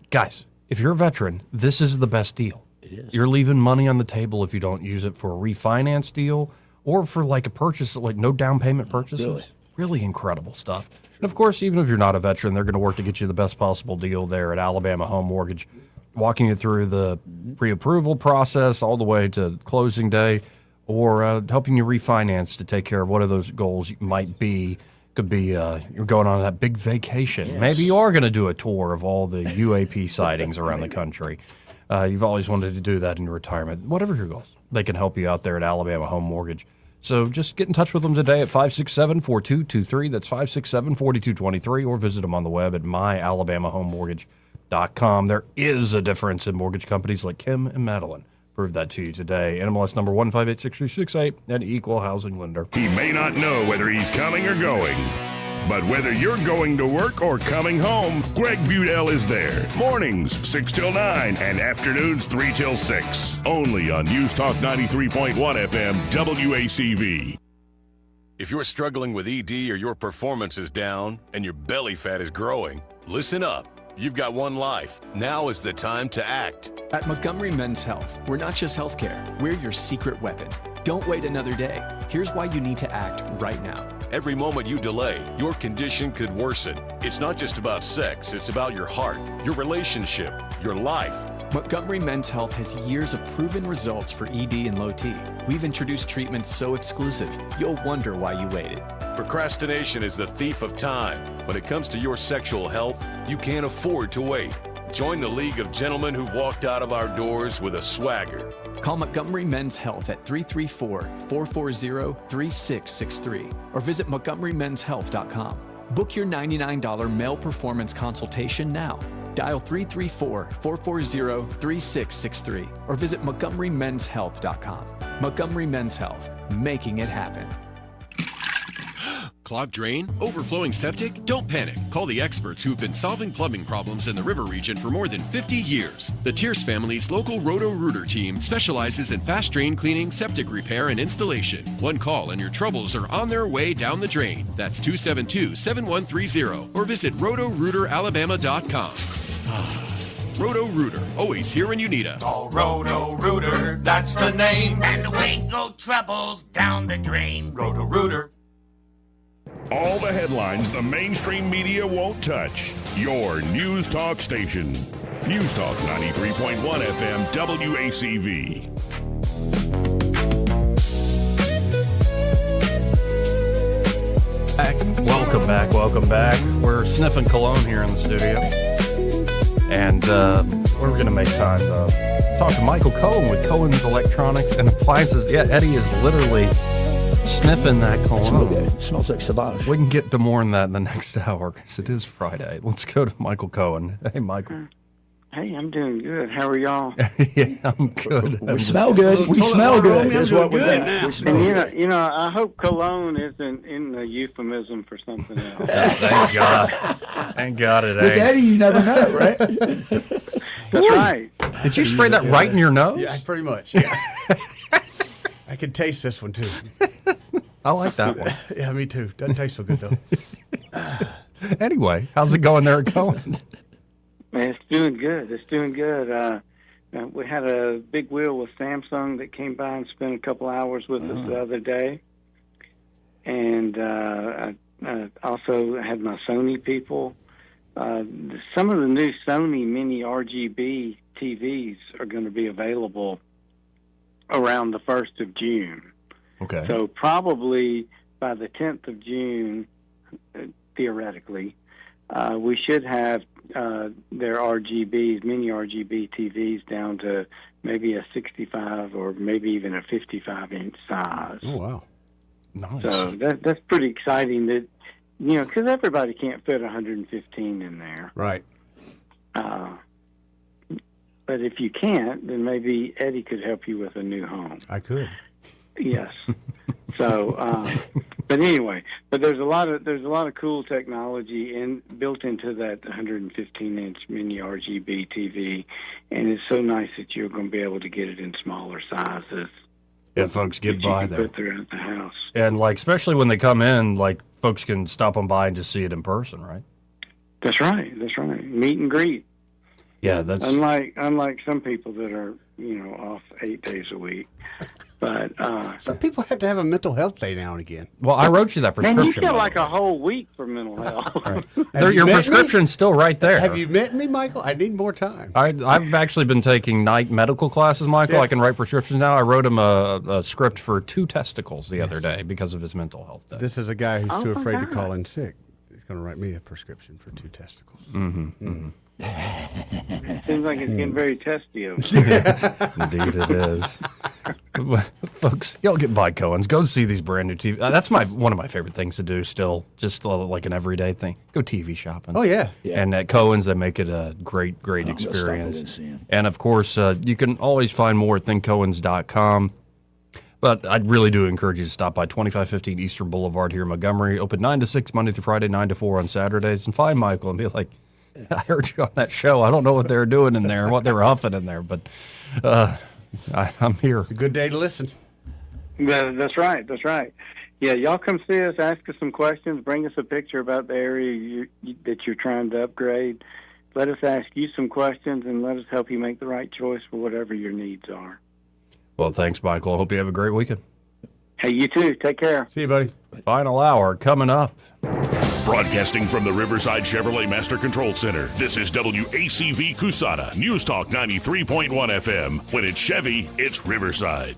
Guys, if you're a veteran, this is the best deal. It is. You're leaving money on the table if you don't use it for a refinance deal or for like a purchase, like no down payment purchases. Really incredible stuff. And of course, even if you're not a veteran, they're going to work to get you the best possible deal there at Alabama Home Mortgage, walking you through the pre-approval process all the way to closing day, or helping you refinance to take care of what of those goals might be. Could be you're going on that big vacation. Yes. Maybe you are going to do a tour of all the UAP sightings around the country. You've always wanted to do that in your retirement. Whatever your goals, they can help you out there at Alabama Home Mortgage. So just get in touch with them today at 567-4223. That's 567-4223, or visit them on the web at myalabamahomemortgage.com. There is a difference in mortgage companies like Kim and Madeline. Prove that to you today. NMLS number 1586368 and Equal Housing Lender. He may not know whether he's coming or going, but whether you're going to work or coming home, Greg Budell is there. Mornings, 6 till 9, and afternoons, 3 till 6. Only on News Talk 93.1 FM, WACV. If you're struggling with ED or your performance is down and your belly fat is growing, listen up. You've got one life. Now is the time to act. At Montgomery Men's Health, we're not just healthcare, we're your secret weapon. Don't wait another day. Here's why you need to act right now. Every moment you delay, your condition could worsen. It's not just about sex, it's about your heart, your relationship, your life. Montgomery Men's Health has years of proven results for ED and low T. We've introduced treatments so exclusive, you'll wonder why you waited. Procrastination is the thief of time. When it comes to your sexual health, you can't afford to wait. Join the League of Gentlemen who've walked out of our doors with a swagger. Call Montgomery Men's Health at 334-440-3663 or visit montgomerymenshealth.com. Book your $99 male performance consultation now. Dial 334-440-3663 or visit montgomerymenshealth.com. Montgomery Men's Health, making it happen. Clogged drain? Overflowing septic? Don't panic. Call the experts who've been solving plumbing problems in the river region for more than 50 years. The Tierce family's local Roto-Rooter team specializes in fast drain cleaning, septic repair, and installation. One call and your troubles are on their way down the drain. That's 272-7130 or visit rotorooteralabama.com. Roto-Rooter, always here when you need us. Oh, Roto-Rooter, that's the name. And away go troubles down the drain. Roto-Rooter. All the headlines the mainstream media won't touch. Your News Talk station. News Talk 93.1 FM WACV. Welcome back. We're sniffing cologne here in the studio. And we're going to make time to talk to Michael Cohen with Cohen's Electronics and Appliances. Yeah, Eddie is literally sniffing that cologne. It smells like Sauvage. We can get to more than that in the next hour because it is Friday. Let's go to Michael Cohen. Hey, Michael. Hey, I'm doing good. How are y'all? Yeah, I'm good. We smell good. We smell good. Here's what we're doing. We smell good. You know, I hope cologne isn't in the euphemism for something else. Thank God. Thank God it ain't. With Eddie, you never know, right? That's right. Did you spray that right in your nose? Yeah, pretty much. Yeah. I can taste this one, too. I like that one. Yeah, me too. Doesn't taste so good, though. Anyway, how's it going there at Cohen? Man, it's doing good. It's doing good. We had a big wheel with Samsung that came by and spent a couple hours with us the other day. And I also had my Sony people. Some of the new Sony mini RGB TVs are going to be available around the 1st of June. Okay. So probably by the 10th of June, theoretically, we should have their RGBs, mini RGB TVs down to maybe a 65 or maybe even a 55-inch size. Oh, wow. Nice. So that's pretty exciting that, you know, because everybody can't fit 115 in there. Right. But if you can't, then maybe Eddie could help you with a new home. I could. Yes. So, but anyway, but there's a lot of cool technology built into that 115-inch mini RGB TV, and it's so nice that you're going to be able to get it in smaller sizes. Yeah, folks, get by there. Put throughout the house. And like, especially when they come in, like folks can stop on by and just see it in person, right? That's right. That's right. Meet and greet. Yeah, that's unlike some people that are, you know, off 8 days a week. But some people have to have a mental health day now and again. Well, I wrote you that prescription. Man, you get like a whole week for mental health. Right. Your prescription's still right there. Have you met me, Michael? I need more time. I've actually been taking night medical classes, Michael. Yeah. I can write prescriptions now. I wrote him a script for 2 testicles the other day because of his mental health day. This is a guy who's too afraid to call in sick. He's going to write me a prescription for 2 testicles. Mm-hmm. Mm-hmm. It seems like it's getting very testy over there. Indeed it is. Folks, y'all get by Cohen's. Go see these brand new TV. That's one of my favorite things to do still, just like an everyday thing. Go TV shopping. Oh, yeah. And at Cohen's, they make it a great experience. And, of course, you can always find more at thinkcohens.com. But I really do encourage you to stop by 2515 Eastern Boulevard here in Montgomery. Open 9 to 6 Monday through Friday, 9 to 4 on Saturdays. And find Michael and be like, I heard you on that show. I don't know what they were doing in there, what they were huffing in there, but I'm here. It's a good day to listen. That's right. That's right. Yeah, y'all come see us, ask us some questions, bring us a picture about the area that you're trying to upgrade. Let us ask you some questions, and let us help you make the right choice for whatever your needs are. Well, thanks, Michael. I hope you have a great weekend. Hey, you too. Take care. See you, buddy. Final hour coming up. Broadcasting from the Riverside Chevrolet Master Control Center, this is WACV Cusana, News Talk 93.1 FM. When it's Chevy, it's Riverside.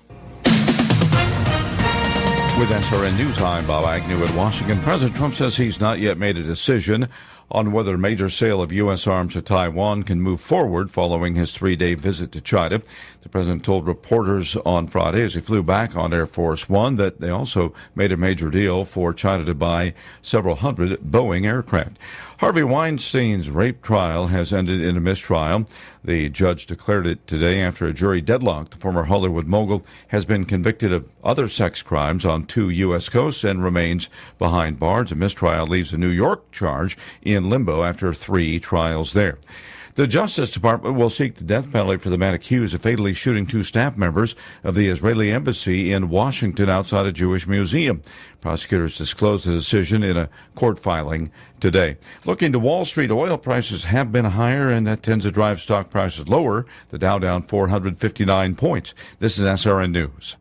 With SRN News, I'm Bob Agnew in Washington. President Trump says he's not yet made a decision on whether a major sale of U.S. arms to Taiwan can move forward following his 3-day visit to China. The president told reporters on Friday as he flew back on Air Force One that they also made a major deal for China to buy several hundred Boeing aircraft. Harvey Weinstein's rape trial has ended in a mistrial. The judge declared it today after a jury deadlocked. The former Hollywood mogul has been convicted of other sex crimes on 2 U.S. coasts and remains behind bars. A mistrial leaves a New York charge in limbo after 3 trials there. The Justice Department will seek the death penalty for the man accused of fatally shooting 2 staff members of the Israeli embassy in Washington outside a Jewish museum. Prosecutors disclosed the decision in a court filing today. Looking to Wall Street, oil prices have been higher, and that tends to drive stock prices lower. The Dow down 459 points. This is SRN News.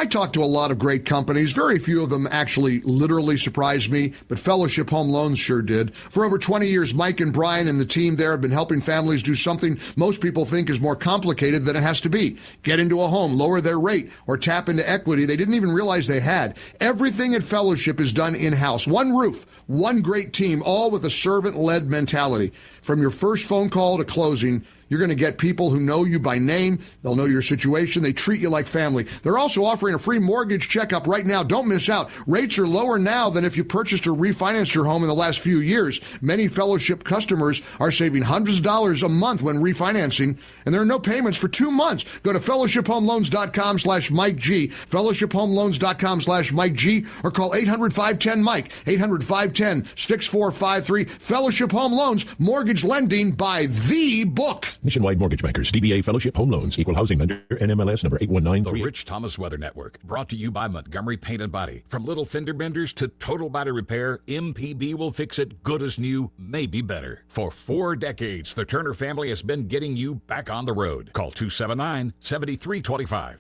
I talked to a lot of great companies. Very few of them actually literally surprised me, but Fellowship Home Loans sure did. For over 20 years, Mike and Brian and the team there have been helping families do something most people think is more complicated than it has to be. Get into a home, lower their rate, or tap into equity they didn't even realize they had. Everything at Fellowship is done in-house. One roof, one great team, all with a servant-led mentality. From your first phone call to closing, you're going to get people who know you by name. They'll know your situation. They treat you like family. They're also offering a free mortgage checkup right now. Don't miss out. Rates are lower now than if you purchased or refinanced your home in the last few years. Many Fellowship customers are saving hundreds of dollars a month when refinancing, and there are no payments for 2 months. Go to fellowshiphomeloans.com/Mike G, fellowshiphomeloans.com/Mike G, or call 800-510-MIKE, 800-510-6453. Fellowship Home Loans, mortgage lending by the book. Nationwide Mortgage Bankers, DBA Fellowship Home Loans, Equal Housing Lender, NMLS number 8193. The Rich Thomas Weather Network, brought to you by Montgomery Paint and Body. From little fender benders to total body repair, MPB will fix it good as new, maybe better. For 4 decades, the Turner family has been getting you back on the road. Call 279-7325.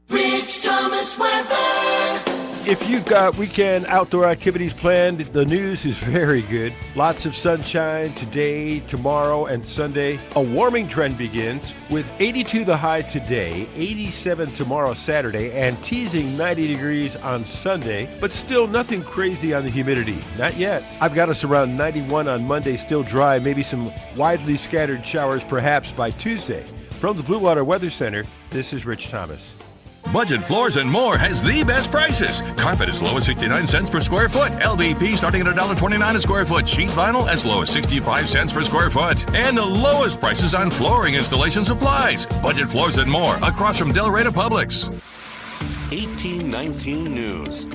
Rich Thomas Weather. If you've got weekend outdoor activities planned, the news is very good. Lots of sunshine today, tomorrow, and Sunday. A warming trend begins with 82 the high today, 87 tomorrow, Saturday, and teasing 90 degrees on Sunday, but still nothing crazy on the humidity. Not yet. I've got us around 91 on Monday, still dry, maybe some widely scattered showers perhaps by Tuesday. From the Blue Water Weather Center, this is Rich Thomas. Budget Floors and More has the best prices. Carpet as low as 69 cents per square foot. LVP starting at $1.29 a square foot. Sheet vinyl as low as 65 cents per square foot. And the lowest prices on flooring installation supplies. Budget Floors and More across from Delray to Publix. 1819 News.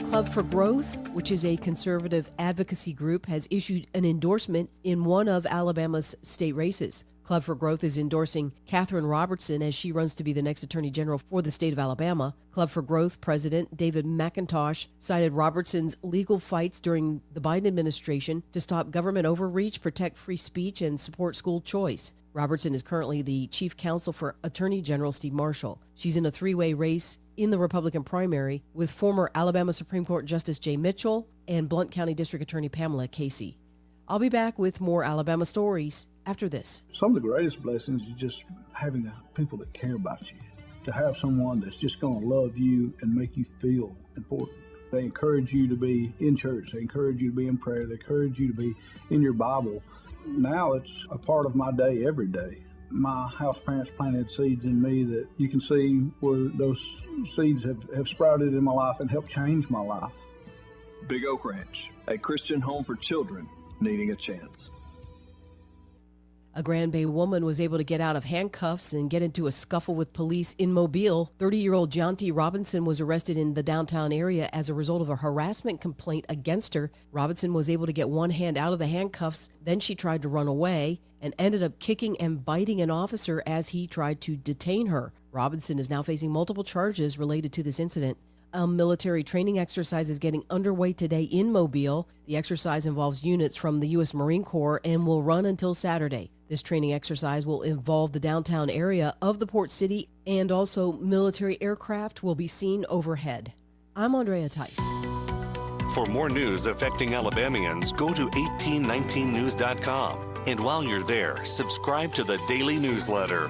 Club for Growth, which is a conservative advocacy group, has issued an endorsement in one of Alabama's state races. Club for Growth is endorsing Catherine Robertson as she runs to be the next Attorney General for the state of Alabama. Club for Growth President David McIntosh cited Robertson's legal fights during the Biden administration to stop government overreach, protect free speech, and support school choice. Robertson is currently the chief counsel for Attorney General Steve Marshall. She's in a 3-way race in the Republican primary with former Alabama Supreme Court Justice Jay Mitchell and Blount County District Attorney Pamela Casey. I'll be back with more Alabama stories after this. Some of the greatest blessings is just having the people that care about you, to have someone that's just going to love you and make you feel important. They encourage you to be in church. They encourage you to be in prayer. They encourage you to be in your Bible. Now it's a part of my day every day. My house parents planted seeds in me that you can see where those seeds have sprouted in my life and helped change my life. Big Oak Ranch, a Christian home for children needing a chance. A Grand Bay woman was able to get out of handcuffs and get into a scuffle with police in Mobile. 30-year-old Jonty Robinson was arrested in the downtown area as a result of a harassment complaint against her. Robinson was able to get one hand out of the handcuffs. Then she tried to run away and ended up kicking and biting an officer as he tried to detain her. Robinson is now facing multiple charges related to this incident. A military training exercise is getting underway today in Mobile. The exercise involves units from the U.S. Marine Corps and will run until Saturday. This training exercise will involve the downtown area of the port city, and also military aircraft will be seen overhead. I'm Andrea Tice. For more news affecting Alabamians, go to 1819news.com. And while you're there, subscribe to the daily newsletter.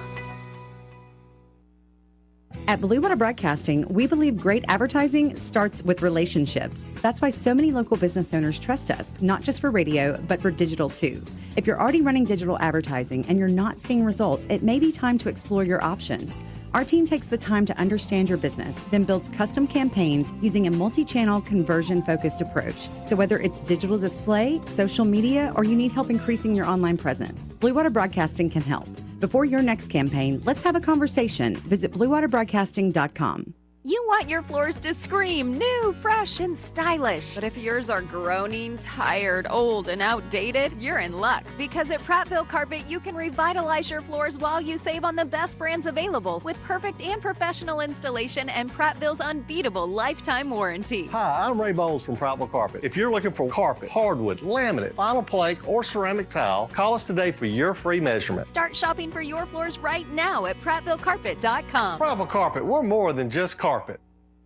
At Blue Water Broadcasting, we believe great advertising starts with relationships. That's why so many local business owners trust us, not just for radio, but for digital too. If you're already running digital advertising and you're not seeing results, it may be time to explore your options. Our team takes the time to understand your business, then builds custom campaigns using a multi-channel conversion-focused approach. So whether it's digital display, social media, or you need help increasing your online presence, Blue Water Broadcasting can help. Before your next campaign, let's have a conversation. Visit bluewaterbroadcasting.com. You want your floors to scream new, fresh, and stylish. But if yours are groaning, tired, old, and outdated, you're in luck. Because at Prattville Carpet, you can revitalize your floors while you save on the best brands available with perfect and professional installation and Prattville's unbeatable lifetime warranty. Hi, I'm Ray Bowles from Prattville Carpet. If you're looking for carpet, hardwood, laminate, vinyl plank, or ceramic tile, call us today for your free measurement. Start shopping for your floors right now at PrattvilleCarpet.com. Prattville Carpet, we're more than just carpet.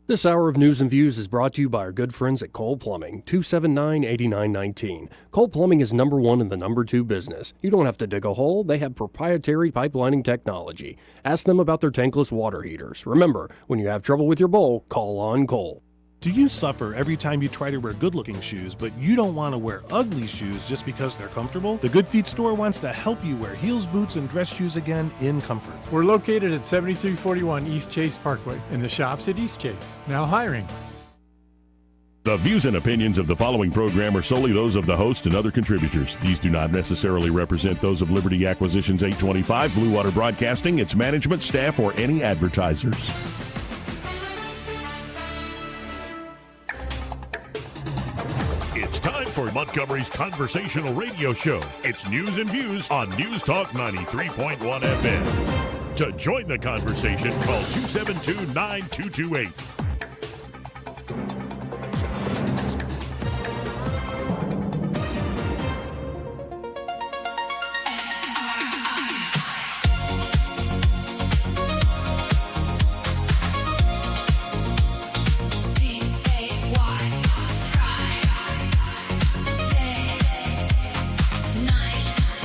This hour of News and Views is brought to you by our good friends at Cole Plumbing, 279-8919. Cole Plumbing is number one in the number two business. You don't have to dig a hole. They have proprietary pipelining technology. Ask them about their tankless water heaters. Remember, when you have trouble with your bowl, call on Cole. Do you suffer every time you try to wear good-looking shoes, but you don't want to wear ugly shoes just because they're comfortable? The Good Feet store wants to help you wear heels, boots, and dress shoes again in comfort. We're located at 7341 East Chase Parkway in the shops at East Chase. Now hiring. The views and opinions of the following program are solely those of the host and other contributors. These do not necessarily represent those of Liberty Acquisitions 825, Blue Water Broadcasting, its management, staff, or any advertisers. It's time for Montgomery's conversational radio show. It's News and Views on News Talk 93.1 FM. To join the conversation, call 272-9228.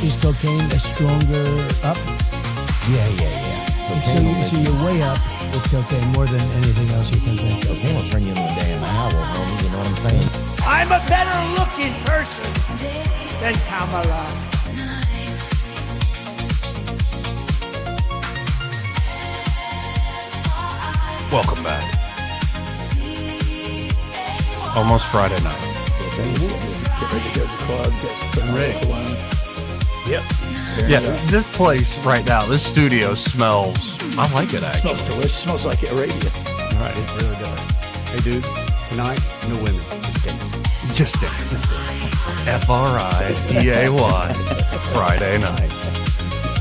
Is cocaine a stronger up? Yeah. So you're way up with cocaine more than anything else you can think of. Cocaine will turn you into a damn owl, homie. You know what I'm saying? I'm a better looking person than Kamala. Welcome back. It's almost Friday night. Get ready to go to the club. Get some ready. Yep. Yeah, this place right now, this studio smells, I like it actually. Smells delicious. Smells like Arabia. All right, it really does. Hey, dude, tonight, no women. Just dancing. Friday, Friday night.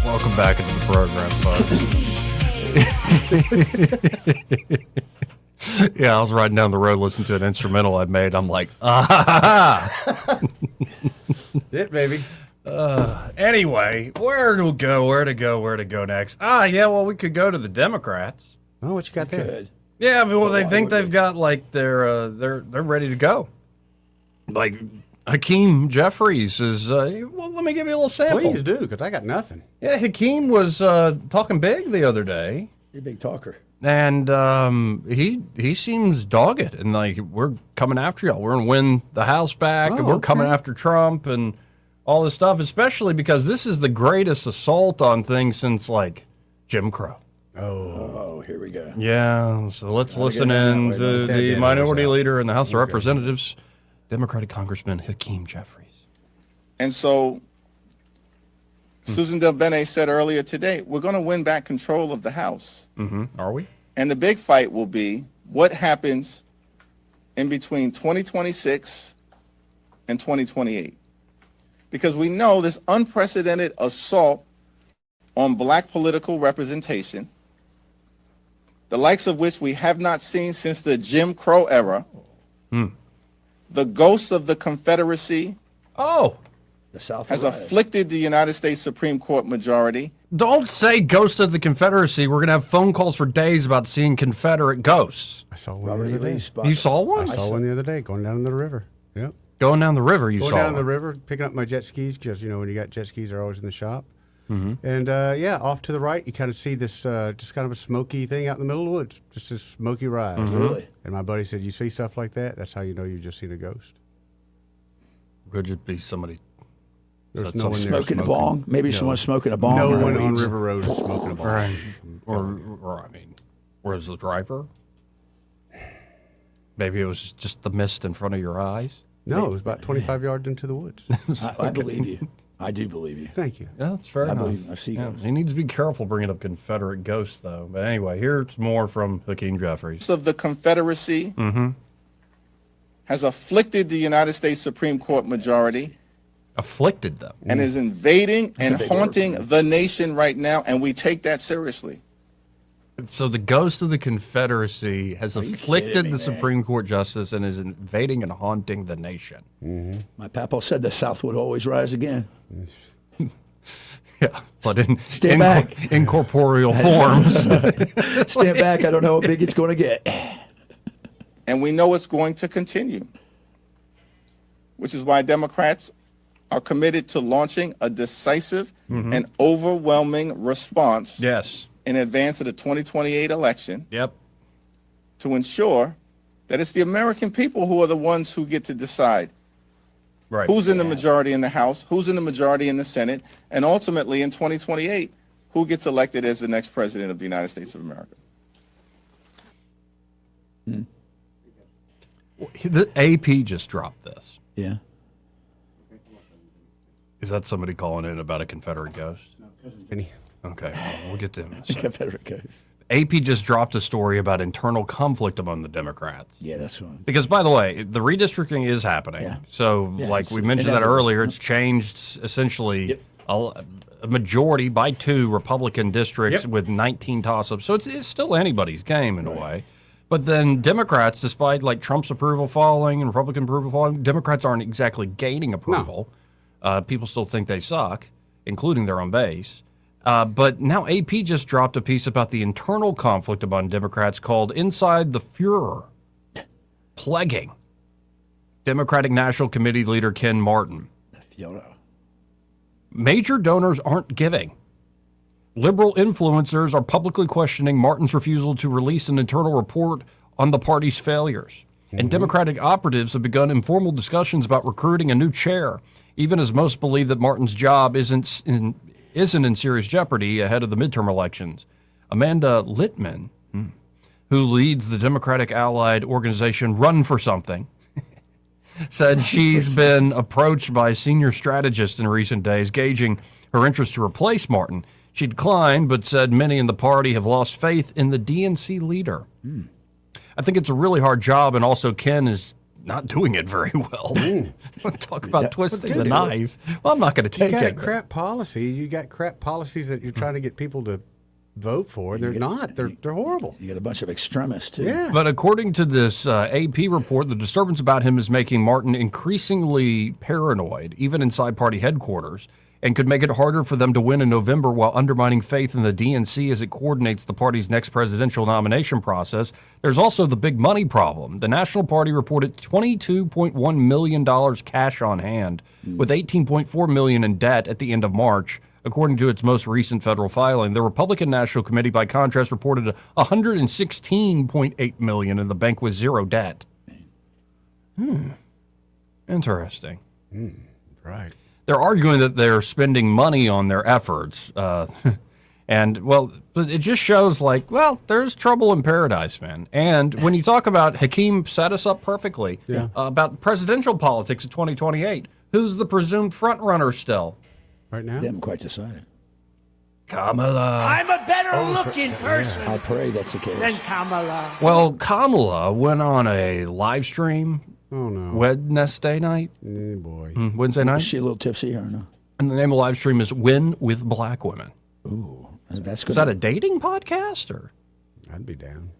Welcome back into the program, folks. Yeah, I was riding down the road listening to an instrumental I'd made. I'm like, It, baby. Anyway, where to go next? Yeah, well, we could go to the Democrats. Oh, what you got there? Good. Yeah, but well, they think they've got like they're ready to go. Like Hakeem Jeffries is. Well, let me give you a little sample. Please do, because I got nothing. Yeah, Hakeem was talking big the other day. You're a big talker. And he seems dogged and like we're coming after y'all. We're gonna win the House back, and we're coming after Trump and all this stuff, especially because this is the greatest assault on things since like Jim Crow. Oh, here we go. Yeah, so let's listen in to the minority leader in the House of Representatives, Democratic Congressman Hakeem Jeffries. And so Susan Delbene said earlier today, we're going to win back control of the House. Mm-hmm. Are we? And the big fight will be what happens in between 2026 and 2028. Because we know this unprecedented assault on black political representation, the likes of which we have not seen since the Jim Crow era, the ghosts of the Confederacy the South has afflicted the United States Supreme Court majority. Don't say ghost of the Confederacy. We're going to have phone calls for days about seeing Confederate ghosts. I saw one the other day. You saw one? I saw one the other day going down the river. Yep. Going down the river, you going saw down one. the river, picking up my jet skis, because, you know, when you got jet skis, they're always in the shop. And off to the right, you kind of see this just kind of a smoky thing out in the middle of the woods, just this smoky rise. Really? And my buddy said, "You see stuff like that? That's how you know you've just seen a ghost." Could it be somebody? There's no one there smoking a bong? Maybe someone's smoking a bong. No or one on weeds. River Road is smoking a bong. Or I mean, where's the driver? Maybe it was just the mist in front of your eyes. No, it was about 25 yards into the woods. I believe you. I do believe you. Thank you. Yeah, that's fair enough. Believe, I see ghosts. He needs to be careful bringing up Confederate ghosts, though. But anyway, here's more from Hakeem Jeffries. Of the Confederacy has afflicted the United States Supreme Court majority. Afflicted them. And is invading and haunting the nation right now, and we take that seriously. So the ghost of the Confederacy has afflicted the Supreme Court justice and is invading and haunting the nation. My papa said the South would always rise again. Yeah, but in back. incorporeal forms. Stand back. I don't know how big it's going to get. And we know it's going to continue, which is why Democrats are committed to launching a decisive and overwhelming response in advance of the 2028 election to ensure that it's the American people who are the ones who get to decide who's in the majority in the House, who's in the majority in the Senate, and ultimately in 2028, who gets elected as the next president of the United States of America. The AP just dropped this. Yeah. Is that somebody calling in about a Confederate ghost? No, cousin Benny. Okay, we'll get to him in a second. Confederate ghost. AP just dropped a story about internal conflict among the Democrats. Yeah, that's right. Because, by the way, the redistricting is happening. Yeah. So, like we mentioned that earlier, it's changed essentially a majority by 2 Republican districts with 19 toss-ups. So it's still anybody's game in a way. But then Democrats, despite like Trump's approval falling and Republican approval falling, Democrats aren't exactly gaining approval. People still think they suck, including their own base. But now AP just dropped a piece about the internal conflict among Democrats called Inside the Fuhrer, plaguing Democratic National Committee leader Ken Martin. Major donors aren't giving. Liberal influencers are publicly questioning Martin's refusal to release an internal report on the party's failures. And Democratic operatives have begun informal discussions about recruiting a new chair, even as most believe that Martin's job isn't in serious jeopardy ahead of the midterm elections. Amanda Littman, who leads the Democratic allied organization Run for Something, said she's been approached by senior strategists in recent days, gauging her interest to replace Martin. She declined, but said many in the party have lost faith in the DNC leader. I think it's a really hard job, and also Ken is not doing it very well. Talk about twisting the knife. Well, I'm not going to take it. You got a crap policy. You got crap policies that you're trying to get people to vote for. They're not. They're horrible. You got a bunch of extremists, too. Yeah. But according to this AP report, the disturbance about him is making Martin increasingly paranoid, even inside party headquarters, and could make it harder for them to win in November while undermining faith in the DNC as it coordinates the party's next presidential nomination process. There's also the big money problem. The National Party reported $22.1 million cash on hand, with $18.4 million in debt at the end of March, according to its most recent federal filing. The Republican National Committee, by contrast, reported $116.8 million in the bank with zero debt. Interesting. Right. They're arguing that they're spending money on their efforts. And, well, it just shows, like, well, there's trouble in paradise, man. And when you talk about, Hakeem set us up perfectly, about presidential politics of 2028, who's the presumed front runner still? Right now? They haven't quite decided. Kamala. I'm a better looking person I pray that's the case. than Kamala. Well, Kamala went on a live stream Wednesday night. Boy. Wednesday night? Is she a little tipsy or no? And the name of the live stream is Win with Black Women. Ooh, that's good. Is that a dating podcast or? I'd be down.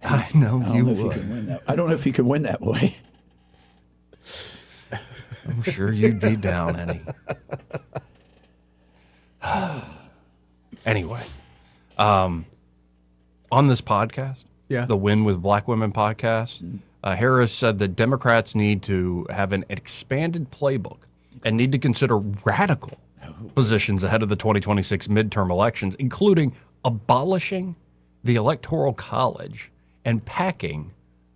I know you would. I don't know if you can win that way. I'm sure you'd be down, Eddie. Anyway, on this podcast, the Win with Black Women podcast, Harris said that Democrats need to have an expanded playbook and need to consider radical positions ahead of the 2026 midterm elections, including abolishing the Electoral College and packing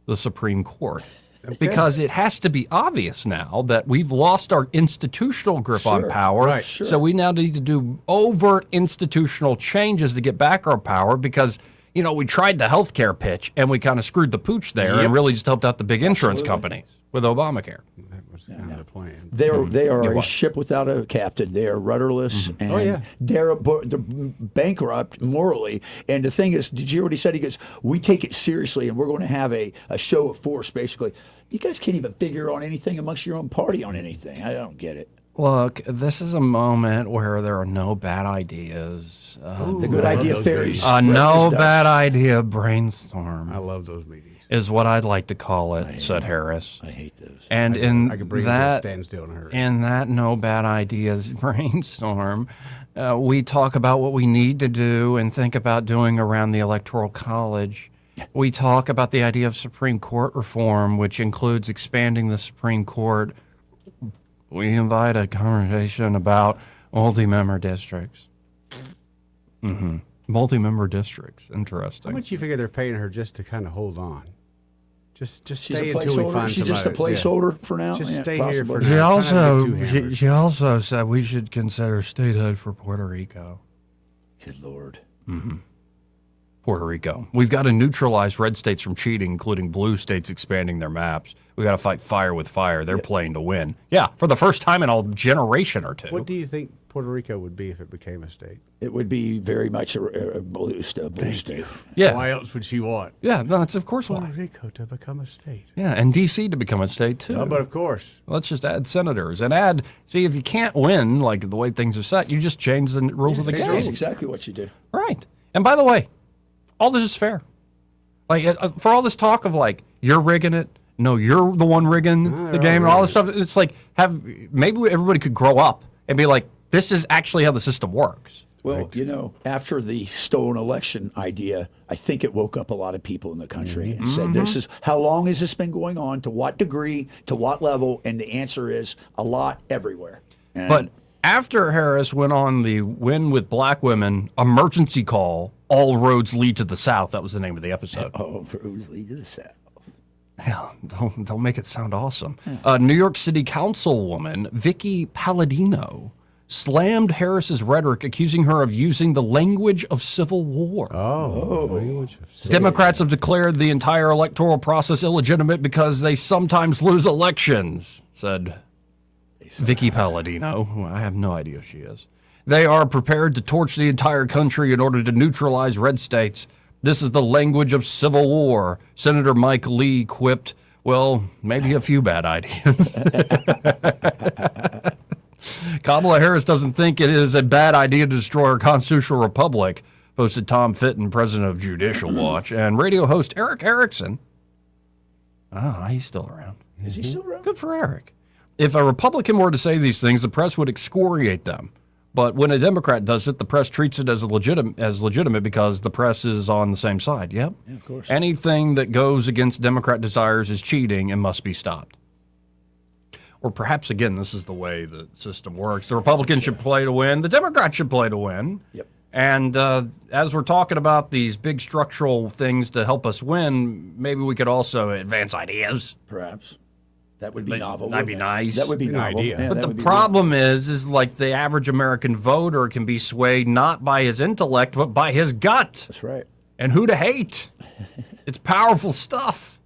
the Supreme Court. Okay. Because it has to be obvious now that we've lost our institutional grip on power. Right. So we now need to do overt institutional changes to get back our power because, you know, we tried the healthcare pitch and we kind of screwed the pooch there and really just helped out the big insurance companies with Obamacare. That was kind of the plan. They are a ship without a captain. They are rudderless, and they're bankrupt morally. And the thing is, did you hear what he said? He goes, "We take it seriously, and we're going to have a show of force." Basically, you guys can't even figure on anything amongst your own party on anything. I don't get it. Look, this is a moment where there are no bad ideas. The good idea fairies. No bad idea brainstorm. I love those meetings. Is what I'd like to call it, said Harris. I hate those. And I could bring that standstill in a hurry. In that no bad ideas brainstorm, we talk about what we need to do and think about doing around the Electoral College. We talk about the idea of Supreme Court reform, which includes expanding the Supreme Court. We invite a conversation about multi-member districts. Multi-member districts. Interesting. How much you figure they're paying her just to kind of hold on? Just She's stay a until we find She's just a placeholder for now. Just Yeah, stay possibly. here for now. She also said we should consider statehood for Puerto Rico. Good Lord. Puerto Rico. We've got to neutralize red states from cheating, including blue states expanding their maps. We've got to fight fire with fire. They're playing to win. Yeah, for the first time in a generation or two. What do you think Puerto Rico would be if it became a state? It would be very much a blue state. Yeah. Why else would she want? Yeah, no, that's of course Puerto why. Rico to become a state. Yeah, and D.C. to become a state, too. Oh, but of course. Let's just add senators and see, if you can't win, like the way things are set, you just change the rules of the game. That's exactly what you do. Right. And by the way, all this is fair. Like, for all this talk of, like, you're rigging it, no, you're the one rigging the game and all this stuff, it's like, maybe everybody could grow up and be like, this is actually how the system works. Well, you know, after the stolen election idea, I think it woke up a lot of people in the country and said, "This is how long has this been going on? To what degree? To what level?" And the answer is a lot everywhere. And but after Harris went on the Win with Black Women emergency call, "All Roads Lead to the South," that was the name of the episode. All roads lead to the South. Hell, don't make it sound awesome. New York City Councilwoman Vicky Palladino slammed Harris's rhetoric, accusing her of using the language of civil war. Language of civil Democrats have declared the entire electoral process illegitimate because they sometimes lose elections, said Vicky Palladino, who I have no idea who she is. They are prepared to torch the entire country in order to neutralize red states. This is the language of civil war. Senator Mike Lee quipped, well, maybe a few bad ideas. Kamala Harris doesn't think it is a bad idea to destroy our constitutional republic, posted Tom Fitton, president of Judicial Watch, and radio host Eric Erickson. He's still around. Is he still around? Good for Eric. If a Republican were to say these things, the press would excoriate them. But when a Democrat does it, the press treats it as legitimate because the press is on the same side. Yep. Yeah, of course. Anything that goes against Democrat desires is cheating and must be stopped. Or perhaps, again, this is the way the system works. The Republicans should play to win. The Democrats should play to win. Yep. And as we're talking about these big structural things to help us win, maybe we could also advance ideas. Perhaps. That would be novel. That'd be nice. That would be novel. Idea. Yeah, but the problem is like the average American voter can be swayed not by his intellect, but by his gut. That's right. And who to hate. It's powerful stuff.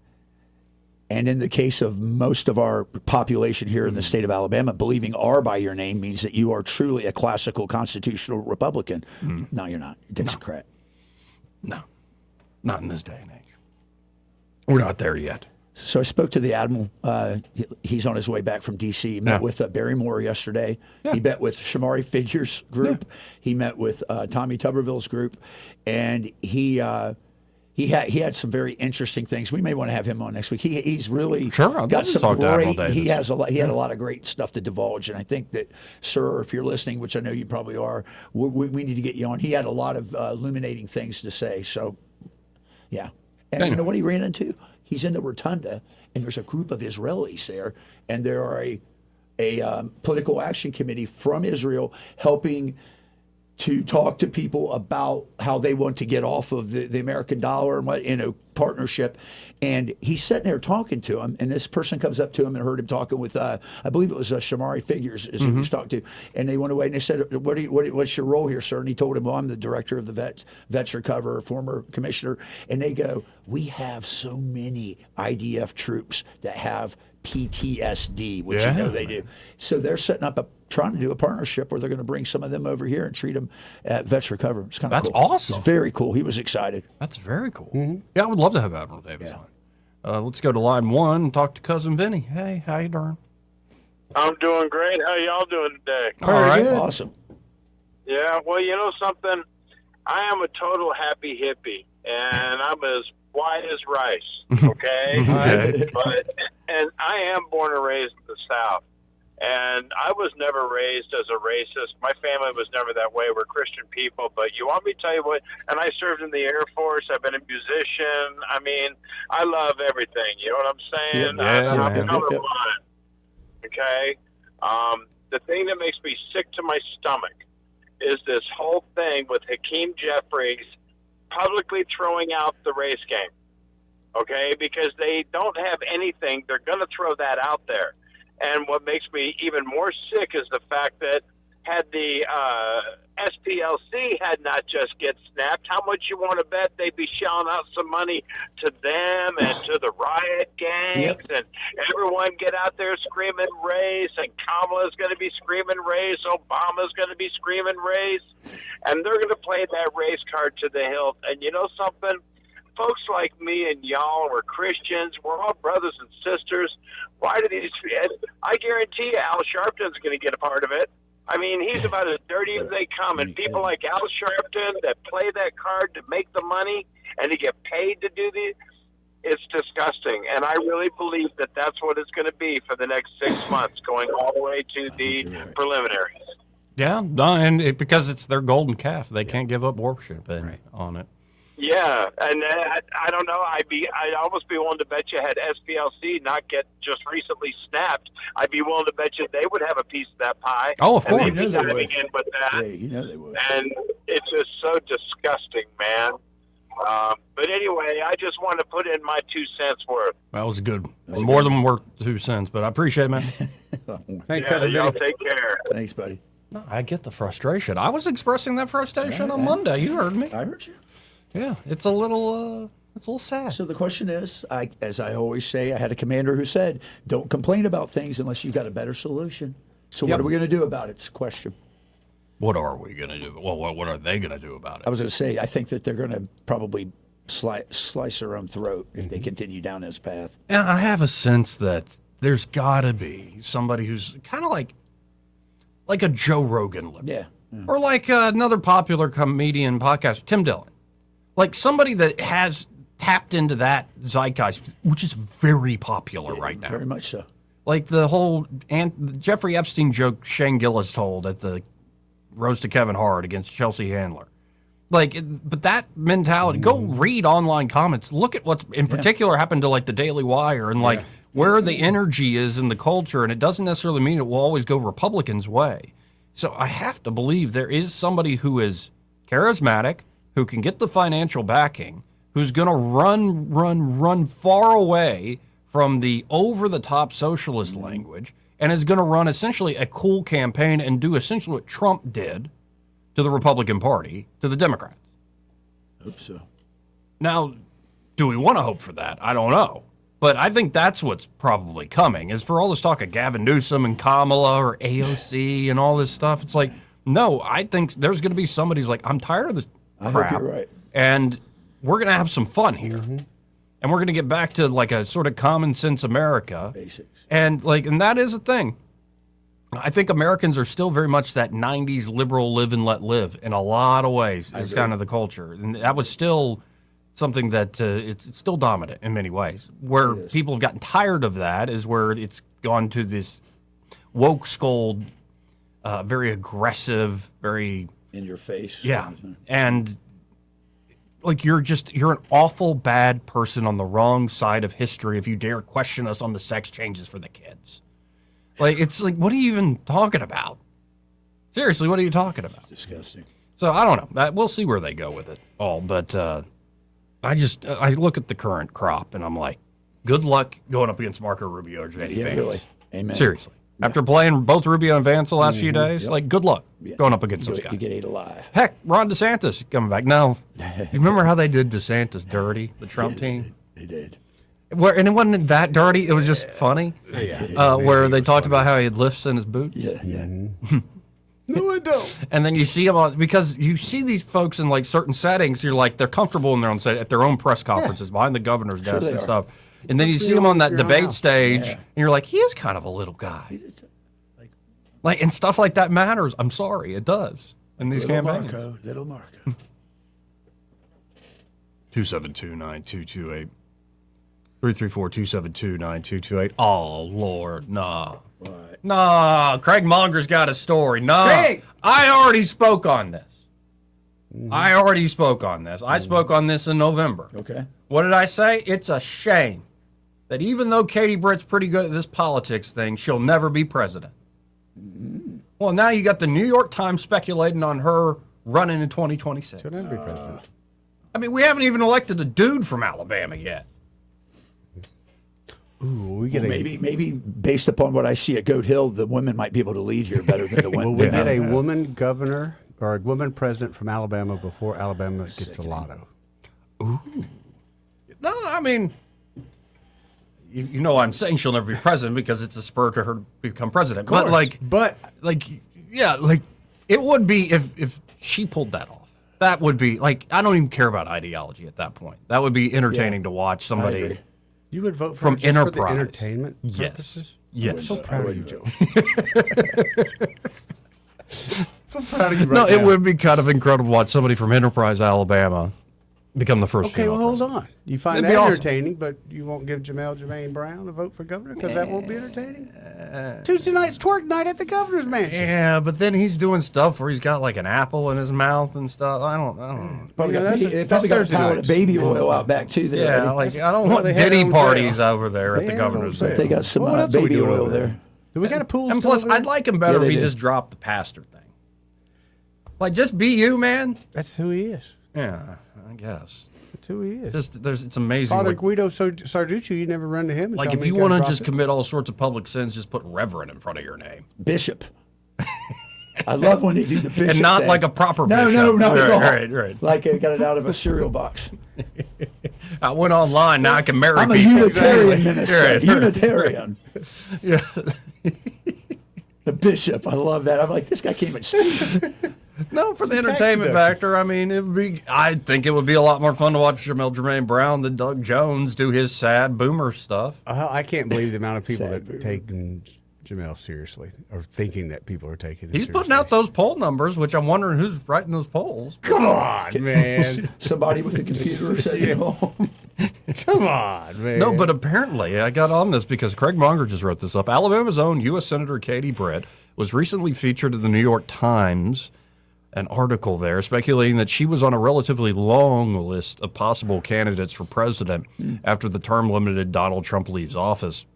And in the case of most of our population here in the state of Alabama, believing R by your name means that you are truly a classical constitutional Republican. No, you're not. You're Democrat. No. Not in this day and age. We're not there yet. So I spoke to the Admiral. He's on his way back from D.C. He met with Barry Moore yesterday. Yeah. He met with Shamari Figure's group. Yeah. He met with Tommy Tuberville's group. And he had some very interesting things. We may want to have him on next week. He's really got some great. He had a lot of great stuff to divulge, and I think that, sir, if you're listening, which I know you probably are, we need to get you on. He had a lot of illuminating things to say. So, yeah, and you know what he ran into? He's in the rotunda, and there's a group of Israelis there, and there are a political action committee from Israel helping to talk to people about how they want to get off of the American dollar and partnership. And he's sitting there talking to him, and this person comes up to him and heard him talking with, I believe it was Shamari Figures is who he was talking to. And they went away and they said, what's your role here, sir? And he told him, well, I'm the director of the Vets Recover, former commissioner. And they go, we have so many IDF troops that have PTSD, which they do. So they're setting up trying to do a partnership where they're going to bring some of them over here and treat them at Vets Recover. It's kind of cool. That's awesome. It's very cool. He was excited. That's very cool. Yeah, I would love to have Admiral Davis on. Let's go to line 1 and talk to Cousin Vinny. Hey, how you doing? I'm doing great. How y'all doing today? All right. Awesome. Yeah, well, you know something? I am a total happy hippie, and I'm as white as rice, okay? And I am born and raised in the South. And I was never raised as a racist. My family was never that way. We're Christian people. But you want me to tell you what? And I served in the Air Force. I've been a musician. I mean, I love everything. You know what I'm saying? I'm colorblind. Okay? The thing that makes me sick to my stomach is this whole thing with Hakeem Jeffries publicly throwing out the race game. Okay? Because they don't have anything. They're going to throw that out there. And what makes me even more sick is the fact that had the SPLC had not just get snapped, how much you want to bet they'd be shelling out some money to them and to the riot gangs and everyone get out there screaming race, and Kamala's going to be screaming race, Obama's going to be screaming race, and they're going to play that race card to the hilt. And you know something? Folks like me and y'all, we're Christians. We're all brothers and sisters. Why do these? I guarantee you, Al Sharpton's going to get a part of it. I mean, he's about as dirty as they come. And people like Al Sharpton that play that card to make the money and to get paid to do these, it's disgusting. And I really believe that that's what it's going to be for the next 6 months, going all the way to the preliminaries. Yeah, no, and because it's their golden calf, they can't give up worship on it. Yeah, and I don't know. I'd almost be willing to bet you had SPLC not get just recently snapped, I'd be willing to bet you they would have a piece of that pie. Oh, of course. And they'd be diving in with that. Yeah, you know they would. And it's just so disgusting, man. But anyway, I just want to put in my 2 cents worth. That was good. More than worth 2 cents, but I appreciate it, man. Thanks, y'all take care. Thanks, buddy. No, I get the frustration. I was expressing that frustration on Monday. You heard me. I heard you. Yeah, it's a little sad. So the question is, as I always say, I had a commander who said, don't complain about things unless you've got a better solution. So what are we going to do about it? It's a question. What are we going to do? Well, what are they going to do about it? I was going to say, I think that they're going to probably slice their own throat if they continue down this path. And I have a sense that there's got to be somebody who's kind of like a Joe Rogan lip. Yeah. Or like another popular comedian podcast, Tim Dillon. Like somebody that has tapped into that zeitgeist, which is very popular right now. Very much so. Like the whole Jeffrey Epstein joke Shane Gillis told at the roast to Kevin Hart against Chelsea Handler. But that mentality, go read online comments. Look at what's in particular happened to like the Daily Wire and where the energy is in the culture. And it doesn't necessarily mean it will always go Republicans' way. So I have to believe there is somebody who is charismatic, who can get the financial backing, who's going to run far away from the over-the-top socialist language, and is going to run essentially a cool campaign and do essentially what Trump did to the Republican Party, to the Democrats. Hope so. Now, do we want to hope for that? I don't know. But I think that's what's probably coming, is for all this talk of Gavin Newsom and Kamala or AOC and all this stuff. It's like, no, I think there's going to be somebody who's like, I'm tired of this crap. I hope you're right. And we're going to have some fun here. And we're going to get back to like a sort of common sense America. Basics. And that is a thing. I think Americans are still very much that 90s liberal live and let live in a lot of ways. It's kind of the culture. And that was still something that it's still dominant in many ways. Where people have gotten tired of that is where it's gone to this woke skulled, very aggressive, very in your face. Yeah. And like you're an awful bad person on the wrong side of history if you dare question us on the sex changes for the kids. Like, it's like, what are you even talking about? Seriously, what are you talking about? It's disgusting. So I don't know. We'll see where they go with it all. But I look at the current crop and I'm like, good luck going up against Marco Rubio or J.D. Vance. Really. Amen. Seriously. Yeah. After playing both Rubio and Vance the last few days, like, good luck going up against those guys. You get ate alive. Heck, Ron DeSantis coming back. No. You remember how they did DeSantis dirty, the Trump team? They did. And it wasn't that dirty. It was just funny. Where they talked about how he had lifts in his boots. Yeah. No, I don't. And then you see them because you see these folks in like certain settings. You're like, they're comfortable in their own at their own press conferences behind the governor's desk and stuff. And then you see him on that debate stage, and you're like, he is kind of a little guy. Like, and stuff like that matters. I'm sorry, it does in these campaigns. Little Marco. 272-9228. 334-272-9228. Oh, Lord, nah. What? Nah, Craig Monger's got a story. Nah, Craig! I already spoke on this. I spoke on this in November. Okay. What did I say? It's a shame that even though Katie Britt's pretty good at this politics thing, she'll never be president. Well, now you got the New York Times speculating on her running in 2026. She'll never be president. I mean, we haven't even elected a dude from Alabama yet. Ooh, we get maybe based upon what I see at Goat Hill, the women might be able to lead here better than the women. Well, we get a woman governor or a woman president from Alabama before Alabama gets the lotto. Ooh. No, I mean, you know, I'm saying she'll never be president because it's a spur to her to become president. But it would be if she pulled that off. That would be like, I don't even care about ideology at that point. That would be entertaining to watch somebody. You would vote for from just Enterprise. For the entertainment purposes? Yes. I'm so proud of you, Joe. So proud of you right now. It would be kind of incredible to watch somebody from Enterprise, Alabama, become the first. Okay, well, hold on. You find It'd that be awesome. entertaining, but you won't give Jermaine Brown a vote for governor because that won't be entertaining? Tuesday night's twerk night at the governor's mansion. Yeah, but then he's doing stuff where he's got like an apple in his mouth and stuff. I don't know. Probably got power to baby oil out back too. There, yeah, like I don't want ditty parties over there at the governor's mansion. They got some baby oil there. Do we got a pool? And plus, I'd like him better if he just dropped the pastor thing. Like, just be you, man. That's who he is. Yeah, I guess. That's who he is. It's amazing. Father Guido Sarducci, you never run to him. And like, tell if me you gotta want to drop just it. commit all sorts of public sins, just put Reverend in front of your name. Bishop. I love when they do the bishop and not thing. like a proper bishop. No, not at all. Right. Like I got it out of a cereal box. I went online, now I can marry I'm a people. Unitarian minister. Right. Unitarian. Yeah. The bishop. I love that. I'm like, this guy came and speak. No, for the entertainment factor, I mean, I think it would be a lot more fun to watch Jermaine Brown than Doug Jones do his sad boomer stuff. I can't believe the amount of people that are taking Jamel seriously or thinking that people are taking him He's seriously. putting out those poll numbers, which I'm wondering who's writing those polls. Come on, man. Somebody with a computer sitting at home. Come on, man. No, but apparently, I got on this because Craig Monger just wrote this up. Alabama's own U.S. Senator Katie Britt was recently featured in the New York Times, an article there speculating that she was on a relatively long list of possible candidates for president after the term-limited Donald Trump leaves office.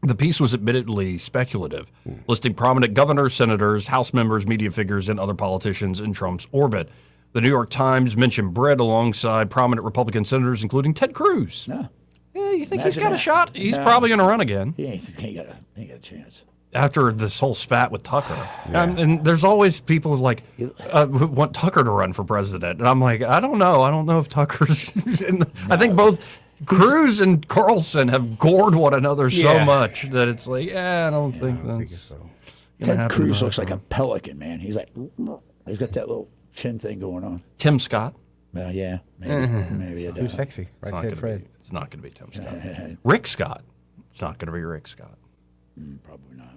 The piece was admittedly speculative, listing prominent governors, senators, House members, media figures, and other politicians in Trump's orbit. The New York Times mentioned Britt alongside prominent Republican senators, including Ted Cruz. No. Yeah, you think he's got a shot? He's probably going to run again. He ain't got a chance. After this whole spat with Tucker. And there's always people like who want Tucker to run for president. And I'm like, I don't know. I don't know if Tucker's I think both Cruz and Carlson have gored one another so much that it's like, I don't think that's so. Ted Cruz looks like a pelican, man. He's like, he's got that little chin thing going on. Tim Scott. Yeah, maybe. Too sexy. Right said Fred. It's not going to be Tim Scott. Rick Scott. It's not going to be Rick Scott. Probably not.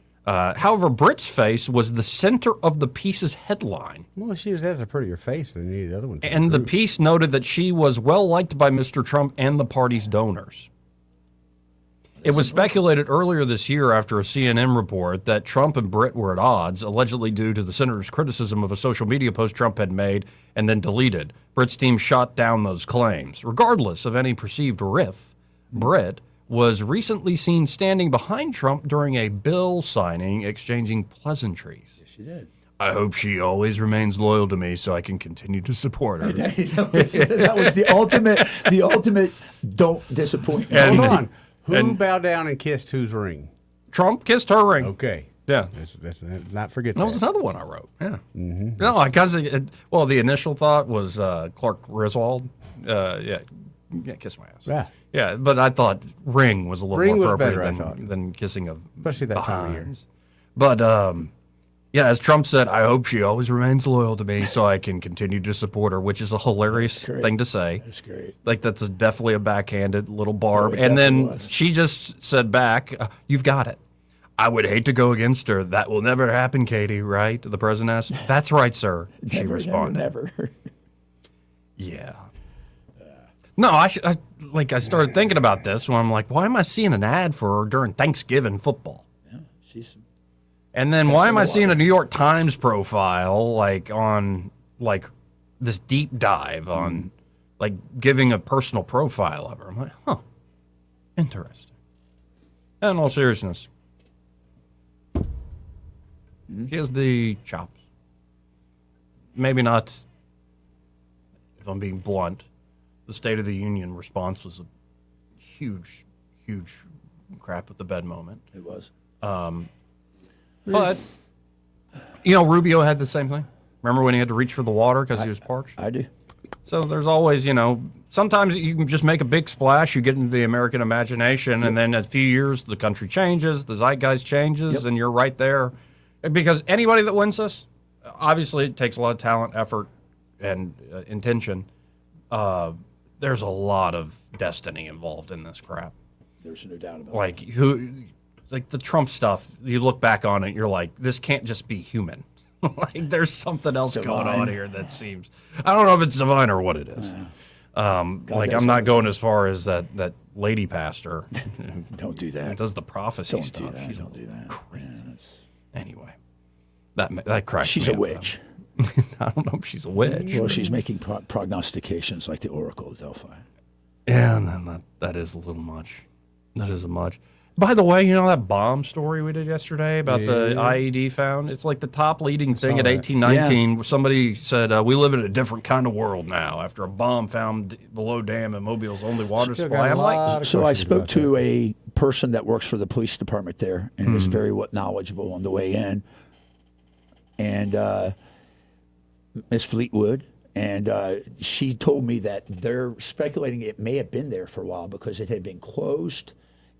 However, Britt's face was the center of the piece's headline. Well, she has a prettier face than any of the other ones. And the piece noted that she was well liked by Mr. Trump and the party's donors. It was speculated earlier this year after a CNN report that Trump and Britt were at odds, allegedly due to the senator's criticism of a social media post Trump had made and then deleted. Britt's team shot down those claims. Regardless of any perceived riff, Britt was recently seen standing behind Trump during a bill signing, exchanging pleasantries. Yes, she did. I hope she always remains loyal to me so I can continue to support her. that was the ultimate don't disappoint me. Hold on. Who bowed down and kissed whose ring? Trump kissed her ring. Okay. Yeah. Let's not forget that was another one I wrote. Yeah. Mm-hmm. No, because the initial thought was Clark Griswold. Yeah, kiss my ass. Yeah. Yeah, but I thought ring was a little Ring more was appropriate better, than kissing of especially that time of year. behinds. But yeah, as Trump said, I hope she always remains loyal to me so I can continue to support her, which is a hilarious thing to say. That's great. Like, that's definitely a backhanded little barb. Oh, it and then definitely was. she just said back, you've got it. I would hate to go against her. That will never happen, Katie, right? The president asked. That's right, sir, she Never, responded. Never. Yeah. No, I started thinking about this when I'm like, why am I seeing an ad for her during Thanksgiving football? Yeah, she's. And then why am I seeing a New York Times profile on this deep dive on giving a personal profile of her? I'm like, huh, interesting. In all seriousness, she has the chops. Maybe not, if I'm being blunt. The State of the Union response was a huge, huge crap at the bed moment. It was. But, Rubio had the same thing. Remember when he had to reach for the water because he was parched? I do. So there's always, sometimes you can just make a big splash, you get into the American imagination, and then in a few years the country changes, the zeitgeist changes, and you're right there. Because anybody that wins this, obviously it takes a lot of talent, effort, and intention. There's a lot of destiny involved in this crap. There's no doubt about it. Like the Trump stuff, you look back on it, you're like, this can't just be human. There's something else going on here that seems, I don't know if it's divine or what it is. I'm not going as far as that lady pastor. Don't do that. Does the prophecy Don't stuff. do that. She's Don't do that. Crazy. Anyway, that cracks She's me a up, witch. I don't know if she's a witch. Well, she's making prognostications like the Oracle of Delphi. Yeah, and then that is a little much. That is a much. By the way, that bomb story we did yesterday about the IED found? It's like the top leading thing at 1819. Yeah. Somebody said, we live in a different kind of world now after a bomb found below dam in Mobile's only water supply. I'm like, so I spoke to a person that works for the police department there and was very knowledgeable on the way in. And Miss Fleetwood, and she told me that they're speculating it may have been there for a while because it had been closed.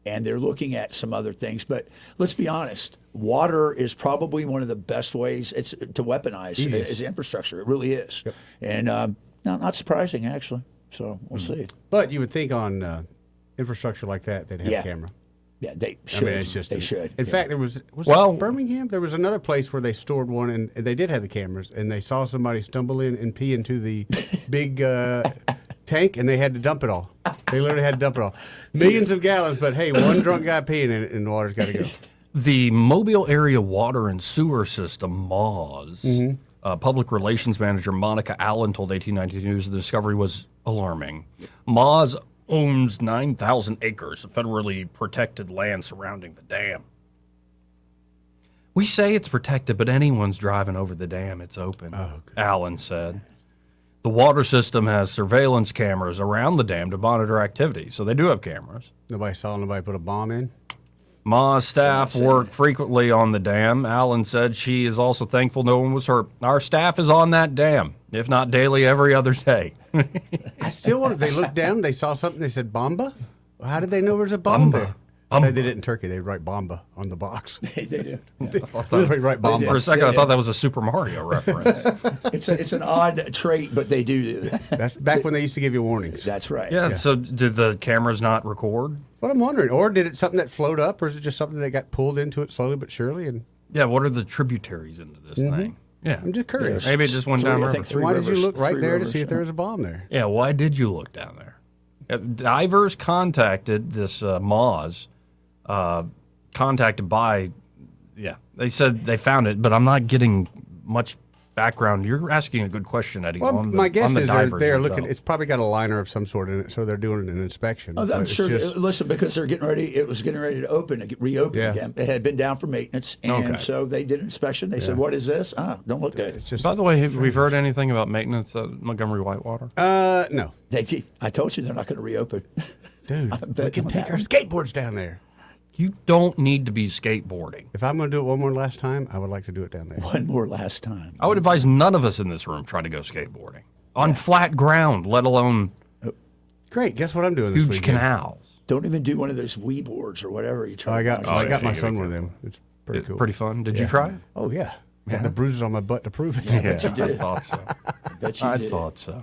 And they're looking at some other things. But let's be honest, water is probably one of the best ways to weaponize as infrastructure. It really is. Yep. And not surprising, actually. So we'll see. But you would think on infrastructure like that, they'd have a camera. Yeah, they should. I mean, they should. In fact, there was it Birmingham? There was another place where they stored one, and they did have the cameras, and they saw somebody stumble in and pee into the big tank, and they had to dump it all. They literally had to dump it all. Millions of gallons, but hey, one drunk guy peeing in it, and the water's got to go. The Mobile Area Water and Sewer System, MAWS, Public Relations Manager Monica Allen told 1892 News the discovery was alarming. MAWS owns 9,000 acres of federally protected land surrounding the dam. We say it's protected, but anyone's driving over the dam, it's open, Allen said. The water system has surveillance cameras around the dam to monitor activity, so they do have cameras. Nobody saw nobody put a bomb in? MA's staff work frequently on the dam. Allen said she is also thankful no one was hurt. Our staff is on that dam, if not daily, every other day. I still want they looked down, they saw something, they said, Bomba? How did they know there's a bomb there? They did it in Turkey. They write Bomba on the box. They do. I thought that write Bomba. For a second, I thought that was a Super Mario reference. It's an odd trait, but they do that. That's back when they used to give you warnings. That's right. Yeah, so did the cameras not record? What I'm wondering. Or did it something that flowed up, or is it just something that got pulled into it slowly but surely? And yeah, what are the tributaries into this thing? Yeah. I'm just curious. Maybe it just went down river. Why did you look right there to see if there was a bomb there? Yeah, why did you look down there? Divers contacted this MAWS, contacted by, they said they found it, but I'm not getting much background. You're asking a good question, Eddie. Well, my guess on the is divers they're looking. themselves. It's probably got a liner of some sort in it, so they're doing an inspection. Oh, I'm But sure. it's just- Listen, because they're getting ready. It was getting ready to reopen Yeah. again. It had been down for maintenance, and so they did an inspection. They said, "What is this? Don't look good." It's just By the way, have we heard anything about maintenance at Montgomery Whitewater? no. I told you they're not going to reopen. Dude, we can take our skateboards down there. You don't need to be skateboarding. If I'm going to do it one more last time, I would like to do it down there. One more last time. I would advise none of us in this room try to go skateboarding on flat ground, let alone Great. Guess what I'm doing this huge weekend? canals. Don't even do one of those Wii boards or whatever you try. I got yeah, my you son gotta one of be them. It's pretty cool. Pretty fun. Did you try it? Oh yeah. Got Yeah. the bruises on my butt to prove it. Yeah, you did. I thought so. Bet you I did. thought so.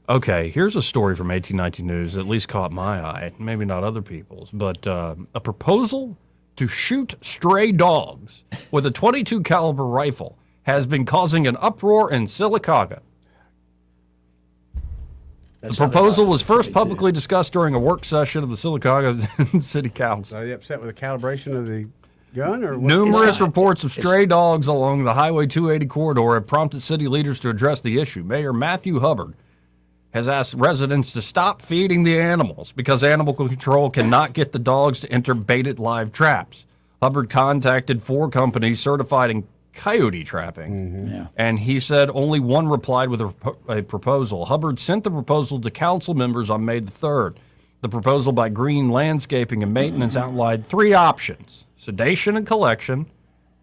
Okay, here's a story from 1819 News that at least caught my eye, maybe not other people's, but a proposal to shoot stray dogs with a .22 caliber rifle has been causing an uproar in Sylacauga. The proposal was first publicly discussed during a work session of the Sylacauga City Council. Are you upset with the calibration of the gun or what? Numerous reports of stray dogs along the Highway 280 corridor have prompted city leaders to address the issue. Mayor Matthew Hubbard has asked residents to stop feeding the animals because animal control cannot get the dogs to enter baited live traps. Hubbard contacted 4 companies certified in coyote trapping, and he said only one replied with a proposal. Hubbard sent the proposal to council members on May the 3rd. The proposal by Green Landscaping and Maintenance outlined 3 options: sedation and collection,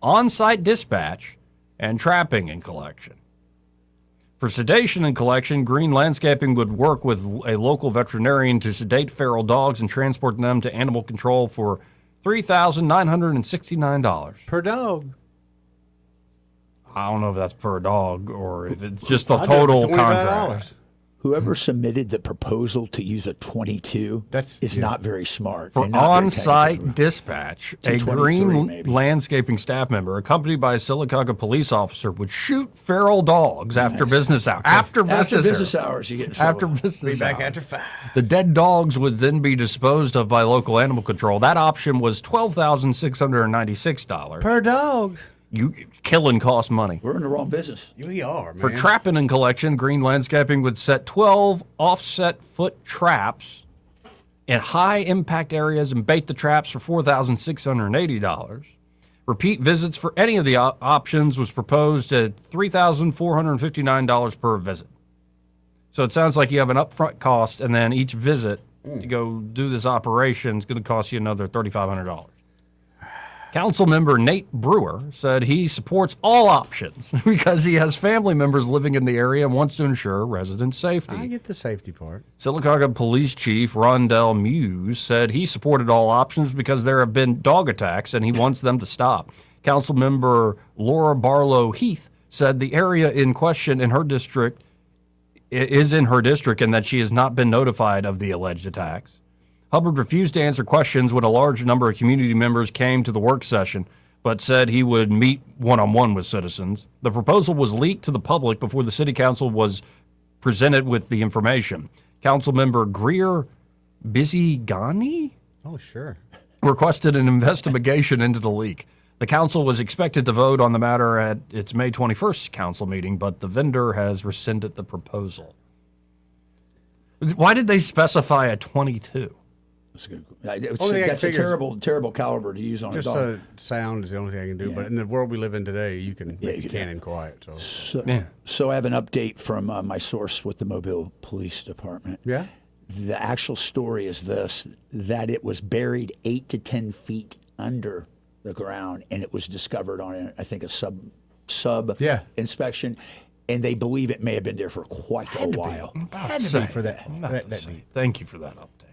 on-site dispatch, and trapping and collection. For sedation and collection, Green Landscaping would work with a local veterinarian to sedate feral dogs and transport them to animal control for $3,969 per dog. I don't know if that's per dog or if it's just the I'll do it for total $25. contract. Whoever submitted the proposal to use a .22 is not very smart. For and not very on-site technical. dispatch, a 223 Green maybe. Landscaping staff member, accompanied by a Sylacauga police officer, would shoot feral dogs after business hours. After business hours, you get in trouble. After business Be back hours. after 5. The dead dogs would then be disposed of by local animal control. That option was $12,696 Per dog. Killing costs money. We're in the wrong business. We are, man. For trapping and collection, Green Landscaping would set 12 offset foot traps in high impact areas and bait the traps for $4,680. Repeat visits for any of the options was proposed at $3,459 per visit. So it sounds like you have an upfront cost, and then each visit to go do this operation is going to cost you another $3,500. Council member Nate Brewer said he supports all options because he has family members living in the area and wants to ensure resident safety. I get the safety part. Sylacauga Police Chief Rondell Muse said he supported all options because there have been dog attacks and he wants them to stop. Council member Laura Barlow Heath said the area in question in her district is in her district and that she has not been notified of the alleged attacks. Hubbard refused to answer questions when a large number of community members came to the work session, but said he would meet one-on-one with citizens. The proposal was leaked to the public before the city council was presented with the information. Councilmember Greer Bizigani Oh, sure. requested an investigation into the leak. The council was expected to vote on the matter at its May 21st council meeting, but the vendor has rescinded the proposal. Why did they specify a 22? That's a terrible caliber to use on just a dog. Sound is the only thing I can do. Yeah. But in the world we live in today, you can Yeah, make you a can. cannon quiet. So I have an update from my source with the Mobile Police Department. Yeah. The actual story is this: that it was buried 8 to 10 feet under the ground, and it was discovered on, I think, a sub inspection, and they believe it may have been there for quite a while. Had to be for that. Thank you for that update.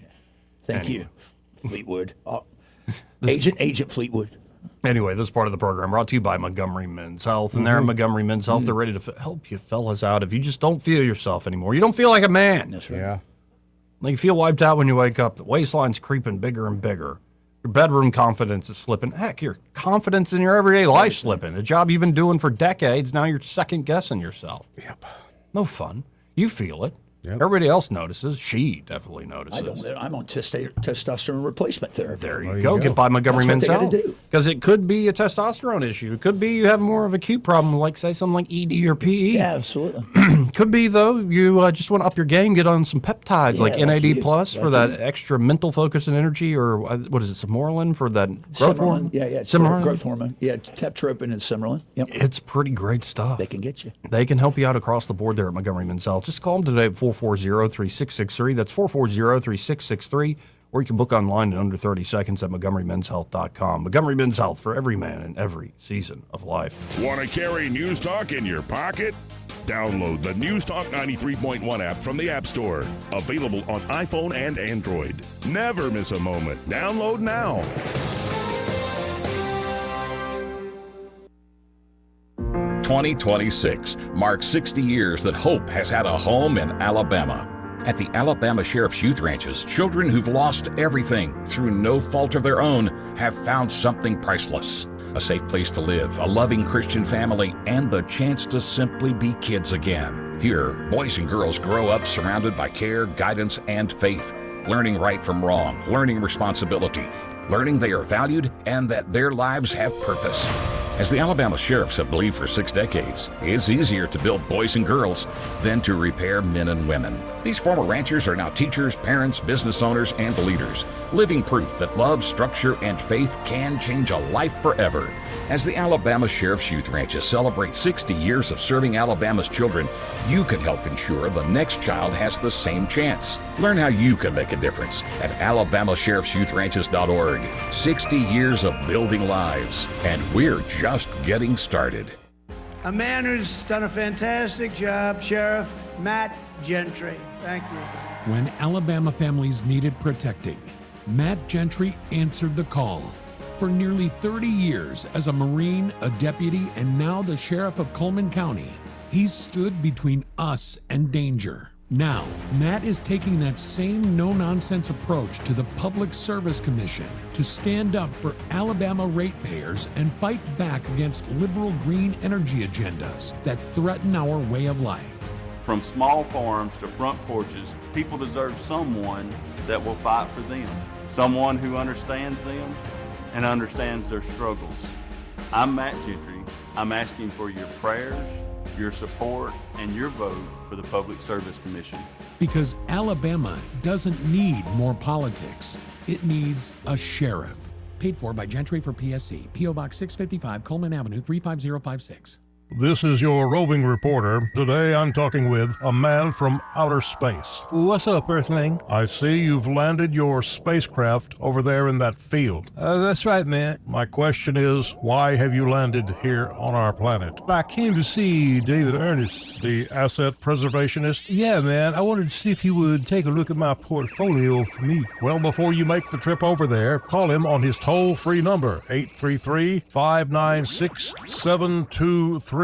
Thank you, Fleetwood. Agent Fleetwood. Anyway, this part of the program brought to you by Montgomery Men's Health. And there at Montgomery Men's Health, they're ready to help you fellas out if you just don't feel yourself anymore. You don't feel like a man. That's right. Yeah. Like you feel wiped out when you wake up. The waistline's creeping bigger and bigger. Your bedroom confidence is slipping. Heck, your confidence in your everyday life's slipping. A job you've been doing for decades, now you're second-guessing yourself. Yep. No fun. You feel it. Everybody else notices. She definitely notices. I don't. I'm on testosterone replacement therapy. There you go. Get by Montgomery Men's Health. Because it could be a testosterone issue. It could be you have more of an acute problem, like say something like ED or PE. Yeah, absolutely. Could be though you just want to up your game, get on some peptides like NAD plus for that extra mental focus and energy, or what is it, Simorelin for that growth hormone? Yeah, Simorelin? Growth hormone. Yeah, Teptropin and Simorelin. Yep. It's pretty great stuff. They can get you. They can help you out across the board there at Montgomery Men's Health. Just call them today at 440-3663. That's 440-3663. Or you can book online in under 30 seconds at MontgomeryMen'sHealth.com. Montgomery Men's Health, for every man in every season of life. Want to carry News Talk in your pocket? Download the News Talk 93.1 app from the App Store. Available on iPhone and Android. Never miss a moment. Download now. "2026 marks 60 years that hope has had a home in Alabama. At the Alabama Sheriff's Youth Ranches, children who've lost everything through no fault of their own have found something priceless. A safe place to live, a loving Christian family, and the chance to simply be kids again. Here, boys and girls grow up surrounded by care, guidance, and faith, learning right from wrong, learning responsibility, learning they are valued and that their lives have purpose. As the Alabama Sheriffs have believed for 6 decades, it's easier to build boys and girls than to repair men and women. These former ranchers are now teachers, parents, business owners, and leaders, living proof that love, structure, and faith can change a life forever. As the Alabama Sheriff's Youth Ranches celebrate 60 years of serving Alabama's children, you can help ensure the next child has the same chance. Learn how you can make a difference at AlabamaSheriff'sYouthRanches.org. 60 years of building lives, and we're just getting started. A man who's done a fantastic job, Sheriff Matt Gentry. Thank you. When Alabama families needed protecting, Matt Gentry answered the call. For nearly 30 years as a Marine, a deputy, and now the Sheriff of Coleman County, he's stood between us and danger. Now, Matt is taking that same no-nonsense approach to the Public Service Commission to stand up for Alabama ratepayers and fight back against liberal green energy agendas that threaten our way of life. From small farms to front porches, people deserve someone that will fight for them, someone who understands them and understands their struggles. I'm Matt Gentry. I'm asking for your prayers, your support, and your vote for the Public Service Commission. Because Alabama doesn't need more politics. It needs a sheriff. Paid for by Gentry for PSC. P.O. Box 655, Coleman Avenue, 35056. This is your roving reporter. Today I'm talking with a man from outer space. What's up, Earthling? I see you've landed your spacecraft over there in that field. That's right, man. My question is, why have you landed here on our planet? I came to see David Ernest. The asset preservationist? Yeah, man. I wanted to see if he would take a look at my portfolio for me. Well, before you make the trip over there, call him on his toll-free number, 833-596-7233.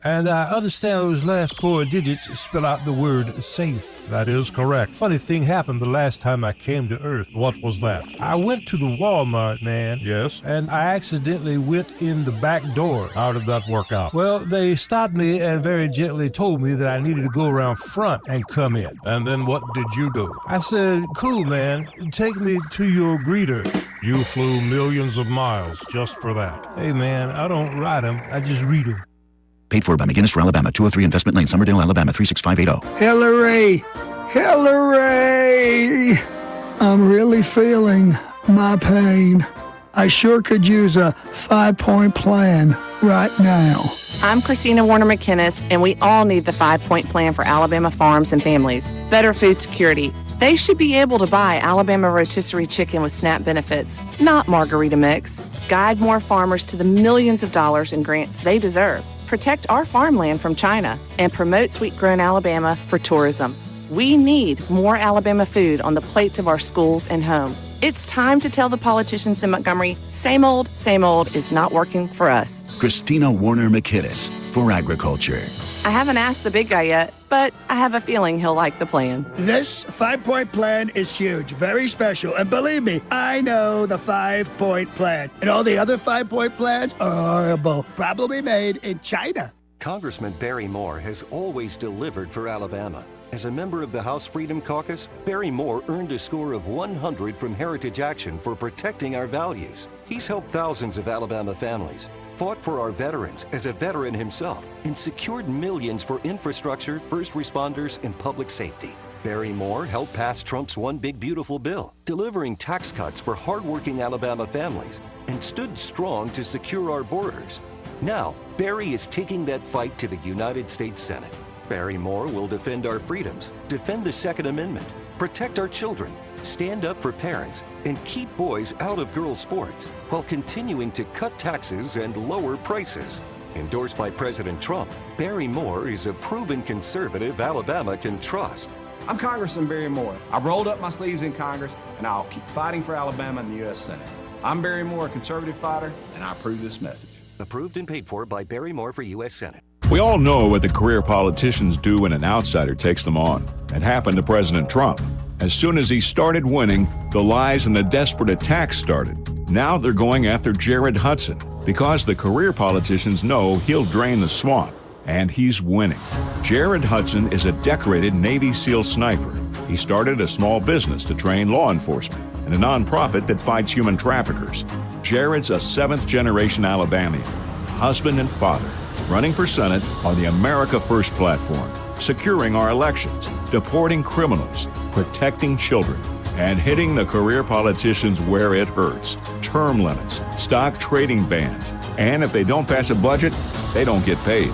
And I understand those last 4 digits spell out the word safe. That is correct. Funny thing happened the last time I came to Earth. What was that? I went to the Walmart, man. Yes? And I accidentally went in the back door. How did that work out? Well, they stopped me and very gently told me that I needed to go around front and come in. And then what did you do? I said, cool, man. Take me to your greeter. You flew millions of miles just for that. Hey, man, I don't ride them. I just read them. Paid for by McGinnis for Alabama, 203 Investment Lane, Summerdale, Alabama, 36580. Hillary! Hillary! I'm really feeling my pain. I sure could use a 5-point plan right now. I'm Christina Warner McInnes, and we all need the 5-point plan for Alabama farms and families. Better food security. They should be able to buy Alabama rotisserie chicken with SNAP benefits, not margarita mix. Guide more farmers to the millions of dollars in grants they deserve. Protect our farmland from China and promote sweet-grown Alabama for tourism. We need more Alabama food on the plates of our schools and home. It's time to tell the politicians in Montgomery, same old is not working for us. Christina Warner McInnes for Agriculture. I haven't asked the big guy yet, but I have a feeling he'll like the plan. This 5-point plan is huge, very special, and believe me, I know the 5-point plan. And all the other 5-point plans are horrible, probably made in China. Congressman Barry Moore has always delivered for Alabama. As a member of the House Freedom Caucus, Barry Moore earned a score of 100 from Heritage Action for protecting our values. He's helped thousands of Alabama families, fought for our veterans as a veteran himself, and secured millions for infrastructure, first responders, and public safety. Barry Moore helped pass Trump's One Big Beautiful Bill, delivering tax cuts for hardworking Alabama families, and stood strong to secure our borders. Now, Barry is taking that fight to the United States Senate. Barry Moore will defend our freedoms, defend the Second Amendment, protect our children, stand up for parents, and keep boys out of girls' sports while continuing to cut taxes and lower prices. Endorsed by President Trump, Barry Moore is a proven conservative Alabama can trust. I'm Congressman Barry Moore. I've rolled up my sleeves in Congress, and I'll keep fighting for Alabama in the U.S. Senate. I'm Barry Moore, a conservative fighter, and I approve this message. Approved and paid for by Barry Moore for U.S. Senate. We all know what the career politicians do when an outsider takes them on. It happened to President Trump. As soon as he started winning, the lies and the desperate attacks started. Now they're going after Jared Hudson because the career politicians know he'll drain the swamp, and he's winning. Jared Hudson is a decorated Navy SEAL sniper. He started a small business to train law enforcement and a nonprofit that fights human traffickers. Jared's a seventh-generation Alabamian, husband and father, running for Senate on the America First platform, securing our elections, deporting criminals, protecting children, and hitting the career politicians where it hurts. Term limits, stock trading bans, and if they don't pass a budget, they don't get paid.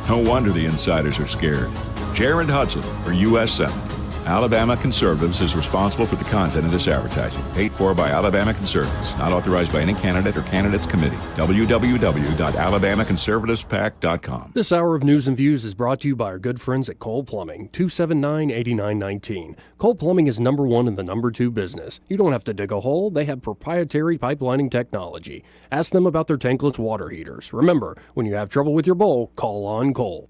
No wonder the insiders are scared. Jared Hudson for U.S. Senate. Alabama Conservatives is responsible for the content of this advertising. Paid for by Alabama Conservatives. Not authorized by any candidate or candidates committee. www.alabamaconservativespac.com. This hour of News and Views is brought to you by our good friends at Cole Plumbing, 279-8919. Cole Plumbing is number one in the number two business. You don't have to dig a hole. They have proprietary pipelining technology. Ask them about their tankless water heaters. Remember, when you have trouble with your bowl, call on Cole.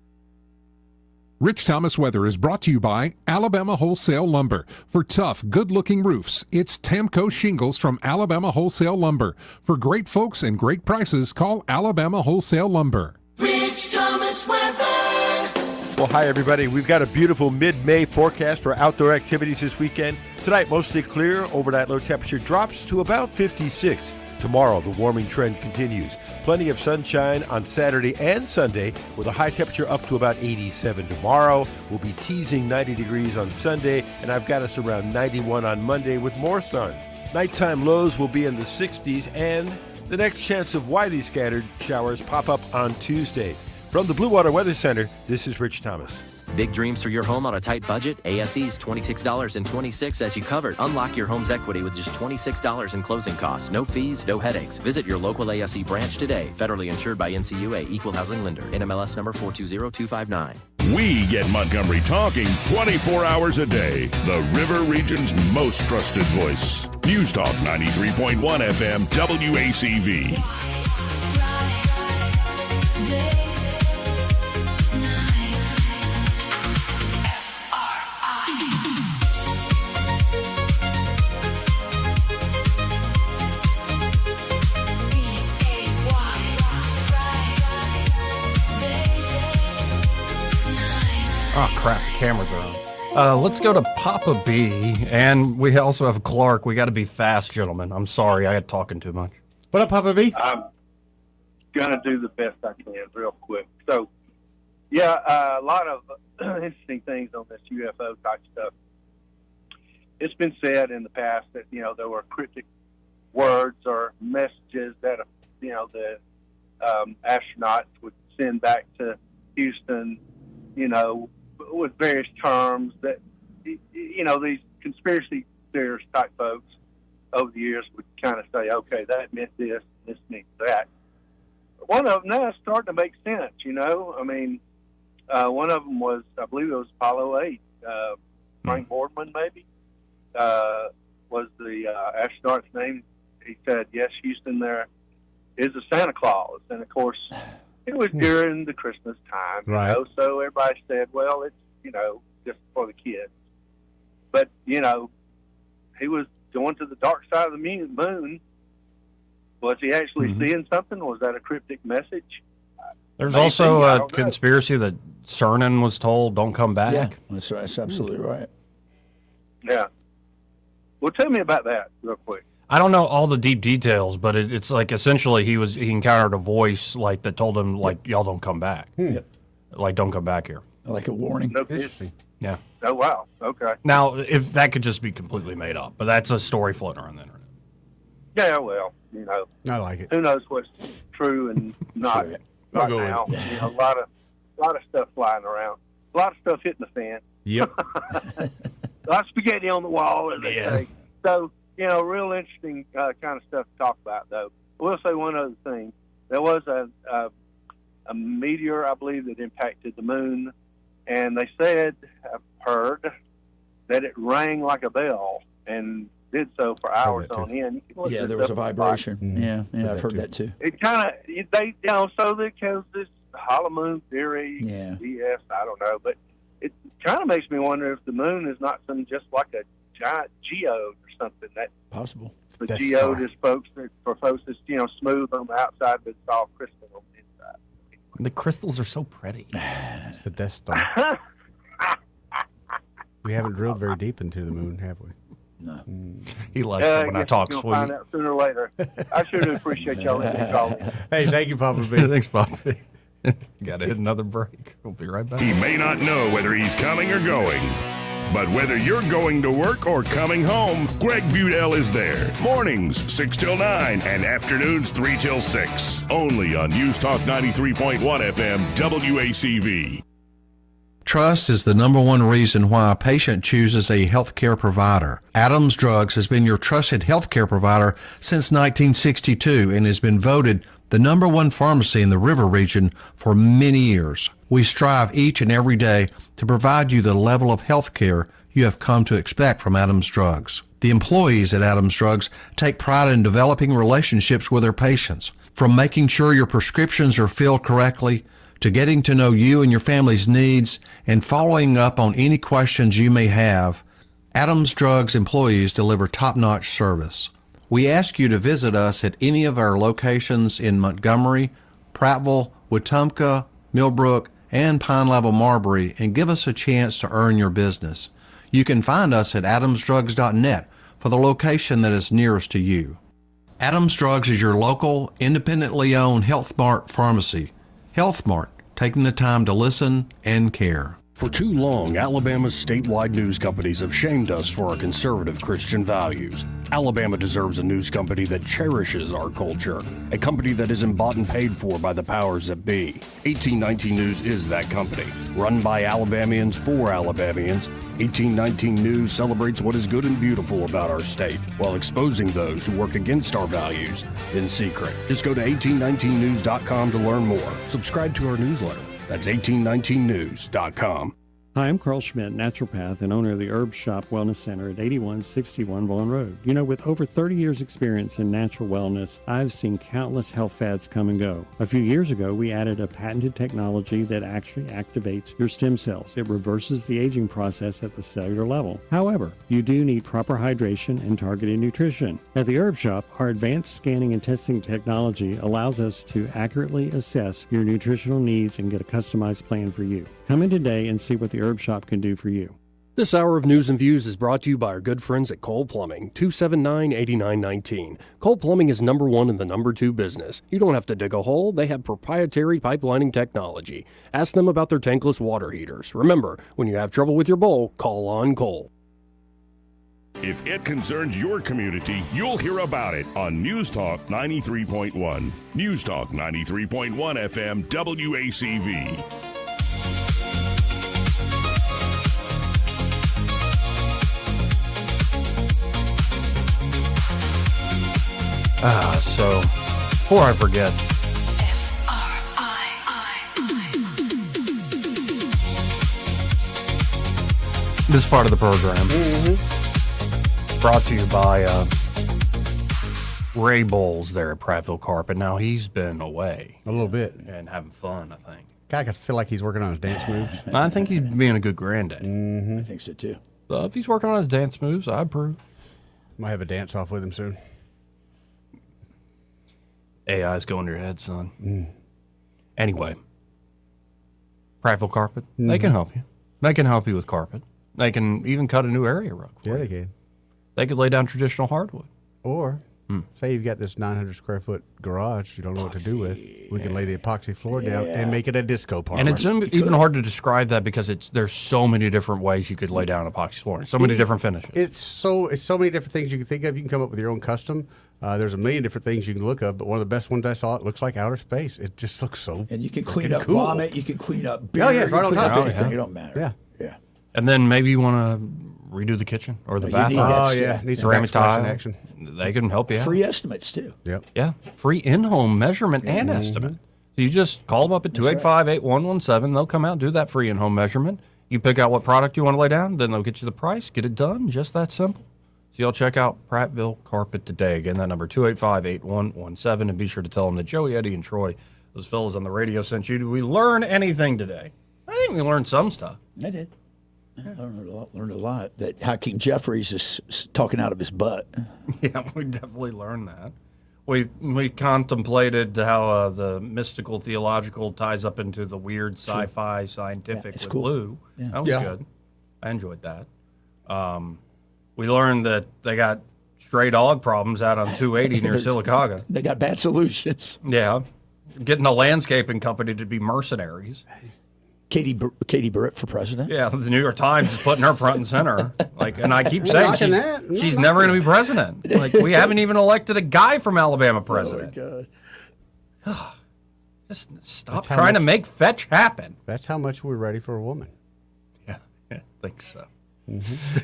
Rich Thomas Weather is brought to you by Alabama Wholesale Lumber. For tough, good-looking roofs, it's Tamco Shingles from Alabama Wholesale Lumber. For great folks and great prices, call Alabama Wholesale Lumber. Rich Thomas Weather. Well, hi, everybody. We've got a beautiful mid-May forecast for outdoor activities this weekend. Tonight, mostly clear. Overnight low temperature drops to about 56. Tomorrow, the warming trend continues. Plenty of sunshine on Saturday and Sunday with a high temperature up to about 87 tomorrow. We'll be teasing 90 degrees on Sunday, and I've got us around 91 on Monday with more sun. Nighttime lows will be in the 60s, and the next chance of widely scattered showers pop up on Tuesday. From the Blue Water Weather Center, this is Rich Thomas. Big dreams for your home on a tight budget? ASE's $26.26 as you covered. Unlock your home's equity with just $26 in closing costs. No fees, no headaches. Visit your local ASE branch today. Federally insured by NCUA, Equal Housing Lender. NMLS number 420259. We get Montgomery talking 24 hours a day. The River Region's most trusted voice. News Talk 93.1 FM WACV. Oh, crap. The cameras are on. Let's go to Papa B. And we also have Clark. We got to be fast, gentlemen. I'm sorry. I got talking too much. What up, Papa B? I'm going to do the best I can real quick. So, yeah, a lot of interesting things on this UFO type stuff. It's been said in the past that, there were cryptic words or messages that, the astronauts would send back to Houston, with various terms that, these conspiracy theorist type folks over the years would kind of say, okay, that meant this, this means that. One of them now is starting to make sense, one of them was, I believe it was Apollo 8. Frank Boardman, maybe, was the astronaut's name. He said, yes, Houston, there is a Santa Claus. And, of course, it was during the Christmas time, right. So everybody said, well, it's, just for the kids. But, he was going to the dark side of the moon. Was he actually seeing something? Was that a cryptic message? There's Maybe, also I a don't know. conspiracy that Cernan was told, don't come back. Yeah, that's absolutely right. Yeah. Well, tell me about that real quick. I don't know all the deep details, but it's like essentially he encountered a voice like that told him like y'all don't come back. Yep. Like don't come back here. Like a warning. No kidding. Yeah. Oh, wow. Okay. Now, if that could just be completely made up, but that's a story floating around the internet. Yeah, well, you know. I like it. Who knows what's true and not Sure. right I'll go now. with You know, a lot of stuff flying around. A lot of stuff hitting the fan. Yep. A lot of spaghetti on the wall, as they say. So, you know, real interesting kind of stuff to talk about, though. I will say one other thing. There was a meteor, I believe, that impacted the moon, and they said, I've heard, that it rang like a bell and did so for hours on end. Yeah, there was a vibration. Yeah, I've heard that too. It kind of, they, you know, so because this hollow moon theory, Yeah. BS, I don't know, but it kind of makes me wonder if the moon is not just like a giant geode or something. That possible. The Death geode Star. is for folks that's, you know, smooth on the outside, but it's all crystal on the inside. The crystals are so pretty. It's the Death Star. We haven't drilled very deep into the moon, have we? No. He likes it when I talk You'll sweet. find out sooner or later. I sure do appreciate y'all letting me call. Hey, thank you, Papa B. Thanks, Papa B. Got to hit another break. We'll be right back. He may not know whether he's coming or going, but whether you're going to work or coming home, Greg Budell is there. Mornings 6 till 9 and afternoons 3 till 6. Only on News Talk 93.1 FM WACV. Trust is the number one reason why a patient chooses a healthcare provider. Adams Drugs has been your trusted healthcare provider since 1962 and has been voted the number one pharmacy in the River region for many years. We strive each and every day to provide you the level of healthcare you have come to expect from Adams Drugs. The employees at Adams Drugs take pride in developing relationships with their patients, from making sure your prescriptions are filled correctly to getting to know you and your family's needs and following up on any questions you may have. Adams Drugs employees deliver top-notch service. We ask you to visit us at any of our locations in Montgomery, Prattville, Wetumpka, Millbrook, and Pine Level Marbury and give us a chance to earn your business. You can find us at adamsdrugs.net for the location that is nearest to you. Adams Drugs is your local, independently owned Health Mart pharmacy. Health Mart, taking the time to listen and care. For too long, Alabama's statewide news companies have shamed us for our conservative Christian values. Alabama deserves a news company that cherishes our culture, a company that isn't bought and paid for by the powers that be. 1819 News is that company. Run by Alabamians for Alabamians, 1819 News celebrates what is good and beautiful about our state, while exposing those who work against our values in secret. Just go to 1819news.com to learn more. Subscribe to our newsletter. That's 1819news.com. Hi, I'm Carl Schmidt, naturopath and owner of the Herb Shop Wellness Center at 8161 Vaughan Road. You know, with over 30 years experience in natural wellness, I've seen countless health fads come and go. A few years ago, we added a patented technology that actually activates your stem cells. It reverses the aging process at the cellular level. However, you do need proper hydration and targeted nutrition. At the Herb Shop, our advanced scanning and testing technology allows us to accurately assess your nutritional needs and get a customized plan for you. Come in today and see what the Herb Shop can do for you. This hour of News and Views is brought to you by our good friends at Cole Plumbing, 279-8919. Cole Plumbing is number one in the number two business. You don't have to dig a hole. They have proprietary pipelining technology. Ask them about their tankless water heaters. Remember, when you have trouble with your bowl, call on Cole. If it concerns your community, you'll hear about it on News Talk 93.1. News Talk 93.1 FM WACV. So, before I forget, this part of the program brought to you by Ray Bowles there at Prattville Carpet. Now, he's been away a little bit and having fun, I think. I feel like he's working on his dance moves. I think he's being a good granddad. I think so too. So if he's working on his dance moves, I approve. Might have a dance off with him soon. AI's going to your head, son. Anyway, Prattville Carpet. They can help you. They can help you with carpet. They can even cut a new area rug for you. They can. They could lay down traditional hardwood. Or say you've got this 900 square foot garage you don't know what to do with. We can lay the epoxy floor down and make it a disco parlor. And it's even hard to describe that because there's so many different ways you could lay down epoxy flooring. So many different finishes. It's so many different things you can think of. You can come up with your own custom. There's a million different things you can look up, but one of the best ones I saw, it looks like outer space. It just looks so And you can clean up cool. vomit. You can clean up beer. Oh, yeah, it's you right on can clean top. up anything. It don't matter. Yeah. And then maybe you want to redo the kitchen or the bathroom. Need some ceramic tile. action. They can help you out. Free estimates too. Yep. Yeah, free in-home measurement and estimate. So you just call them up at 285-8117. They'll come out and do that free in-home measurement. You pick out what product you want to lay down, then they'll get you the price, get it done, just that simple. So y'all check out Prattville Carpet today. Again, that number 285-8117, and be sure to tell them that Joey, Eddie, and Troy, those fellas on the radio, sent you. Did we learn anything today? I think we learned some stuff. I did. I learned a lot. That Hakeem Jeffries is talking out of his butt. Yeah, we definitely learned that. We contemplated how the mystical theological ties up into the weird sci-fi scientific with cool. Lue. Yeah. That was good. I enjoyed that. We learned that they got stray dog problems out on 280 near Sylacauga. They got bad solutions. Yeah. Getting a landscaping company to be mercenaries. Katie Britt for president. Yeah, the New York Times is putting her front and center. And I keep saying she's never going to be president. Like, we haven't even elected a guy from Alabama president. Oh my God. Just stop trying to make fetch happen. That's how much we're ready for a woman. Yeah, I think so.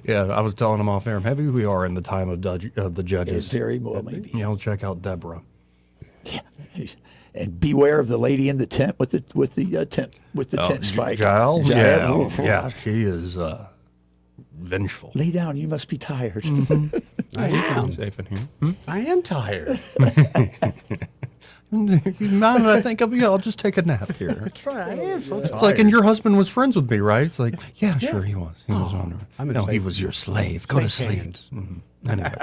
Yeah, I was telling them off air, maybe we are in the time of the judges. Very well, maybe. Check out Deborah. Yeah, and beware of the lady in the tent with the tent spike. Giles? Yeah, she is vengeful. Lay down. You must be tired. I am safe in here. I am tired. Now that I think of you, I'll just take a nap here. That's right. I am so tired. It's like, and your husband was friends with me, right? It's like, yeah, sure he was. He was wonderful. He was your slave. Go to sleep. Anyway.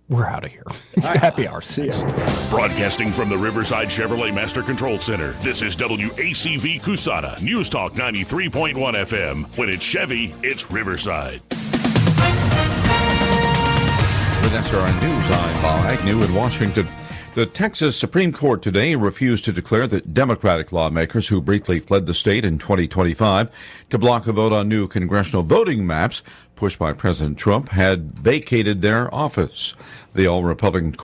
We're out of here. Happy hour. See ya. Broadcasting from the Riverside Chevrolet Master Control Center, this is WACV Cusana, News Talk 93.1 FM. When it's Chevy, it's Riverside. With SRN News, I'm Bob Agnew in Washington. The Texas Supreme Court today refused to declare that Democratic lawmakers who briefly fled the state in 2025 to block a vote on new congressional voting maps pushed by President Trump had vacated their office. The all-Republican